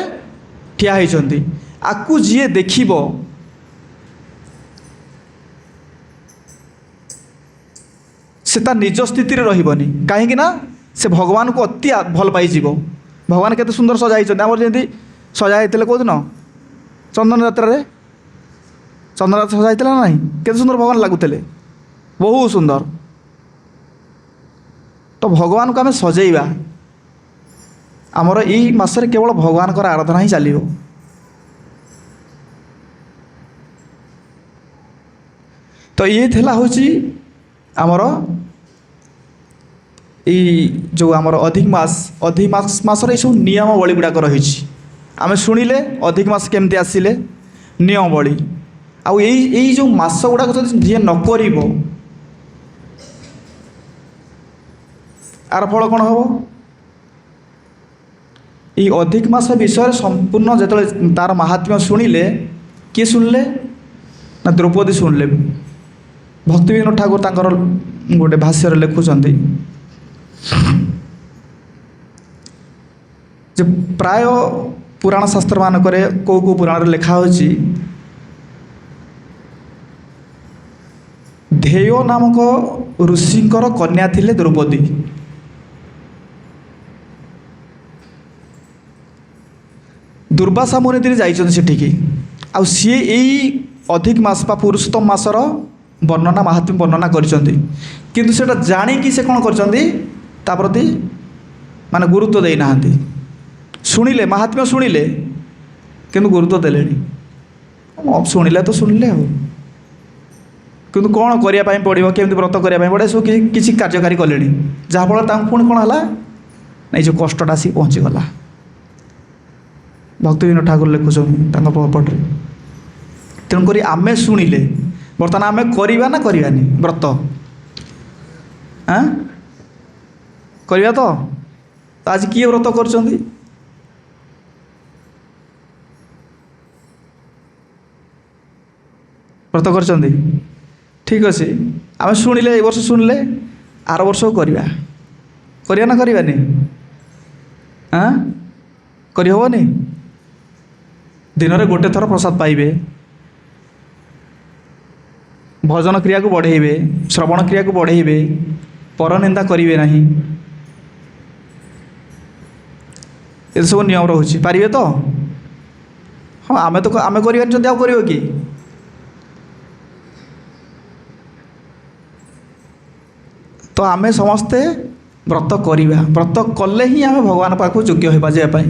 ଠିଆ ହେଇଛନ୍ତି। ଆକୁ ଯିଏ ଦେଖିବ ସେ ତା ନିଜ ସ୍ଥିତିରେ ରହିବନି। କାହିଁକି ନା ସେ ଭଗବାନଙ୍କୁ ଅତି ଭଲ ପାଇଯିବ। ଭଗବାନ କେତେ ସୁନ୍ଦର ସଜା ହେଇଛନ୍ତି। ଆମର ଯେମିତି ସଜା ହେଇଥିଲେ କେଉଁଦିନ ଚନ୍ଦନ ଯାତ୍ରାରେ, ଚନ୍ଦନ ଯାତ୍ରା ସଜା ହେଇଥିଲା ନା ନାହିଁ? କେତେ ସୁନ୍ଦର ଭଗବାନ ଲାଗୁଥିଲେ, ବହୁତ ସୁନ୍ଦର। ତ ଭଗବାନଙ୍କୁ ଆମେ ସଜେଇବା। ଆମର ଏଇ ମାସରେ କେବଳ ଭଗବାନଙ୍କର ଆରାଧନା ହିଁ ଚାଲିବ। ତ ଇଏ ଥିଲା ହେଉଛି ଆମର ଏଇ ଯେଉଁ ଆମର ଅଧିକ ମାସର ଏଇସବୁ ନିୟମାବଳୀ ଗୁଡ଼ାକ ରହିଛି। ଆମେ ଶୁଣିଲେ ଅଧିକ ମାସ କେମିତି ଆସିଲେ, ନିୟମାବଳୀ। ଆଉ ଏଇ ଯେଉଁ ମାସ ଗୁଡ଼ାକ ଯଦି ଯିଏ ନ କରିବ ଆର ଫଳ କ'ଣ ହେବ? ଏଇ ଅଧିକ ମାସ ବିଷୟରେ ସମ୍ପୂର୍ଣ୍ଣ ଯେତେବେଳେ ତାର ମାହାତ୍ମ୍ୟ ଶୁଣିଲେ, କିଏ ଶୁଣିଲେ ନା ଦ୍ରୌପଦୀ ଶୁଣିଲେ। ଭକ୍ତିବିନୋଦ ଠାକୁର ତାଙ୍କର ଗୋଟେ ଭାଷ୍ୟରେ ଲେଖୁଛନ୍ତି ଯେ ପ୍ରାୟ ପୁରାଣ ଶାସ୍ତ୍ରମାନଙ୍କରେ କେଉଁ ପୁରାଣରେ ଲେଖା ହେଉଛି ଧେୟ ନାମକ ଋଷିଙ୍କର କନ୍ୟା ଥିଲେ ଦ୍ରୌପଦୀ। ଦୁର୍ବାସା ମୁନି ଯାଇଛନ୍ତି ସେଠିକି। ଆଉ ସିଏ ଏଇ ଅଧିକ ମାସ ବା ପୁରୁଷୋତ୍ତମ ମାସର ବର୍ଣ୍ଣନା ମାହାତ୍ମ୍ୟ ବର୍ଣ୍ଣନା କରିଛନ୍ତି। କିନ୍ତୁ ସେଇଟା ଜାଣିକି ସେ କ'ଣ କରିଛନ୍ତି ତା ପ୍ରତି ମାନେ ଗୁରୁତ୍ୱ ଦେଇନାହାନ୍ତି। ଶୁଣିଲେ ମାହାତ୍ମ୍ୟ ଶୁଣିଲେ କିନ୍ତୁ ଗୁରୁତ୍ୱ ଦେଲେଣି। ଶୁଣିଲେ ତ ଶୁଣିଲେ ଆଉ, କିନ୍ତୁ କ'ଣ କରିବା ପାଇଁ ପଡ଼ିବ, କେମିତି ବ୍ରତ କରିବା ପାଇଁ ପଡ଼ିବ ଏସବୁ କିଛି କାର୍ଯ୍ୟକାରୀ କଲେଣି। ଯାହାଫଳରେ ତାଙ୍କୁ ପୁଣି କ'ଣ ହେଲା ନା ଏଇ ଯେଉଁ କଷ୍ଟଟା ଆସିକି ପହଞ୍ଚିଗଲା। ଭକ୍ତିବିନୋଦ ଠାକୁର ଲେଖୁଛନ୍ତି ତାଙ୍କ ପଟରେ। ତେଣୁକରି ଆମେ ଶୁଣିଲେ ବର୍ତ୍ତମାନ ଆମେ କରିବା ନା କରିବାନି ବ୍ରତ? କରିବା ତ? ଆଜି କିଏ ବ୍ରତ କରୁଛନ୍ତି? ବ୍ରତ କରିଛନ୍ତି? ଠିକ୍ ଅଛି। ଆମେ ଶୁଣିଲେ ଏ ବର୍ଷ ଶୁଣିଲେ ଆର ବର୍ଷକୁ କରିବା ନା କରିବାନି? କରିହେବନି? ଦିନରେ ଗୋଟେ ଥର ପ୍ରସାଦ ପାଇବେ, ଭଜନ କ୍ରିୟାକୁ ବଢ଼େଇବେ, ଶ୍ରବଣ କ୍ରିୟାକୁ ବଢ଼େଇବେ, ପରନିନ୍ଦା କରିବେ ନାହିଁ। ଏସବୁ ନିୟମ ରହୁଛି। ପାରିବେ ତ? ହଁ, ଆମେ କରିବାନି ଯଦି ଆଉ କରିବ କି? ତ ଆମେ ସମସ୍ତେ ବ୍ରତ କରିବା। ବ୍ରତ କଲେ ହିଁ ଆମେ ଭଗବାନ ପାଖକୁ ଯୋଗ୍ୟ ହେବା ଯିବା ପାଇଁ,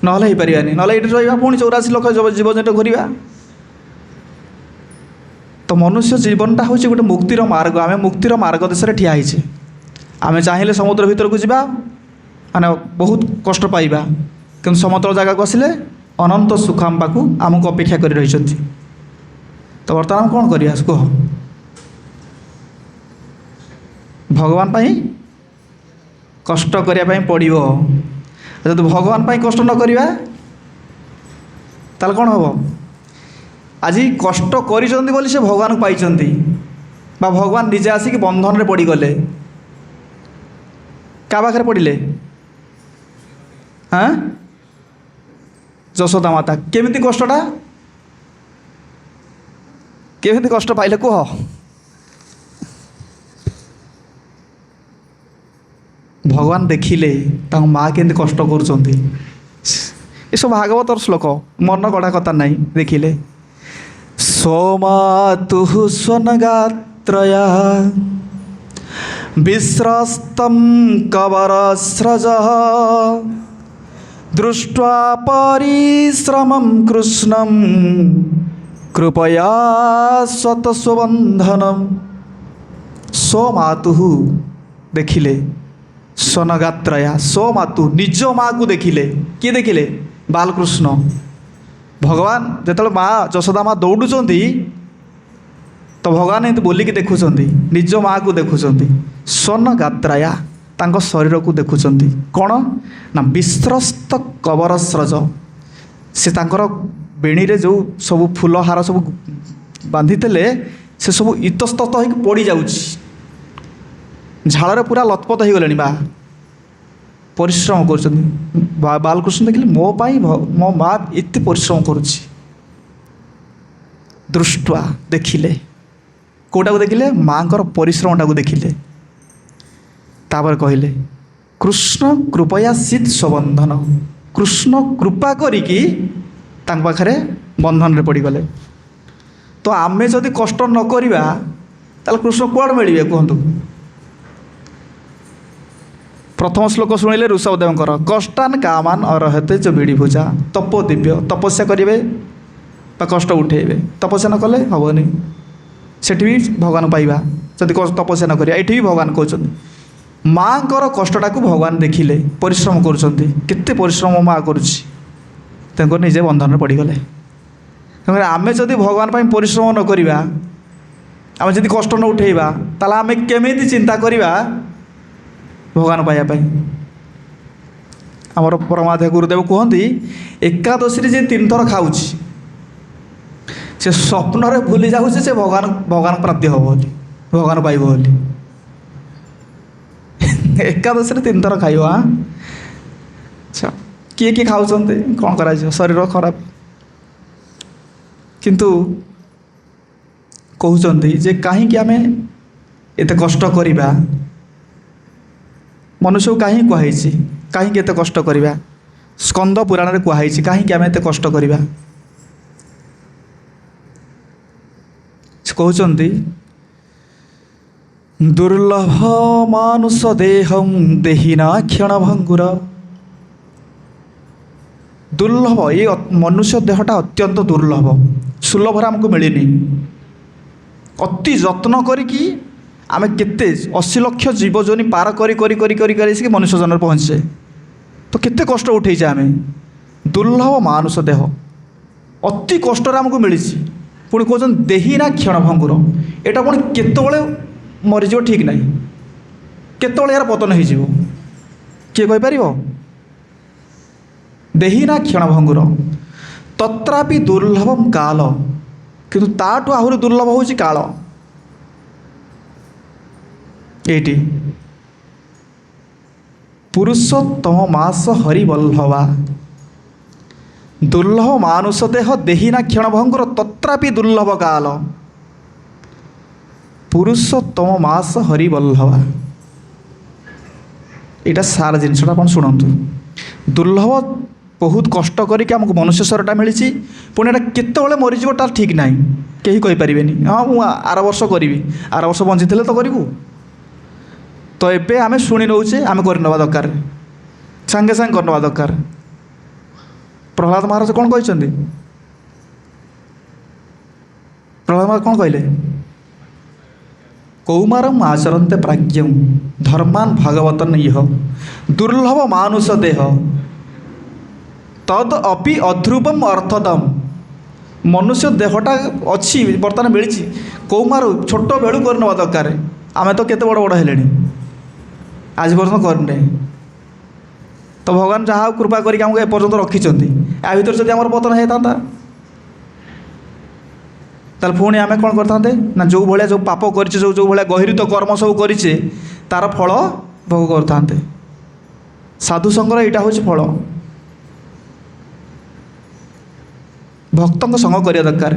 ନହେଲେ ହେଇପାରିବାନି। ନହେଲେ ଏଇଠି ରହିବା, ପୁଣି 84 ଲକ୍ଷ ଜୀବଜନ୍ତୁ ଘୁରିବା। ତ ମନୁଷ୍ୟ ଜୀବନଟା ହେଉଛି ଗୋଟେ ମୁକ୍ତିର ମାର୍ଗ। ଆମେ ମୁକ୍ତିର ମାର୍ଗ ଦେଶରେ ଠିଆ ହେଇଛେ। ଆମେ ଚାହିଁଲେ ସମୁଦ୍ର ଭିତରକୁ ଯିବା, ମାନେ ବହୁତ କଷ୍ଟ ପାଇବା, କିନ୍ତୁ ସମତଳ ଜାଗାକୁ ଆସିଲେ ଅନନ୍ତ ସୁଖ ଆମ ପାଖକୁ ଆମକୁ ଅପେକ୍ଷା କରି ରହିଛନ୍ତି। ତ ବର୍ତ୍ତମାନ କ'ଣ କରିବା କୁହ? ଭଗବାନ ପାଇଁ କଷ୍ଟ କରିବା ପାଇଁ ପଡ଼ିବ। ଯଦି ଭଗବାନ ପାଇଁ କଷ୍ଟ ନ କରିବା ତାହେଲେ କ'ଣ ହେବ? ଆଜି କଷ୍ଟ କରିଛନ୍ତି ବୋଲି ସେ ଭଗବାନଙ୍କୁ ପାଇଛନ୍ତି, ବା ଭଗବାନ ନିଜେ ଆସିକି ବନ୍ଧନରେ ପଡ଼ିଗଲେ। କାହା ପାଖରେ ପଡ଼ିଲେ? ହଁ, ଯଶୋଦା ମାତା। କେମିତି କଷ୍ଟଟା, କେମିତି କଷ୍ଟ ପାଇଲେ କୁହ? ଭଗବାନ ଦେଖିଲେ ତାଙ୍କ ମାଆ କେମିତି କଷ୍ଟ କରୁଛନ୍ତି। ଏସବୁ ଭାଗବତର ଶ୍ଲୋକ, ମନ ଗଢ଼ା କଥା ନାହିଁ। ଦେଖିଲେ ସୋମାତୁ ସ୍ୱନଗାତ୍ରୟା ବିଶ୍ରସ୍ତଂ କବରସ୍ରଜଃ ଦୃଷ୍ଟ୍ୱା ପରିଶ୍ରମଂ କୃଷ୍ଣଂ କୃପୟା ସ୍ୱତସ୍ୱବନ୍ଧନମ୍। ସୋମାତୁ ଦେଖିଲେ, ସ୍ୱନଗାତ୍ରୟା ସୋମାତୁ ନିଜ ମାଆକୁ ଦେଖିଲେ। କିଏ ଦେଖିଲେ? ବାଲକୃଷ୍ଣ। ଭଗବାନ ଯେତେବେଳେ ମା ଯଶୋଦା ମା ଦୌଡ଼ୁଛନ୍ତି ତ ଭଗବାନ ଏମିତି ବୋଲିକି ଦେଖୁଛନ୍ତି, ନିଜ ମାଆକୁ ଦେଖୁଛନ୍ତି। ସ୍ୱନଗାତ୍ରୟା ତାଙ୍କ ଶରୀରକୁ ଦେଖୁଛନ୍ତି। କ'ଣ ନା ବିଶ୍ରସ୍ତ କବରସ୍ରଜ, ସେ ତାଙ୍କର ବେଣୀରେ ଯେଉଁ ସବୁ ଫୁଲହାର ସବୁ ବାନ୍ଧିଥିଲେ ସେ ସବୁ ଇତସ୍ତତ ହୋଇକି ପଡ଼ିଯାଉଛି। ଝାଳରେ ପୁରା ଲଥପଥ ହୋଇଗଲେଣି। ମା ପରିଶ୍ରମ କରୁଛନ୍ତି। ବାଲକୃଷ୍ଣ ଦେଖିଲେ ମୋ ପାଇଁ ମୋ ମା ଏତେ ପରିଶ୍ରମ କରୁଛି। ଦୃଷ୍ଟ୍ୱା ଦେଖିଲେ, କେଉଁଟାକୁ ଦେଖିଲେ? ମାଆଙ୍କର ପରିଶ୍ରମଟାକୁ ଦେଖିଲେ। ତାପରେ କହିଲେ କୃଷ୍ଣ କୃପୟା ସିତ୍ ସ୍ୱବନ୍ଧନ। କୃଷ୍ଣ କୃପା କରିକି ତାଙ୍କ ପାଖରେ ବନ୍ଧନରେ ପଡ଼ିଗଲେ। ତ ଆମେ ଯଦି କଷ୍ଟ ନ କରିବା ତାହେଲେ କୃଷ୍ଣ କୁଆଡ଼େ ମିଳିବେ କୁହନ୍ତୁ? ପ୍ରଥମ ଶ୍ଲୋକ ଶୁଣିଲେ ଋଷଭଦେବଙ୍କର କଷ୍ଟାନ୍ କାମାନ୍ ଅରହତେ ଚ ବିଡ଼ିଭୁଜା। ତପୋ ଦିବ୍ୟ, ତପସ୍ୟା କରିବେ ବା କଷ୍ଟ ଉଠେଇବେ। ତପସ୍ୟା ନ କଲେ ହେବନି। ସେଠି ବି ଭଗବାନ ପାଇବା ଯଦି ତପସ୍ୟା ନ କରିବା। ଏଠି ବି ଭଗବାନ କହୁଛନ୍ତି ମାଆଙ୍କର କଷ୍ଟଟାକୁ ଭଗବାନ ଦେଖିଲେ, ପରିଶ୍ରମ କରୁଛନ୍ତି। କେତେ ପରିଶ୍ରମ ମାଆ କରୁଛି, ତାଙ୍କର ନିଜେ ବନ୍ଧନରେ ପଡ଼ିଗଲେ। ତେଣୁକରି ଆମେ ଯଦି ଭଗବାନ ପାଇଁ ପରିଶ୍ରମ ନ କରିବା, ଆମେ ଯଦି କଷ୍ଟ ନ ଉଠେଇବା, ତାହେଲେ ଆମେ କେମିତି ଚିନ୍ତା କରିବା ଭଗବାନ ପାଇବା ପାଇଁ? ଆମର ପରମାଧ୍ୟ ଗୁରୁଦେବ କୁହନ୍ତି ଏକାଦଶୀରେ ଯେ 3 ଥର ଖାଉଛି ସେ ସ୍ୱପ୍ନରେ ଭୁଲି ଯାଉଛି ସେ ଭଗବାନ ପ୍ରାପ୍ତି ହେବ ବୋଲି, ଭଗବାନ ପାଇବ ବୋଲି। ଏକାଦଶୀରେ 3 ଥର ଖାଇବ। ଆଚ୍ଛା, କିଏ କିଏ ଖାଉଛନ୍ତି, କ'ଣ କରାଯିବ? ଶରୀର ଖରାପ। କିନ୍ତୁ କହୁଛନ୍ତି ଯେ କାହିଁକି ଆମେ ଏତେ କଷ୍ଟ କରିବା? ମନୁଷ୍ୟକୁ କାହିଁକି କୁହାହେଇଛି, କାହିଁକି ଏତେ କଷ୍ଟ କରିବା? ସ୍କନ୍ଦ ପୁରାଣରେ କୁହାହେଇଛି କାହିଁକି ଆମେ ଏତେ କଷ୍ଟ କରିବା। ସେ କହୁଛନ୍ତି ଦୁର୍ଲଭ ମାନୁଷ ଦେହଂ ଦେହିନା କ୍ଷଣଭଙ୍ଗୁର। ଦୁର୍ଲଭ, ଏ ମନୁଷ୍ୟ ଦେହଟା ଅତ୍ୟନ୍ତ ଦୁର୍ଲଭ, ସୁଲଭରେ ଆମକୁ ମିଳିନି। ଅତି ଯତ୍ନ କରିକି ଆମେ କେତେ 80 ଲକ୍ଷ ଜୀବଜନି ପାର କରି କରି କରି କରି କରି ଆସିକି ମନୁଷ୍ୟ ଜନ୍ମରେ ପହଞ୍ଚିଛେ। ତ କେତେ କଷ୍ଟ ଉଠେଇଛେ ଆମେ। ଦୁର୍ଲଭ ମାନୁଷ ଦେହ ଅତି କଷ୍ଟରେ ଆମକୁ ମିଳିଛି। ପୁଣି କହୁଛନ୍ତି ଦେହିନା କ୍ଷଣଭଙ୍ଗୁର, ଏଇଟା ପୁଣି କେତେବେଳେ ମରିଯିବ ଠିକ୍ ନାହିଁ, କେତେବେଳେ ଏହାର ପତନ ହୋଇଯିବ କିଏ କହିପାରିବ? ଦେହିନା କ୍ଷଣଭଙ୍ଗୁର ତତ୍ରାପି ଦୁର୍ଲଭମ୍ କାଳ, କିନ୍ତୁ ତାଠୁ ଆହୁରି ଦୁର୍ଲଭ ହେଉଛି କାଳ। ଏଇଠି ପୁରୁଷୋତ୍ତମ ମାସ ହରିବଲ୍ଲଭା। ଦୁର୍ଲଭ ମାନୁଷ ଦେହ ଦେହିନା କ୍ଷଣଭଙ୍ଗୁର ତତ୍ରାପି ଦୁର୍ଲଭ କାଳ। ପୁରୁଷୋତ୍ତମ ମାସ ହରିବଲ୍ଲଭା। ଏଇଟା ସାରା ଜିନିଷଟା ଆପଣ ଶୁଣନ୍ତୁ। ଦୁର୍ଲଭ, ବହୁତ କଷ୍ଟ କରିକି ଆମକୁ ମନୁଷ୍ୟ ଶରୀରଟା ମିଳିଛି। ପୁଣି ଏଇଟା କେତେବେଳେ ମରିଯିବ ତାର ଠିକ୍ ନାହିଁ, କେହି କହିପାରିବେନି। ହଁ ମୁଁ ଆର ବର୍ଷ କରିବି, ଆର ବର୍ଷ ବଞ୍ଚିଥିଲେ ତ କରିବୁ। ତ ଏବେ ଆମେ ଶୁଣି ନେଉଛେ, ଆମେ କରିନେବା ଦରକାର, ସାଙ୍ଗେ ସାଙ୍ଗେ କରିନେବା ଦରକାର। ପ୍ରହ୍ଲାଦ ମହାରାଜ କ'ଣ କହିଛନ୍ତି? ପ୍ରହ୍ଲାଦ ମହାରାଜ କ'ଣ କହିଲେ? କୌମାରମ୍ ଆଚରନ୍ତେ ପ୍ରାଜ୍ଞଂ ଧର୍ମାନ୍ ଭାଗବତନ୍ ଇହ ଦୁର୍ଲଭ ମାନୁଷ ଦେହ। तद अपि अध्रुवम अर्थदम मनुष्य देहटा अच्छी बर्तमान मिली कौमारू छोट बेलू कर ना दरकार आम तो केते बड़ बड़ हेले आज पर्यटन करने तो भगवान जहाँ कृपा करके आमको एपर्यंत रखिंट या भर जब आम पतन होता ताल पुणी आम कौन करते ना जो भाया जो पाप कर जो भाया गहिरित कर्म सब करे तार फल भोग करते साधु संगर यहाँ हूँ फल भक्त संग करिया दरकार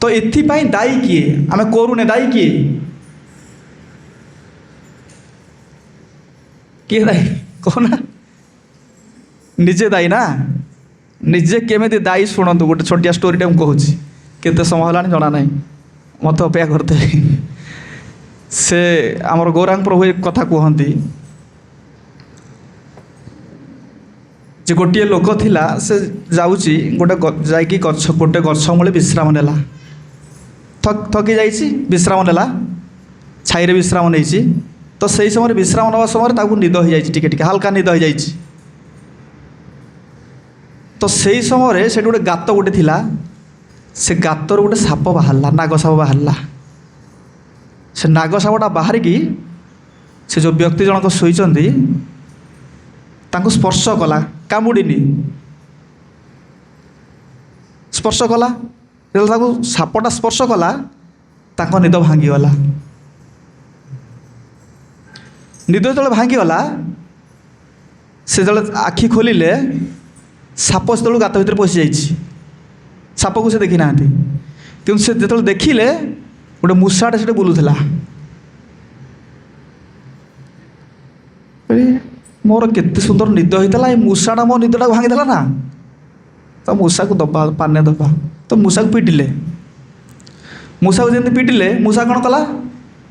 तो एथिपाई दायी किए आम करूने दायी किए दायी कहना निजे दायी ना निजे केमी दायी शुणु गोटे छोटिया स्टोरीटे मुझे कहूँ केते समय है जना ना मत अपेक्षा करते से आमर गौरांग प्रभु एक कथा कहती जे गोटे लोक थिला से जाऊँगी गोटे जाकि गोटे गछ मूले विश्राम नेला थकी जाइए विश्राम नेला छाई विश्राम नहीं तो सही समय विश्राम नवा समय निद हो जाए हल्का निद हो जाए तो सही समय से गोटे गात गोटे थिला से गातर गोटे साप बाहरला नाग साप बाहरला से नाग सापटा बाहरिकी से जो व्यक्ति जनक शोइचंदी तांको स्पर्श कला कामुड़ीनी स्पर्श कला जो सापटा स्पर्श कला तांको निद भांगीगला निद जो भांगीगला से जो आखि खोलिले साप से गात भर पशि जाइए साप को से देखी ना कि से जो देखिले गोटे मूषाटे से बुलूला मोर केते सुंदर निद होता है मूषाटा मो निदटा भांगीदेला ना तो मूषा को दबा पाने दबा तो मूषा को पिटिले मूषा को जमी पिटिले मूषा कौन कला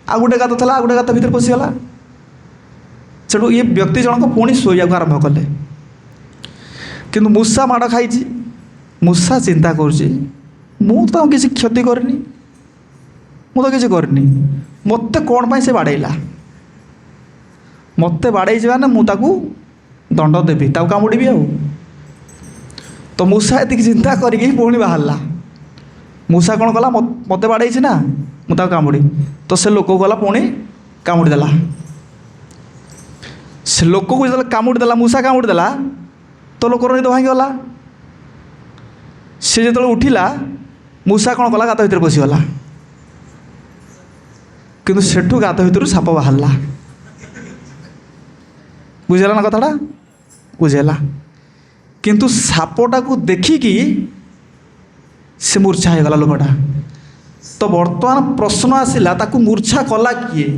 आ गोटे गात था आ गोटे गात भर पशिगला से ये व्यक्ति जनक पुणी शोया आरंभ कले किंतु मूषा माड़ खाई मूषा चिंता कर किसी क्षति करनी मु तो किसी करनी मत कौन पाई से बाड़ेला मत बाड़े ना मुझे दंड देवी कामुड़ी आ तो मूषा ये चिंता करके पुणी बाहरला मूषा कौन कला मत बाड़े ना मुझे कामुड़ी तो से लोक गला पुणी कामुड़ी देला से लोक को जो कामुड़ी देला मूषा कामुड़ी देला तो लोकर निद भांगीगला सी जो उठिला मूषा कौन कला गात भर पशिगला किंतु सेठू गात भर साप बाहरला बुझेला ना कथाटा बुझेला किंतु सापटा को देखिकी से मूर्छा हो गला लोकटा तो वर्तमान प्रश्न आसला ताकू मूर्छा कला किए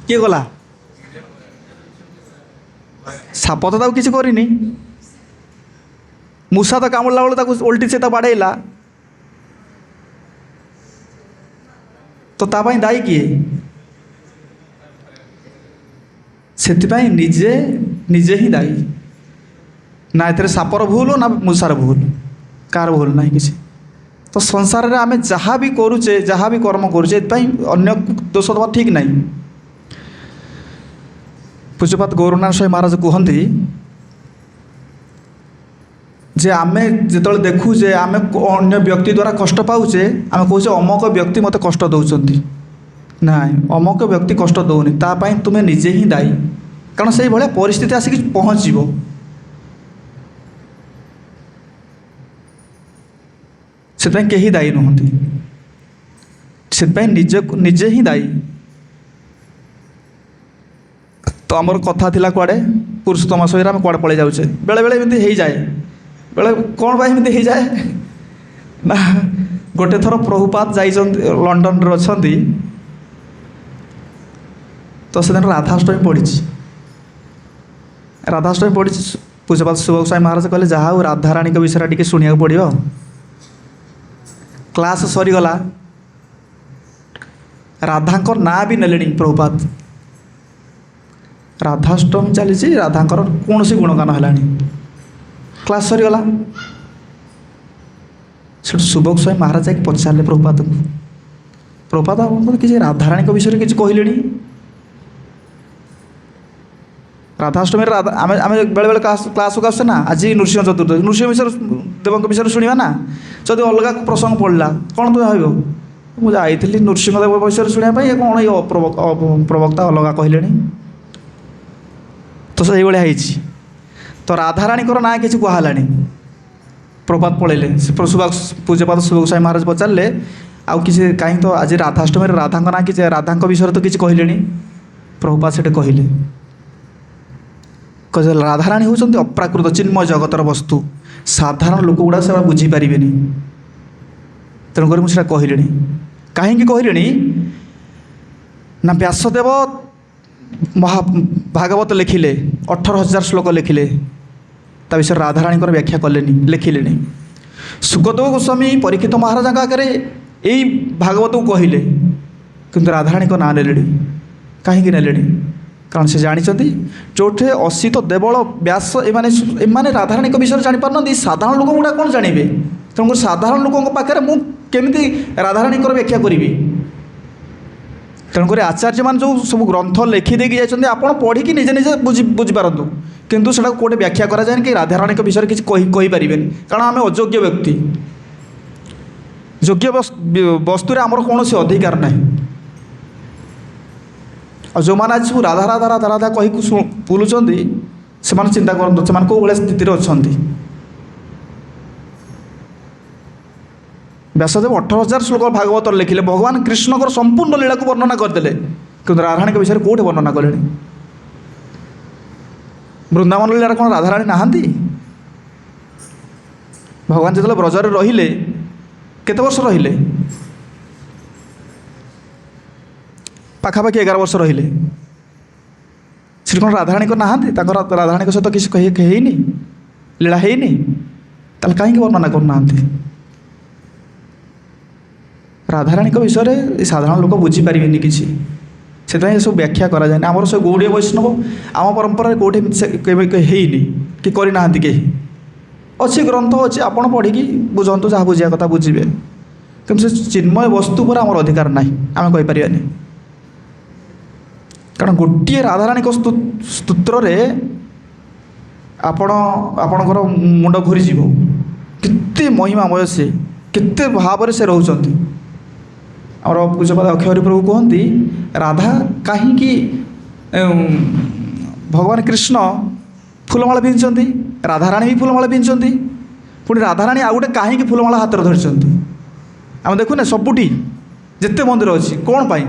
किए गला साप तो किसी करनी मूषा तो कामुड़ला बेलू उल्टी से बाड़ेला तो तापाई दायी किए से निजे निजे ही दायी ना ए सापर भूल ना मूषार भूल कार भूल ना किसी तो संसार में आम जहाँ भी करुचे जहाँ भी कर्म करुचे अन्य दोष देवा ठीक नहीं पूज्यपात गौरनाथ स्वामी महाराज कहते जे आमे जो देखुचे आम अन्य व्यक्ति द्वारा कष्ट पाऊचे आम कहे अमक व्यक्ति मत कष्ट दौरान ना अमक व्यक्ति कष्ट दौनी तापाई तुम्हें निजे ही दायी कारण से भाया परिस्थिति आसिक पहुँच से कहीं दायी नुहति से निजे ही दायी तो आमर कथा थिला कुआड़े पुरुषोत्तम मास आम कुआड़े पलि जाऊे बेले बेले एमती हो जाए बेले कौन भाई एमती हो जाए ना गोटे थर प्रभुपाद जा लंडन रे अच्छी तो से राधाष्टमी पड़ी राधाष्टमी पड़ी पूज्यपाद सुबोध स्वामी महाराज कहले जहाँ राधाराणी के विषय टी शुणा पड़ो क्लास सरीगला राधा ना भी नेले प्रभुपाद राधाष्टमी चली राधांकर कौन सी गुणगान है क्लास सरीगला से सुबोध स्वामी महाराज जाकि पचारे प्रभुपाद को प्रभुपाद किसी राधाराणी विषय किसी कहले ରାଧାଷ୍ଟମୀରେ ଆମେ ବେଳେବେଳେ କ୍ଲାସ୍କୁ ଆସୁଛେ ନା, ଆଜି ନୃସିଂହ ଚତୁର୍ଦଶୀ, ନୃସିଂହ ବିଷୟରେ ଦେବଙ୍କ ବିଷୟରେ ଶୁଣିବା ନା। ଯଦି ଅଲଗା ପ୍ରସଙ୍ଗ ପଡ଼ିଲା କ'ଣ ତୁମେ ଭାବିବ, ମୁଁ ଯାଇଥିଲି ନୃସିଂହଦେବ ବିଷୟରେ ଶୁଣିବା ପାଇଁ, କ'ଣ ଏଇ ପ୍ରବକ୍ତା ଅଲଗା କହିଲେଣି। ତ ସେଇଭଳିଆ ହେଇଛି। ତ ରାଧାରାଣୀଙ୍କର ନାଁ କିଛି କୁହାହେଲାଣି। ପ୍ରପାତ ପଳେଇଲେ, ସେ ପୂଜ୍ୟପାଦ ସୁଭଗୋସ୍ୱାମୀ ମହାରାଜ ପଚାରିଲେ ଆଉ କିଛି କାହିଁକି, ତ ଆଜି ରାଧାଷ୍ଟମୀରେ ରାଧାଙ୍କ ନାଁ କିଛି, ରାଧାଙ୍କ ବିଷୟରେ ତ କିଛି କହିଲେଣି। ପ୍ରଭୁପାଦ ସେଠି କହିଲେ ରାଧାରାଣୀ ହେଉଛନ୍ତି ଅପ୍ରାକୃତ ଚିନ୍ମୟ ଜଗତର ବସ୍ତୁ, ସାଧାରଣ ଲୋକ ଗୁଡ଼ା ସେଗୁଡ଼ା ବୁଝିପାରିବେନି। ତେଣୁକରି ମୁଁ ସେଟା କହିଲିଣି। କାହିଁକି କହିଲିଣି ନା ବ୍ୟାସଦେବ ଭାଗବତ ଲେଖିଲେ, 18,000 ଶ୍ଲୋକ ଲେଖିଲେ, ତା ବିଷୟରେ ରାଧାରାଣୀଙ୍କର ବ୍ୟାଖ୍ୟା କଲେନି, ଲେଖିଲେନି। ସୁଗଦେବ ଗୋସ୍ୱାମୀ ପରୀକ୍ଷିତ ମହାରାଜାଙ୍କ ଆଗରେ ଏଇ ଭାଗବତକୁ କହିଲେ, କିନ୍ତୁ ରାଧାରାଣୀଙ୍କ ନାଁ ନେଲେଣି। କାହିଁକି ନେଲେଣି? କାରଣ ସେ ଜାଣିଛନ୍ତି ଯେଉଁଠି ଅସିତ ଦେବଳ ବ୍ୟାସ ଏମାନେ ରାଧାରାଣୀଙ୍କ ବିଷୟରେ ଜାଣିପାରୁନାହାନ୍ତି, ସାଧାରଣ ଲୋକ ଗୁଡ଼ା କ'ଣ ଜାଣିବେ। ତେଣୁକରି ସାଧାରଣ ଲୋକଙ୍କ ପାଖରେ ମୁଁ କେମିତି ରାଧାରାଣୀଙ୍କର ବ୍ୟାଖ୍ୟା କରିବି। ତେଣୁକରି ଆଚାର୍ଯ୍ୟମାନେ ଯେଉଁ ସବୁ ଗ୍ରନ୍ଥ ଲେଖିଦେଇକି ଯାଇଛନ୍ତି, ଆପଣ ପଢ଼ିକି ନିଜେ ନିଜେ ବୁଝିପାରନ୍ତୁ, କିନ୍ତୁ ସେଟାକୁ କେଉଁଠି ବ୍ୟାଖ୍ୟା କରାଯାଏନି କି ରାଧାରାଣୀଙ୍କ ବିଷୟରେ କିଛି କହିପାରିବେନି, କାରଣ ଆମେ ଅଯୋଗ୍ୟ ବ୍ୟକ୍ତି। ଯୋଗ୍ୟ ବସ୍ତୁରେ ଆମର କୌଣସି ଅଧିକାର ନାହିଁ। ଆଉ ଯେଉଁମାନେ ଆଜି ସବୁ ରାଧା ରାଧା ରାଧା ରାଧା କହିକି ବୁଲୁଛନ୍ତି, ସେମାନେ ଚିନ୍ତା କରନ୍ତୁ ସେମାନେ କେଉଁ ଭଳିଆ ସ୍ଥିତିରେ ଅଛନ୍ତି। ବ୍ୟାସଦେବ 18,000 ଶ୍ଲୋକ ଭାଗବତରେ ଲେଖିଲେ, ଭଗବାନ କୃଷ୍ଣଙ୍କର ସମ୍ପୂର୍ଣ୍ଣ ଲୀଳାକୁ ବର୍ଣ୍ଣନା କରିଦେଲେ, କିନ୍ତୁ ରାଧାରାଣୀଙ୍କ ବିଷୟରେ କେଉଁଠି ବର୍ଣ୍ଣନା କଲେଣି। ବୃନ୍ଦାବନ ଲୀଳାରେ କ'ଣ ରାଧାରାଣୀ ନାହାନ୍ତି? ଭଗବାନ ଯେତେବେଳେ ବ୍ରଜରେ ରହିଲେ, କେତେ ବର୍ଷ ରହିଲେ? ପାଖାପାଖି 11 ବର୍ଷ ରହିଲେ। ସେଠି କ'ଣ ରାଧାରାଣୀଙ୍କ ନାହାନ୍ତି? ତାଙ୍କର ରାଧାରାଣୀଙ୍କ ସହିତ କିଛି ହେଇନି, ଲୀଳା ହେଇନି? ତାହେଲେ କାହିଁକି ବର୍ଣ୍ଣନା କରୁନାହାନ୍ତି? ରାଧାରାଣୀଙ୍କ ବିଷୟରେ ସାଧାରଣ ଲୋକ ବୁଝିପାରିବେନି କିଛି, ସେଥିପାଇଁ ଏସବୁ ବ୍ୟାଖ୍ୟା କରାଯାଏନି। ଆମର ସେ ଗୌଡ଼ୀୟ ବୈଷ୍ଣବ ଆମ ପରମ୍ପରାରେ କେଉଁଠି କେବେ ହେଇନି କି କରିନାହାନ୍ତି କେହି। ଅଛି ଗ୍ରନ୍ଥ ଅଛି, ଆପଣ ପଢ଼ିକି ବୁଝନ୍ତୁ, ଯାହା ବୁଝିବା କଥା ବୁଝିବେ, କିନ୍ତୁ ସେ ଚିନ୍ମୟ ବସ୍ତୁ ଉପରେ ଆମର ଅଧିକାର ନାହିଁ, ଆମେ କହିପାରିବାନି। କାରଣ ଗୋଟିଏ ରାଧାରାଣୀଙ୍କ ସ୍ତୋତ୍ରରେ ଆପଣଙ୍କର ମୁଣ୍ଡ ଘୁରିଯିବ। କେତେ ମହିମାମୟ ସେ, କେତେ ଭାବରେ ସେ ରହୁଛନ୍ତି। ଆମର ପୂଜ୍ୟପାଦ ଅକ୍ଷୟହରି ପ୍ରଭୁ କୁହନ୍ତି, ରାଧା କାହିଁକି ଭଗବାନ କୃଷ୍ଣ ଫୁଲମାଳ ପିନ୍ଧିଛନ୍ତି, ରାଧାରାଣୀ ବି ଫୁଲମାଳ ପିନ୍ଧିଛନ୍ତି, ପୁଣି ରାଧାରାଣୀ ଆଉ ଗୋଟେ କାହିଁକି ଫୁଲମାଳ ହାତରେ ଧରିଛନ୍ତି। ଆମେ ଦେଖୁନେ ସବୁଠି ଯେତେ ମନ୍ଦିର ଅଛି, କ'ଣ ପାଇଁ?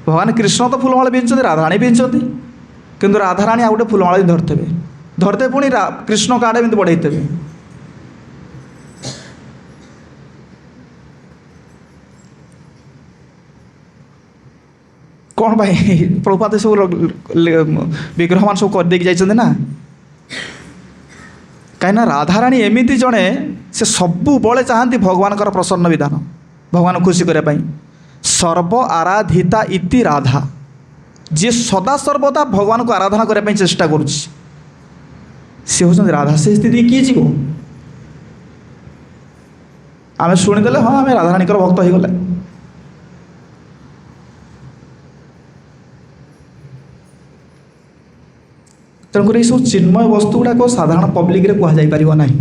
ଭଗବାନ କୃଷ୍ଣ ତ ଫୁଲମାଳ ପିନ୍ଧିଛନ୍ତି, ରାଧାରାଣୀ ପିନ୍ଧିଛନ୍ତି, କିନ୍ତୁ ରାଧାରାଣୀ ଆଉ ଗୋଟେ ଫୁଲମାଳ ଧରିଥିବେ, ପୁଣି କୃଷ୍ଣ କାର୍ଡ଼ ଏମିତି ବଢ଼େଇଥିବେ। କ'ଣ ପାଇଁ? ପ୍ରଭୁପାଦ ସବୁ ବିଗ୍ରହମାନ ସବୁ କରିଦେଇକି ଯାଇଛନ୍ତି ନା। କାହିଁକିନା ରାଧାରାଣୀ ଏମିତି ଜଣେ, ସେ ସବୁବେଳେ ଚାହାନ୍ତି ଭଗବାନଙ୍କର ପ୍ରସନ୍ନ ବିଧାନ, ଭଗବାନଙ୍କୁ ଖୁସି କରିବା ପାଇଁ। ସର୍ବ ଆରାଧିତା ଇତି ରାଧା, ଯିଏ ସଦାସର୍ବଦା ଭଗବାନଙ୍କୁ ଆରାଧନା କରିବା ପାଇଁ ଚେଷ୍ଟା କରୁଛି, ସେ ହେଉଛନ୍ତି ରାଧା। ସେ ସ୍ଥିତି କିଏ ଯିବ? ଆମେ ଶୁଣିଦେଲେ ହଁ ଆମେ ରାଧାରାଣୀଙ୍କର ଭକ୍ତ ହେଇଗଲେ। ତେଣୁକରି ଏସବୁ ଚିନ୍ମୟ ବସ୍ତୁ ଗୁଡ଼ାକ ସାଧାରଣ ପବ୍ଲିକରେ କୁହାଯାଇପାରିବ ନାହିଁ।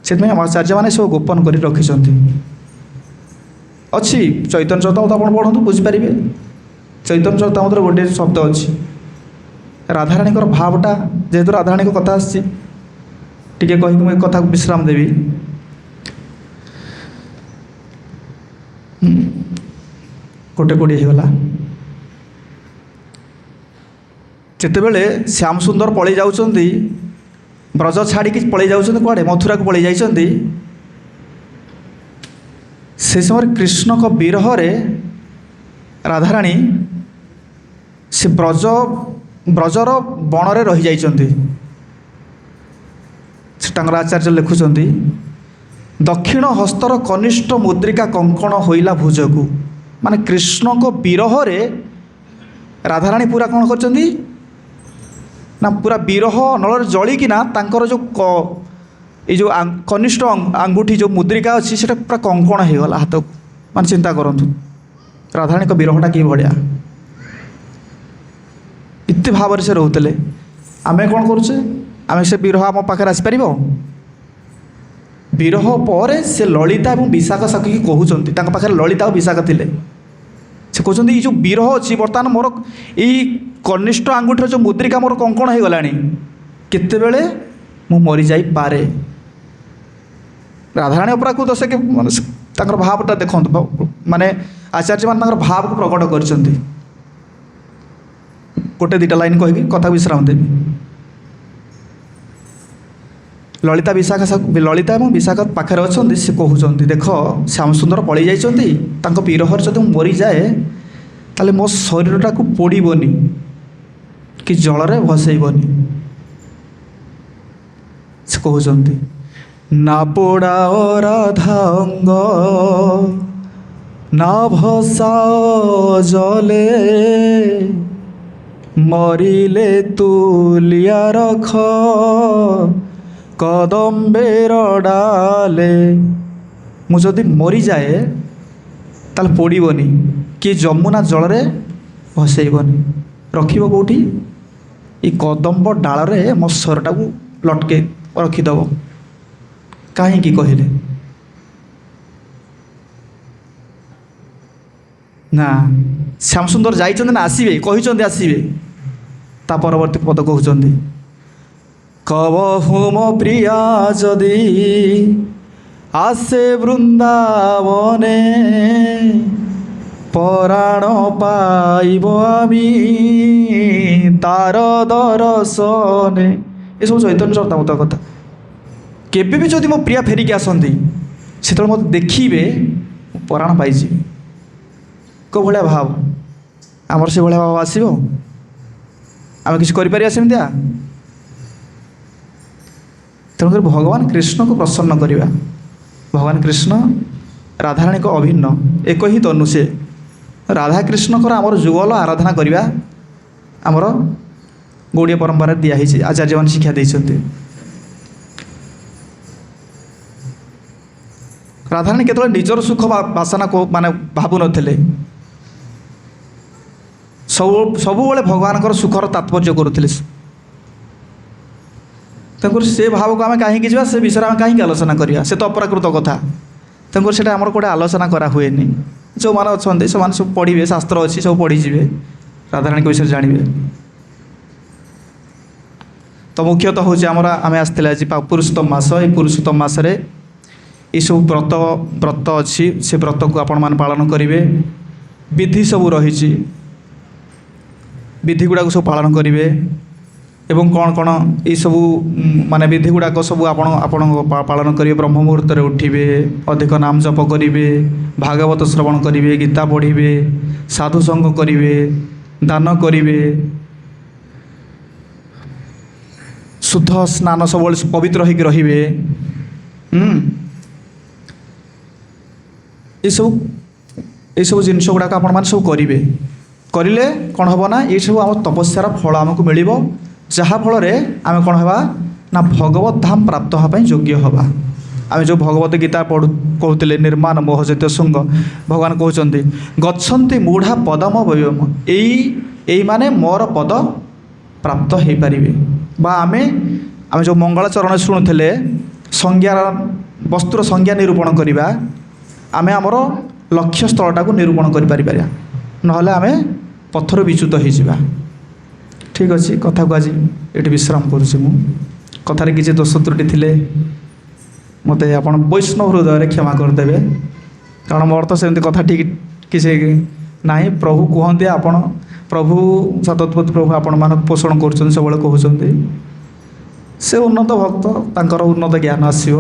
ସେଥିପାଇଁ ଆମ ଆଚାର୍ଯ୍ୟମାନେ ସବୁ ଗୋପନ କରି ରଖିଛନ୍ତି। ଅଛି ଚୈତନ୍ୟ ଚରିତାମୃତ, ଆପଣ ପଢ଼ନ୍ତୁ ବୁଝିପାରିବେ। ଚୈତନ୍ୟ ଚରିତାମୃତରେ ଗୋଟିଏ ଶବ୍ଦ ଅଛି, ରାଧାରାଣୀଙ୍କର ଭାବଟା, ଯେହେତୁ ରାଧାରାଣୀଙ୍କ କଥା ଆସିଛି, ଟିକେ କହିକି ମୁଁ ଏ କଥାକୁ ବିଶ୍ରାମ ଦେବି। ଗୋଟେ କୋଡ଼ିଏ ହେଇଗଲା। ଯେତେବେଳେ ଶ୍ୟାମ ସୁନ୍ଦର ପଳେଇ ଯାଉଛନ୍ତି, ବ୍ରଜ ଛାଡ଼ିକି ପଳେଇ ଯାଉଛନ୍ତି କୁଆଡ଼େ, ମଥୁରାକୁ ପଳେଇ ଯାଇଛନ୍ତି, ସେ ସମୟରେ କୃଷ୍ଣଙ୍କ ବିରହରେ ରାଧାରାଣୀ ସେ ବ୍ରଜର ବଣରେ ରହିଯାଇଛନ୍ତି। ସେ ତାଙ୍କର ଆଚାର୍ଯ୍ୟ ଲେଖୁଛନ୍ତି, ଦକ୍ଷିଣ ହସ୍ତର କନିଷ୍ଠ ମୁଦ୍ରିକା କଙ୍କଣ ହୋଇଲା ଭୁଜକୁ। ମାନେ କୃଷ୍ଣଙ୍କ ବିରହରେ ରାଧାରାଣୀ ପୁରା କ'ଣ କରିଛନ୍ତି ନା, ପୁରା ବିରହ ନଳରେ ଜଳିକିନା ତାଙ୍କର ଯେଉଁ ଏଇ ଯେଉଁ କନିଷ୍ଠ ଆଙ୍ଗୁଠି ଯେଉଁ ମୁଦ୍ରିକା ଅଛି, ସେଇଟା ପୁରା କଙ୍କଣ ହେଇଗଲା ହାତକୁ। ମାନେ ଚିନ୍ତା କରନ୍ତୁ ରାଧାରାଣୀଙ୍କ ବିରହଟା କି ଭଳିଆ। ଏତେ ଭାବରେ ସେ ରହୁଥିଲେ। ଆମେ କ'ଣ କରୁଛେ? ଆମେ ସେ ବିରହ ଆମ ପାଖରେ ଆସିପାରିବ? ବିରହ ପରେ ସେ ଲଳିତା ଏବଂ ବିଶାଖା ସଖିକି କହୁଛନ୍ତି, ତାଙ୍କ ପାଖରେ ଲଳିତା ଆଉ ବିଶାଖା ଥିଲେ। ସେ କହୁଛନ୍ତି ଏଇ ଯେଉଁ ବିରହ ଅଛି, ବର୍ତ୍ତମାନ ମୋର ଏଇ କନିଷ୍ଠ ଆଙ୍ଗୁଠିର ଯେଉଁ ମୁଦ୍ରିକା ମୋର କଙ୍କଣ ହୋଇଗଲାଣି, କେତେବେଳେ ମୁଁ ମରିଯାଇପାରେ। ରାଧାରାଣୀ ଅପରାକୁ ଦଶ କି ମାନେ ତାଙ୍କର ଭାବଟା ଦେଖନ୍ତୁ, ମାନେ ଆଚାର୍ଯ୍ୟମାନେ ତାଙ୍କର ଭାବକୁ ପ୍ରକଟ କରିଛନ୍ତି। ଗୋଟେ ଦୁଇଟା ଲାଇନ୍ କହିକି କଥା ବିଶ୍ରାମ ଦେବି। ଲଳିତା ଏବଂ ବିଶାଖା ପାଖରେ ଅଛନ୍ତି। ସେ କହୁଛନ୍ତି, ଦେଖ ଶ୍ୟାମସୁନ୍ଦର ପଳେଇ ଯାଇଛନ୍ତି, ତାଙ୍କ ବିରହରେ ଯଦି ମୁଁ ମରିଯାଏ ତାହେଲେ ମୋ ଶରୀରଟାକୁ ପୋଡ଼ିବନି କି ଜଳରେ ଭସେଇବନି। ସେ କହୁଛନ୍ତି, ନା ପୋଡ଼ାଅ ରାଧା ଅଙ୍ଗ, ନା ଭସାଅ ଜଲେ, ମରିଲେ ତୁଲିଆ ରଖ କଦମ୍ବେର ଡାଲେ। ମୁଁ ଯଦି ମରିଯାଏ ତାହେଲେ ପୋଡ଼ିବନି କି ଯମୁନା ଜଳରେ ଭସେଇବନି, ରଖିବ କେଉଁଠି? ଏଇ କଦମ୍ବ ଡାଳରେ ମୋ ଶରୀରଟାକୁ ଲଟକେଇ ରଖିଦେବ। କାହିଁକି କହିଲେ? ନା ଶ୍ୟାମସୁନ୍ଦର ଯାଇଛନ୍ତି ନା ଆସିବେ? କହିଛନ୍ତି ଆସିବେ। ତା ପରବର୍ତ୍ତୀ ପଦ କହୁଛନ୍ତି, କବହୁ ମୋ ପ୍ରିୟା ଯଦି ଆସେ ବୃନ୍ଦାବନେ, ପରାଣ ପାଇବ আমি ତାର ଦର୍ଶନେ। ଏସବୁ ଚୈତନ୍ୟ ଚରିତାମୃତ କଥା। କେବେ ବି ଯଦି ମୋ ପ୍ରିୟା ଫେରିକି ଆସନ୍ତି, ସେତେବେଳେ ମୋତେ ଦେଖିବେ, ମୁଁ ପରାଣ ପାଇଯିବି। କେଉଁ ଭଳିଆ ଭାବ? ଆମର ସେଭଳିଆ ଭାବ ଆସିବ? ଆମେ କିଛି କରିପାରିବା ସେମିତିଆ? ତେଣୁକରି ଭଗବାନ କୃଷ୍ଣକୁ ପ୍ରସନ୍ନ କରିବା। ଭଗବାନ କୃଷ୍ଣ ରାଧାରାଣୀଙ୍କ ଅଭିନ୍ନ, ଏକ ହିଁ ତନୁ ସେ। ରାଧାକୃଷ୍ଣଙ୍କର ଆମର ଯୁଗଳ ଆରାଧନା କରିବା ଆମର ଗୌଡ଼ୀୟ ପରମ୍ପରାରେ ଦିଆହେଇଛି, ଆଚାର୍ଯ୍ୟମାନେ ଶିକ୍ଷା ଦେଇଛନ୍ତି। ରାଧାରାଣୀ କେତେବେଳେ ନିଜର ସୁଖ ବାସନା ମାନେ ଭାବୁନଥିଲେ, ସବୁବେଳେ ଭଗବାନଙ୍କର ସୁଖର ତାତ୍ପର୍ଯ୍ୟ କରୁଥିଲେ। ତେଣୁକରି ସେ ଭାବକୁ ଆମେ କାହିଁକି ଯିବା? ସେ ବିଷୟରେ ଆମେ କାହିଁକି ଆଲୋଚନା କରିବା? ସେ ତ ଅପ୍ରାକୃତ କଥା। ତେଣୁକରି ସେଇଟା ଆମର କେଉଁଟେ ଆଲୋଚନା କରାହୁଏନି। ଯେଉଁମାନେ ଅଛନ୍ତି ସେମାନେ ସବୁ ପଢ଼ିବେ, ଶାସ୍ତ୍ର ଅଛି ସବୁ ପଢ଼ିଯିବେ, ରାଧାରାଣୀଙ୍କ ବିଷୟରେ ଜାଣିବେ। ତ ମୁଖ୍ୟତଃ ହେଉଛି ଆମେ ଆସିଥିଲେ ଆଜି ପୁରୁଷୋତ୍ତମ ମାସ। ଏଇ ପୁରୁଷୋତ୍ତମ ମାସରେ ଏସବୁ ବ୍ରତ ଅଛି, ସେ ବ୍ରତକୁ ଆପଣମାନେ ପାଳନ କରିବେ। ବିଧି ସବୁ ରହିଛି, ବିଧି ଗୁଡ଼ାକୁ ସବୁ ପାଳନ କରିବେ। ଏବଂ କ'ଣ ଏଇସବୁ ମାନେ ବିଧି ଗୁଡ଼ାକ ସବୁ ଆପଣ ପାଳନ କରିବେ। ବ୍ରହ୍ମ ମୁହୂର୍ତ୍ତରେ ଉଠିବେ, ଅଧିକ ନାମ ଜପ କରିବେ, ଭାଗବତ ଶ୍ରବଣ କରିବେ, ଗୀତା ପଢ଼ିବେ, ସାଧୁସଙ୍ଗ କରିବେ, ଦାନ କରିବେ, ଶୁଦ୍ଧ ସ୍ନାନ ସବୁବେଳେ ପବିତ୍ର ହେଇକି ରହିବେ। ଏସବୁ ଜିନିଷ ଗୁଡ଼ାକ ଆପଣମାନେ ସବୁ କରିବେ। କରିଲେ କ'ଣ ହେବ ନା, ଏସବୁ ଆମ ତପସ୍ୟାର ଫଳ ଆମକୁ ମିଳିବ, ଯାହାଫଳରେ ଆମେ କ'ଣ ହେବା ନା ଭଗବତ ଧାମ ପ୍ରାପ୍ତ ହେବା ପାଇଁ ଯୋଗ୍ୟ ହେବା। ଆମେ ଯେଉଁ ଭଗବତ ଗୀତା କହୁଥିଲେ, ନିର୍ମାଣ ମୋହଜିତ ଶୃଙ୍ଗ, ଭଗବାନ କହୁଛନ୍ତି ଗଚ୍ଛନ୍ତି ମୂଢ଼ା ପଦମ ବୟମ, ଏଇମାନେ ମୋର ପଦ ପ୍ରାପ୍ତ ହେଇପାରିବେ। ବା ଆମେ ଯେଉଁ ମଙ୍ଗଳାଚରଣ ଶୁଣୁଥିଲେ, ସଂଜ୍ଞାର ବସ୍ତୁର ସଂଜ୍ଞା ନିରୂପଣ କରିବା, ଆମେ ଆମର ଲକ୍ଷ୍ୟସ୍ଥଳଟାକୁ ନିରୂପଣ କରିପାରିବା, ନହେଲେ ଆମେ ପଥରୁ ବିଚ୍ୟୁତ ହୋଇଯିବା। ଠିକ୍ ଅଛି, କଥାକୁ ଆଜି ଏଠି ବିଶ୍ରାମ କରୁଛି। ମୁଁ କଥାରେ କିଛି ଦୋଷ ତ୍ରୁଟି ଥିଲେ ମୋତେ ଆପଣ ବୈଷ୍ଣବ ହୃଦୟରେ କ୍ଷମା କରିଦେବେ, କାରଣ ମୋର ତ ସେମିତି କଥା ଠିକ୍ କିଛି ନାହିଁ। ପ୍ରଭୁ କୁହନ୍ତି, ପ୍ରଭୁ ସତତ୍ପତି ପ୍ରଭୁ ଆପଣମାନଙ୍କୁ ପୋଷଣ କରୁଛନ୍ତି, ସବୁବେଳେ କହୁଛନ୍ତି। ସେ ଉନ୍ନତ ଭକ୍ତ, ତାଙ୍କର ଉନ୍ନତ ଜ୍ଞାନ ଆସିବ।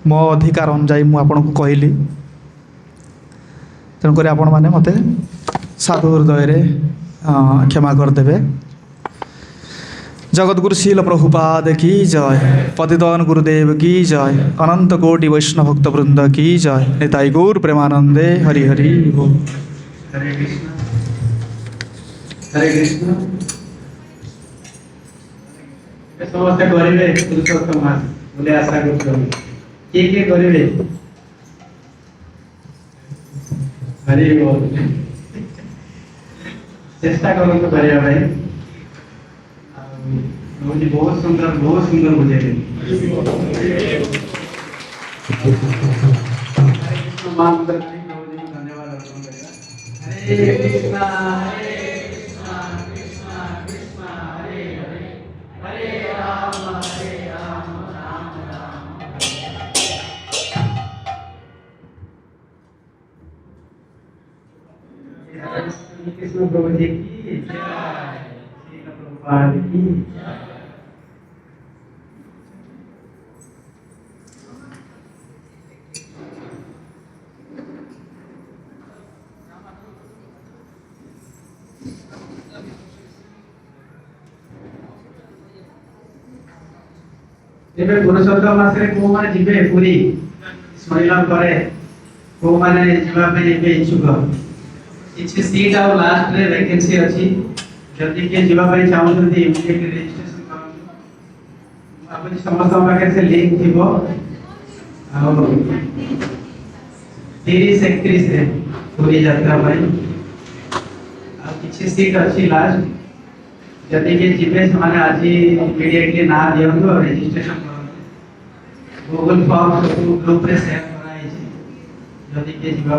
ମୋ ଅଧିକାର ଅନୁଯାୟୀ ମୁଁ ଆପଣଙ୍କୁ କହିଲି। ତେଣୁକରି ଆପଣମାନେ ମୋତେ ସାଧୁ ହୃଦୟରେ କ୍ଷମା କରିଦେବେ। जगतगुरु शील प्रभुपाद की जय, पतितन गुरुदेव की जय, अनंत कोटि वैष्णव भक्त वृंद की जय। निताई गौर प्रेमानंदे हरि हरि बोल। हरे कृष्ण हरे कृष्ण। समस्त करेंगे पुरुषोत्तम मास बोले आशा करते किए करेंगे। हरि बोल। चेष्टा करूँ तो करिया भाई। प्रभु जी बहुत सुंदर बुझेले। हरे कृष्ण महामंत्र करी प्रभु जी को धन्यवाद अर्पण करिया। हरे कृष्णा कृष्णा कृष्णा हरे हरे, हरे राम राम राम। श्री कृष्ण प्रभु जी की जय, श्री प्रभुपाद की जय। ଏବେ ପୁରୁଷୋତ୍ତମ ମାସରେ କୋଉମାନେ ଯିବେ ପୁରୀ ଶୁଣିଲା ପରେ କୋଉମାନେ ଯିବା ପାଇଁ ଏବେ ଇଚ୍ଛୁକ? କିଛି ସିଟ୍ ଆଉ ଲାଷ୍ଟରେ ଭ୍ୟାକେନ୍ସି ଅଛି, ଯଦି କିଏ ଯିବା ପାଇଁ ଚାହୁଁଛନ୍ତି ଇମିଡିଏଟଲି ରେଜିଷ୍ଟ୍ରେସନ କରନ୍ତୁ। ଭାବୁଛି ସମସ୍ତଙ୍କ ପାଖରେ ସେ ଲିଙ୍କ ଥିବ। ଆଉ 30-31ରେ ପୁରୀ ଯାତ୍ରା ପାଇଁ ଆଉ କିଛି ସିଟ୍ ଅଛି ଲାଷ୍ଟ। ଯଦି କିଏ ଯିବେ ସେମାନେ ଆଜି ଇମିଡିଏଟଲି ନାଁ ଦିଅନ୍ତୁ ଆଉ ରେଜିଷ୍ଟ୍ରେସନ କରନ୍ତୁ। गूगल फॉर्म ग्रुप रे शेयर कराई छी, जदि के ଯିବା